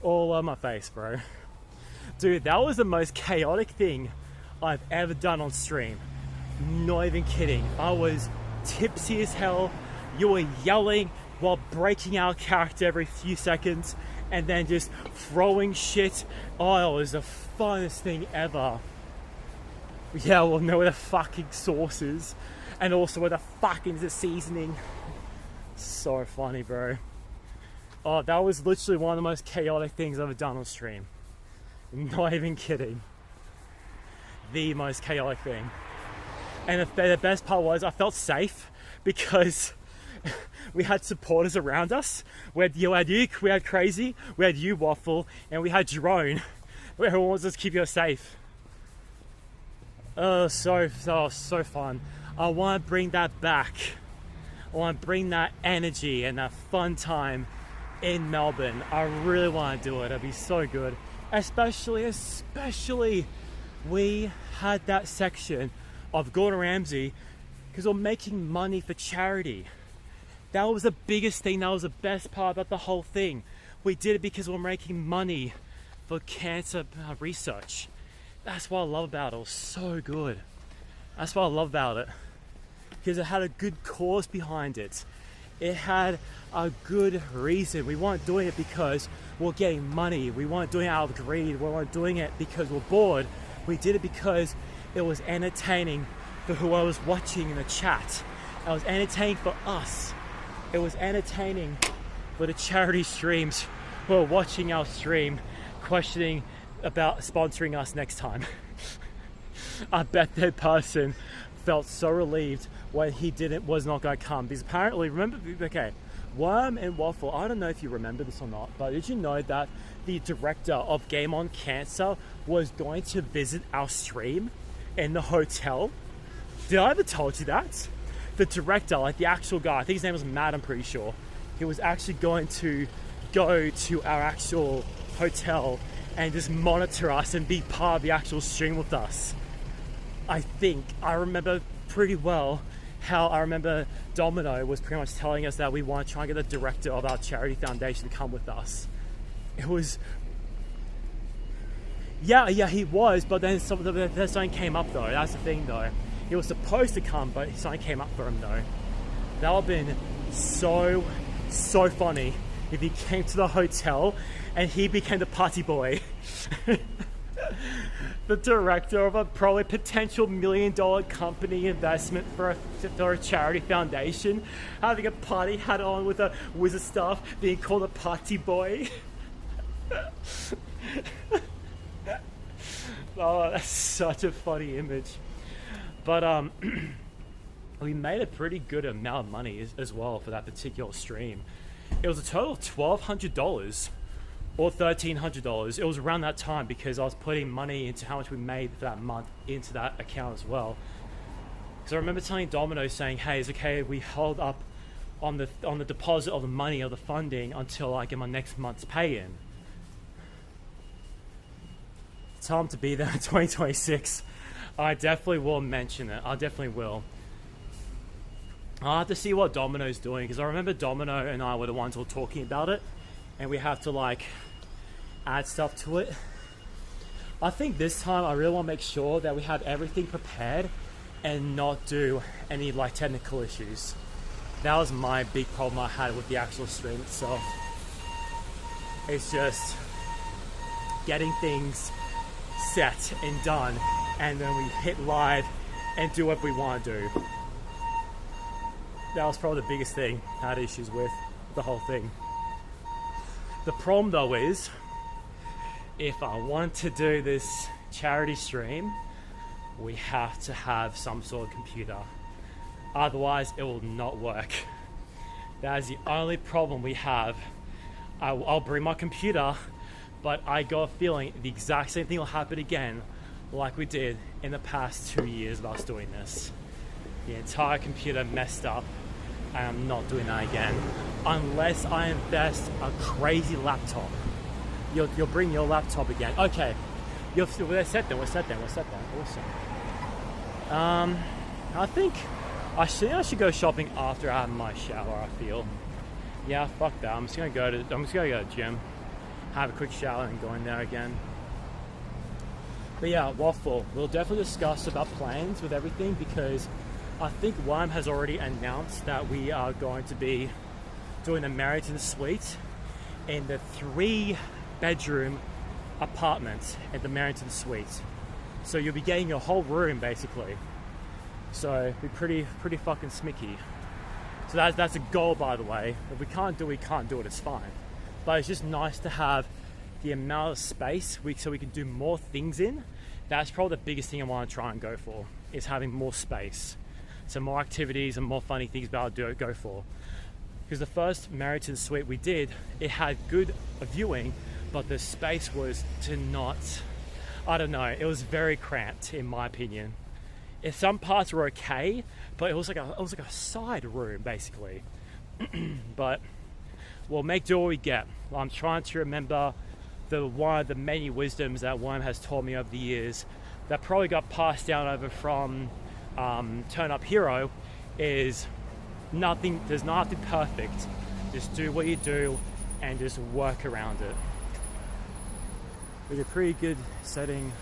All over my face, bro. Dude, that was the most chaotic thing I've ever done on stream. Not even kidding. I was tipsy as hell. You were yelling while breaking our character every few seconds and then just throwing shit. Oh, it was the funnest thing ever. Yeah, we'll know where the fucking sauce is and also where the fucking is the seasoning. So funny, bro. Oh, that was literally one of the most chaotic things I've ever done on stream. Not even kidding. The most chaotic thing. And the best part was I felt safe because we had supporters around us. We had you, we had Crazy, we had you, Waffle, and we had Drone. Everyone wants us to keep you safe. Oh, so fun. I want to bring that back. I want to bring that energy and that fun time in Melbourne. I really want to do it. It'd be so good. Especially we had that section of Gordon Ramsay because we're making money for charity. That was the biggest thing. That was the best part about the whole thing. We did it because we're making money for cancer research. That's what I love about it. It was so good. That's what I love about it. Because it had a good cause behind it. It had a good reason. We weren't doing it because we're getting money. We weren't doing it out of greed. We weren't doing it because we're bored. We did it because it was entertaining for who I was watching in the chat. It was entertaining for us. It was entertaining for the charity streams who are watching our stream, questioning about sponsoring us next time. I bet that person felt so relieved when he was not going to come. Because apparently, remember, okay, Worm and Waffle, I don't know if you remember this or not, but did you know that the director of Game on Cancer was going to visit our stream in the hotel? Did I ever told you that? The director, like the actual guy, I think his name was Matt, I'm pretty sure. He was actually going to go to our actual hotel and just monitor us and be part of the actual stream with us. I think I remember pretty well how I remember Domino was pretty much telling us that we want to try and get the director of our charity foundation to come with us. It was, yeah, he was, but then something came up though. That's the thing though. He was supposed to come, but something came up for him though. That would have been so funny if he came to the hotel and he became the party boy. The director of a probably potential $1 million company investment for a charity foundation, having a party hat on with a wizard staff, being called a party boy. Oh, that's such a funny image. But we made a pretty good amount of money as well for that particular stream. It was a total of $1,200 or $1,300. It was around that time because I was putting money into how much we made for that month into that account as well. Because I remember telling Domino, saying, hey, it's okay if we hold up on the deposit of the money, of the funding, until I get my next month's pay in. Tell them to be there in 2026. I definitely will mention it. I definitely will. I'll have to see what Domino's doing, because I remember Domino and I were the ones who were talking about it, and we have to like add stuff to it. I think this time I really want to make sure that we have everything prepared and not do any like technical issues. That was my big problem I had with the actual stream itself. It's just getting things set and done, and then we hit live and do what we want to do. That was probably the biggest thing I had issues with the whole thing. The problem though is, if I want to do this charity stream, we have to have some sort of computer. Otherwise, it will not work. That is the only problem we have. I'll bring my computer, but I got a feeling the exact same thing will happen again, like we did in the past 2 years of us doing this. The entire computer messed up, and I'm not doing that again. Unless I invest a crazy laptop. You'll bring your laptop again. Okay, we're set then. Awesome. I think I should go shopping after I have my shower. I feel. Yeah, fuck that. I'm just gonna go to the gym, have a quick shower, and go in there again. But yeah, Waffle. We'll definitely discuss about plans with everything, because I think 𝐈𝐌𝐏𝐻𝐎𝐑𝐓 has already announced that we are going to be doing a Marriott suite in the 3-bedroom apartment at the Marriott suite. So you'll be getting your whole room basically. So it'll be pretty fucking smicky. So that's a goal, by the way. If we can't do it, it's fine. But it's just nice to have the amount of space so we can do more things in. That's probably the biggest thing I want to try and go for, is having more space. So more activities and more funny things about to go for. Because the first Marriott suite we did, it had good viewing, but the space was I don't know, it was very cramped in my opinion. Some parts were okay, but it was like a side room basically. But we'll make do what we get. I'm trying to remember one of the many wisdoms that 𝐈𝐌𝐏𝐻𝐎𝐑𝐓 has told me over the years, that probably got passed down over from Turn Up Hero, is there's nothing perfect. Just do what you do and just work around it. We did a pretty good setting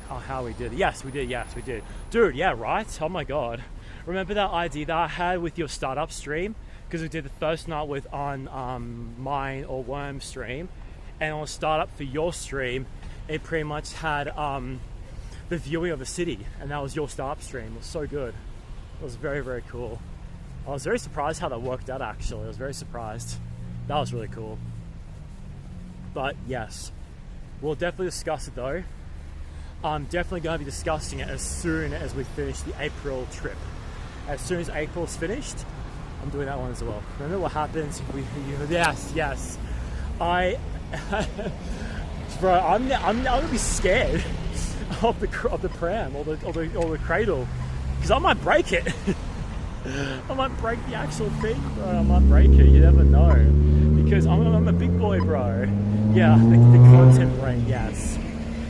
how we did it. Yes, we did. Dude, yeah, right? Oh my god. Remember that idea that I had with your startup stream? Because we did the first night on mine or Worm stream, and on startup for your stream, it pretty much had the viewing of the city, and that was your startup stream. It was so good. It was very, very cool. I was very surprised how that worked out actually. I was very surprised. That was really cool. But yes, we'll definitely discuss it though. I'm definitely going to be discussing it as soon as we finish the April trip. As soon as April's finished, I'm doing that one as well. Remember what happens if yes. Bro, I'm gonna be scared of the pram or the cradle, because I might break it. I might break the actual thing, bro. I might break it. You never know, because I'm a big boy, bro. Yeah, the content brain. Yes.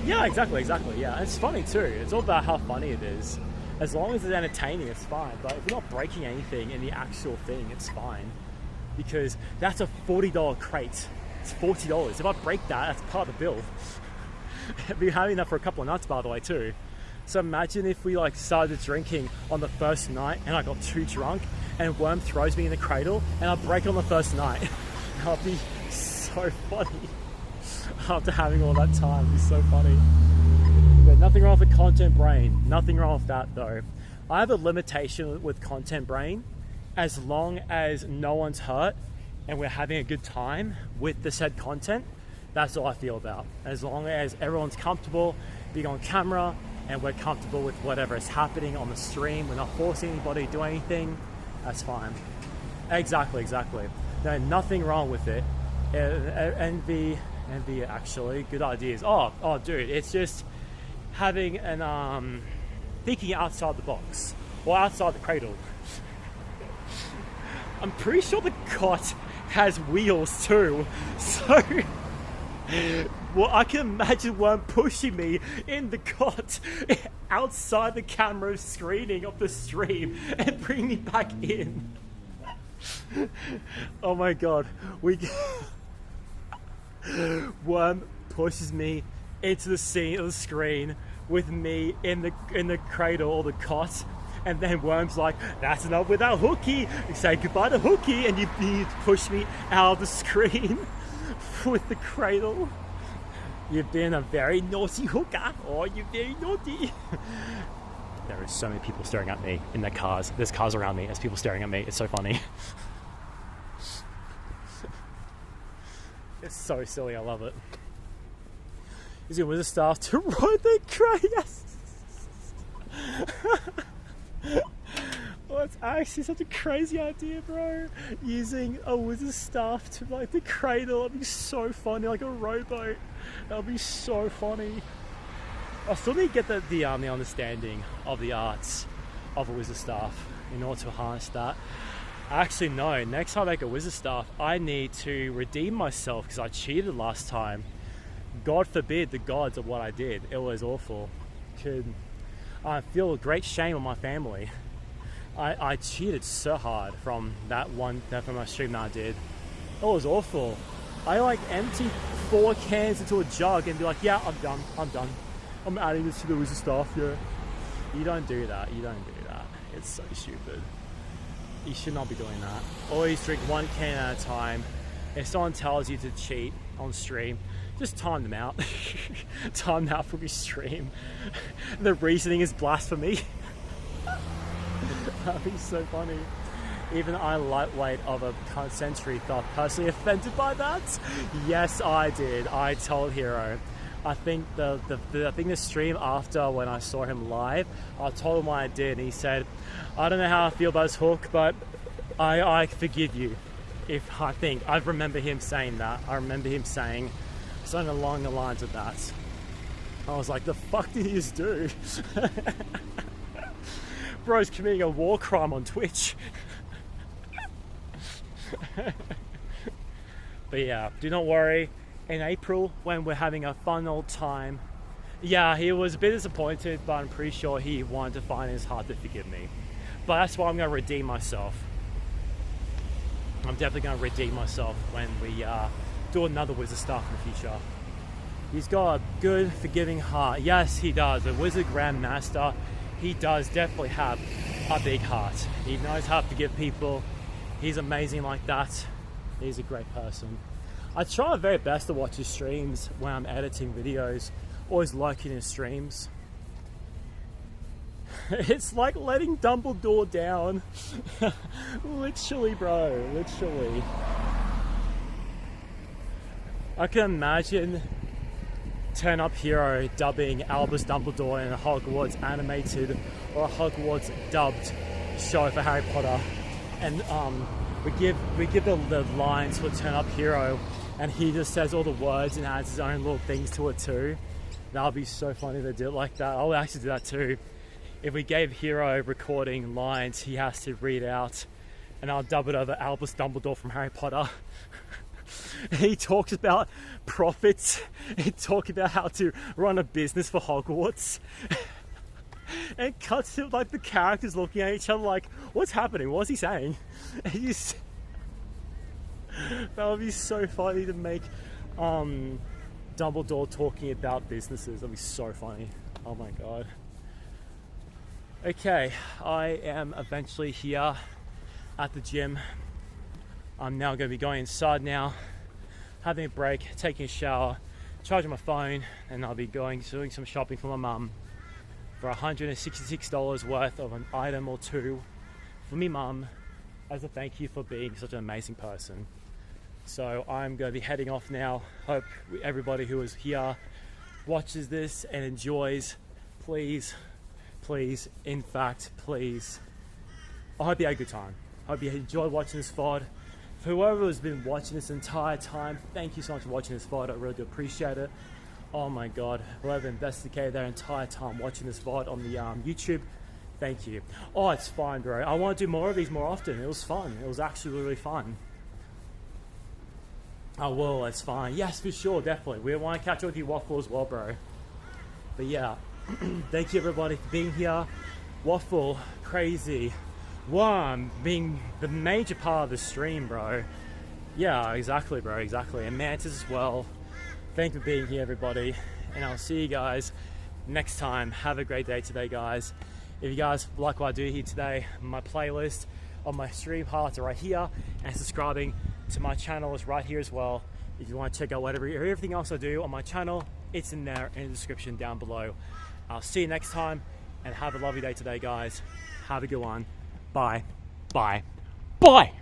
Yeah, exactly. Yeah, it's funny too. It's all about how funny it is. As long as it's entertaining, it's fine. But if you're not breaking anything in the actual thing, it's fine. Because that's a $40 crate. It's $40. If I break that, that's part of the bill. I've been having that for a couple of nights, by the way, too. So imagine if we like started drinking on the first night and I got too drunk and Worm throws me in the cradle and I break it on the first night. That'll be so funny. After having all that time, it'd be so funny. But nothing wrong with the content brain. Nothing wrong with that though. I have a limitation with content brain. As long as no one's hurt and we're having a good time with the said content, that's all I feel about. As long as everyone's comfortable being on camera and we're comfortable with whatever is happening on the stream, we're not forcing anybody to do anything, that's fine. Exactly. No, nothing wrong with it. Envy actually, good ideas. Oh dude, it's just having an, thinking outside the box, or outside the cradle. I'm pretty sure the cot has wheels too, so well, I can imagine one pushing me in the cot outside the camera screening of the stream and bring me back in. Oh my god, Worm pushes me into the scene of the screen with me in the cradle or the cot, and then Worm's like, that's enough with our hooky, say goodbye to hooky, and you push me out of the screen with the cradle. You've been a very naughty hooker, or you're very naughty. There are so many people staring at me in their cars. There's cars around me, there's people staring at me. It's so funny. It's so silly, I love it. Is it with the staff to ride the crate? Yes! Oh, it's actually such a crazy idea, bro. Using a wizard staff to like the cradle, that'd be so funny, like a rowboat. That'd be so funny. I still need to get the understanding of the arts of a wizard staff in order to harness that. Actually, no. Next time I make a wizard staff, I need to redeem myself because I cheated last time. God forbid the gods of what I did. It was awful. I feel great shame on my family. I cheated so hard from from my stream that I did. It was awful. I like empty 4 cans into a jug and be like, yeah, I'm done. I'm adding this to the wizard staff, yeah. You don't do that. It's so stupid. You should not be doing that. Always drink 1 can at a time. If someone tells you to cheat on stream, just time them out. Time them out from your stream. The reasoning is blasphemy. That'd be so funny. Even I, lightweight of a century, felt personally offended by that. Yes, I did. I told Hero. I think the stream after when I saw him live, I told him what I did, and he said, "I don't know how I feel about this hook, but I forgive you." I remember him saying that. I remember him saying something along the lines of that. I was like, "The fuck did he just do?" Bro's committing a war crime on Twitch. But yeah, do not worry. In April, when we're having a fun old time, yeah, he was a bit disappointed, but I'm pretty sure he wanted to find his heart to forgive me. But that's why I'm going to redeem myself. I'm definitely going to redeem myself when we do another wizard stuff in the future. He's got a good, forgiving heart. Yes, he does. A wizard grandmaster, he does definitely have a big heart. He knows how to forgive people. He's amazing like that. He's a great person. I try my very best to watch his streams when I'm editing videos. Always liking his streams. It's like letting Dumbledore down. Literally, bro. Literally. I can imagine Turn Up Hero dubbing Albus Dumbledore in a Hogwarts animated or a Hogwarts dubbed show for Harry Potter. And we give the lines for Turn Up Hero, and he just says all the words and adds his own little things to it too. That would be so funny to do it like that. I would actually do that too. If we gave Hero recording lines he has to read out, and I'll dub it over Albus Dumbledore from Harry Potter. He talks about profits. He talks about how to run a business for Hogwarts. And it cuts to like the characters looking at each other like, what's happening? What's he saying? And you just, that would be so funny to make Dumbledore talking about businesses. That'd be so funny. Oh my god. Okay, I am eventually here at the gym. I'm now going to be going inside now, having a break, taking a shower, charging my phone, and I'll be doing some shopping for my mum for $166 worth of an item or two for me mum as a thank you for being such an amazing person. So I'm going to be heading off now. Hope everybody who is here watches this and enjoys. Please, please, in fact, please. I hope you had a good time. I hope you enjoyed watching this VOD. For whoever has been watching this entire time, thank you so much for watching this VOD. I really do appreciate it. Oh my god, whoever investigated their entire time watching this VOD on the YouTube, thank you. Oh, it's fine, bro. I want to do more of these more often. It was fun. It was actually really fun. I will, it's fine. Yes, for sure, definitely. We want to catch up with you, Waffle, as well, bro. But yeah, thank you everybody for being here. Waffle, crazy. Worm being the major part of the stream, bro. Yeah, exactly, bro, exactly. And Mantis as well. Thanks for being here, everybody. And I'll see you guys next time. Have a great day today, guys. If you guys like what I do here today, my playlist on my stream highlights are right here, and subscribing to my channel is right here as well. If you want to check out everything else I do on my channel, it's in there in the description down below. I'll see you next time, and have a lovely day today, guys. Have a good one. Bye. Bye. Bye.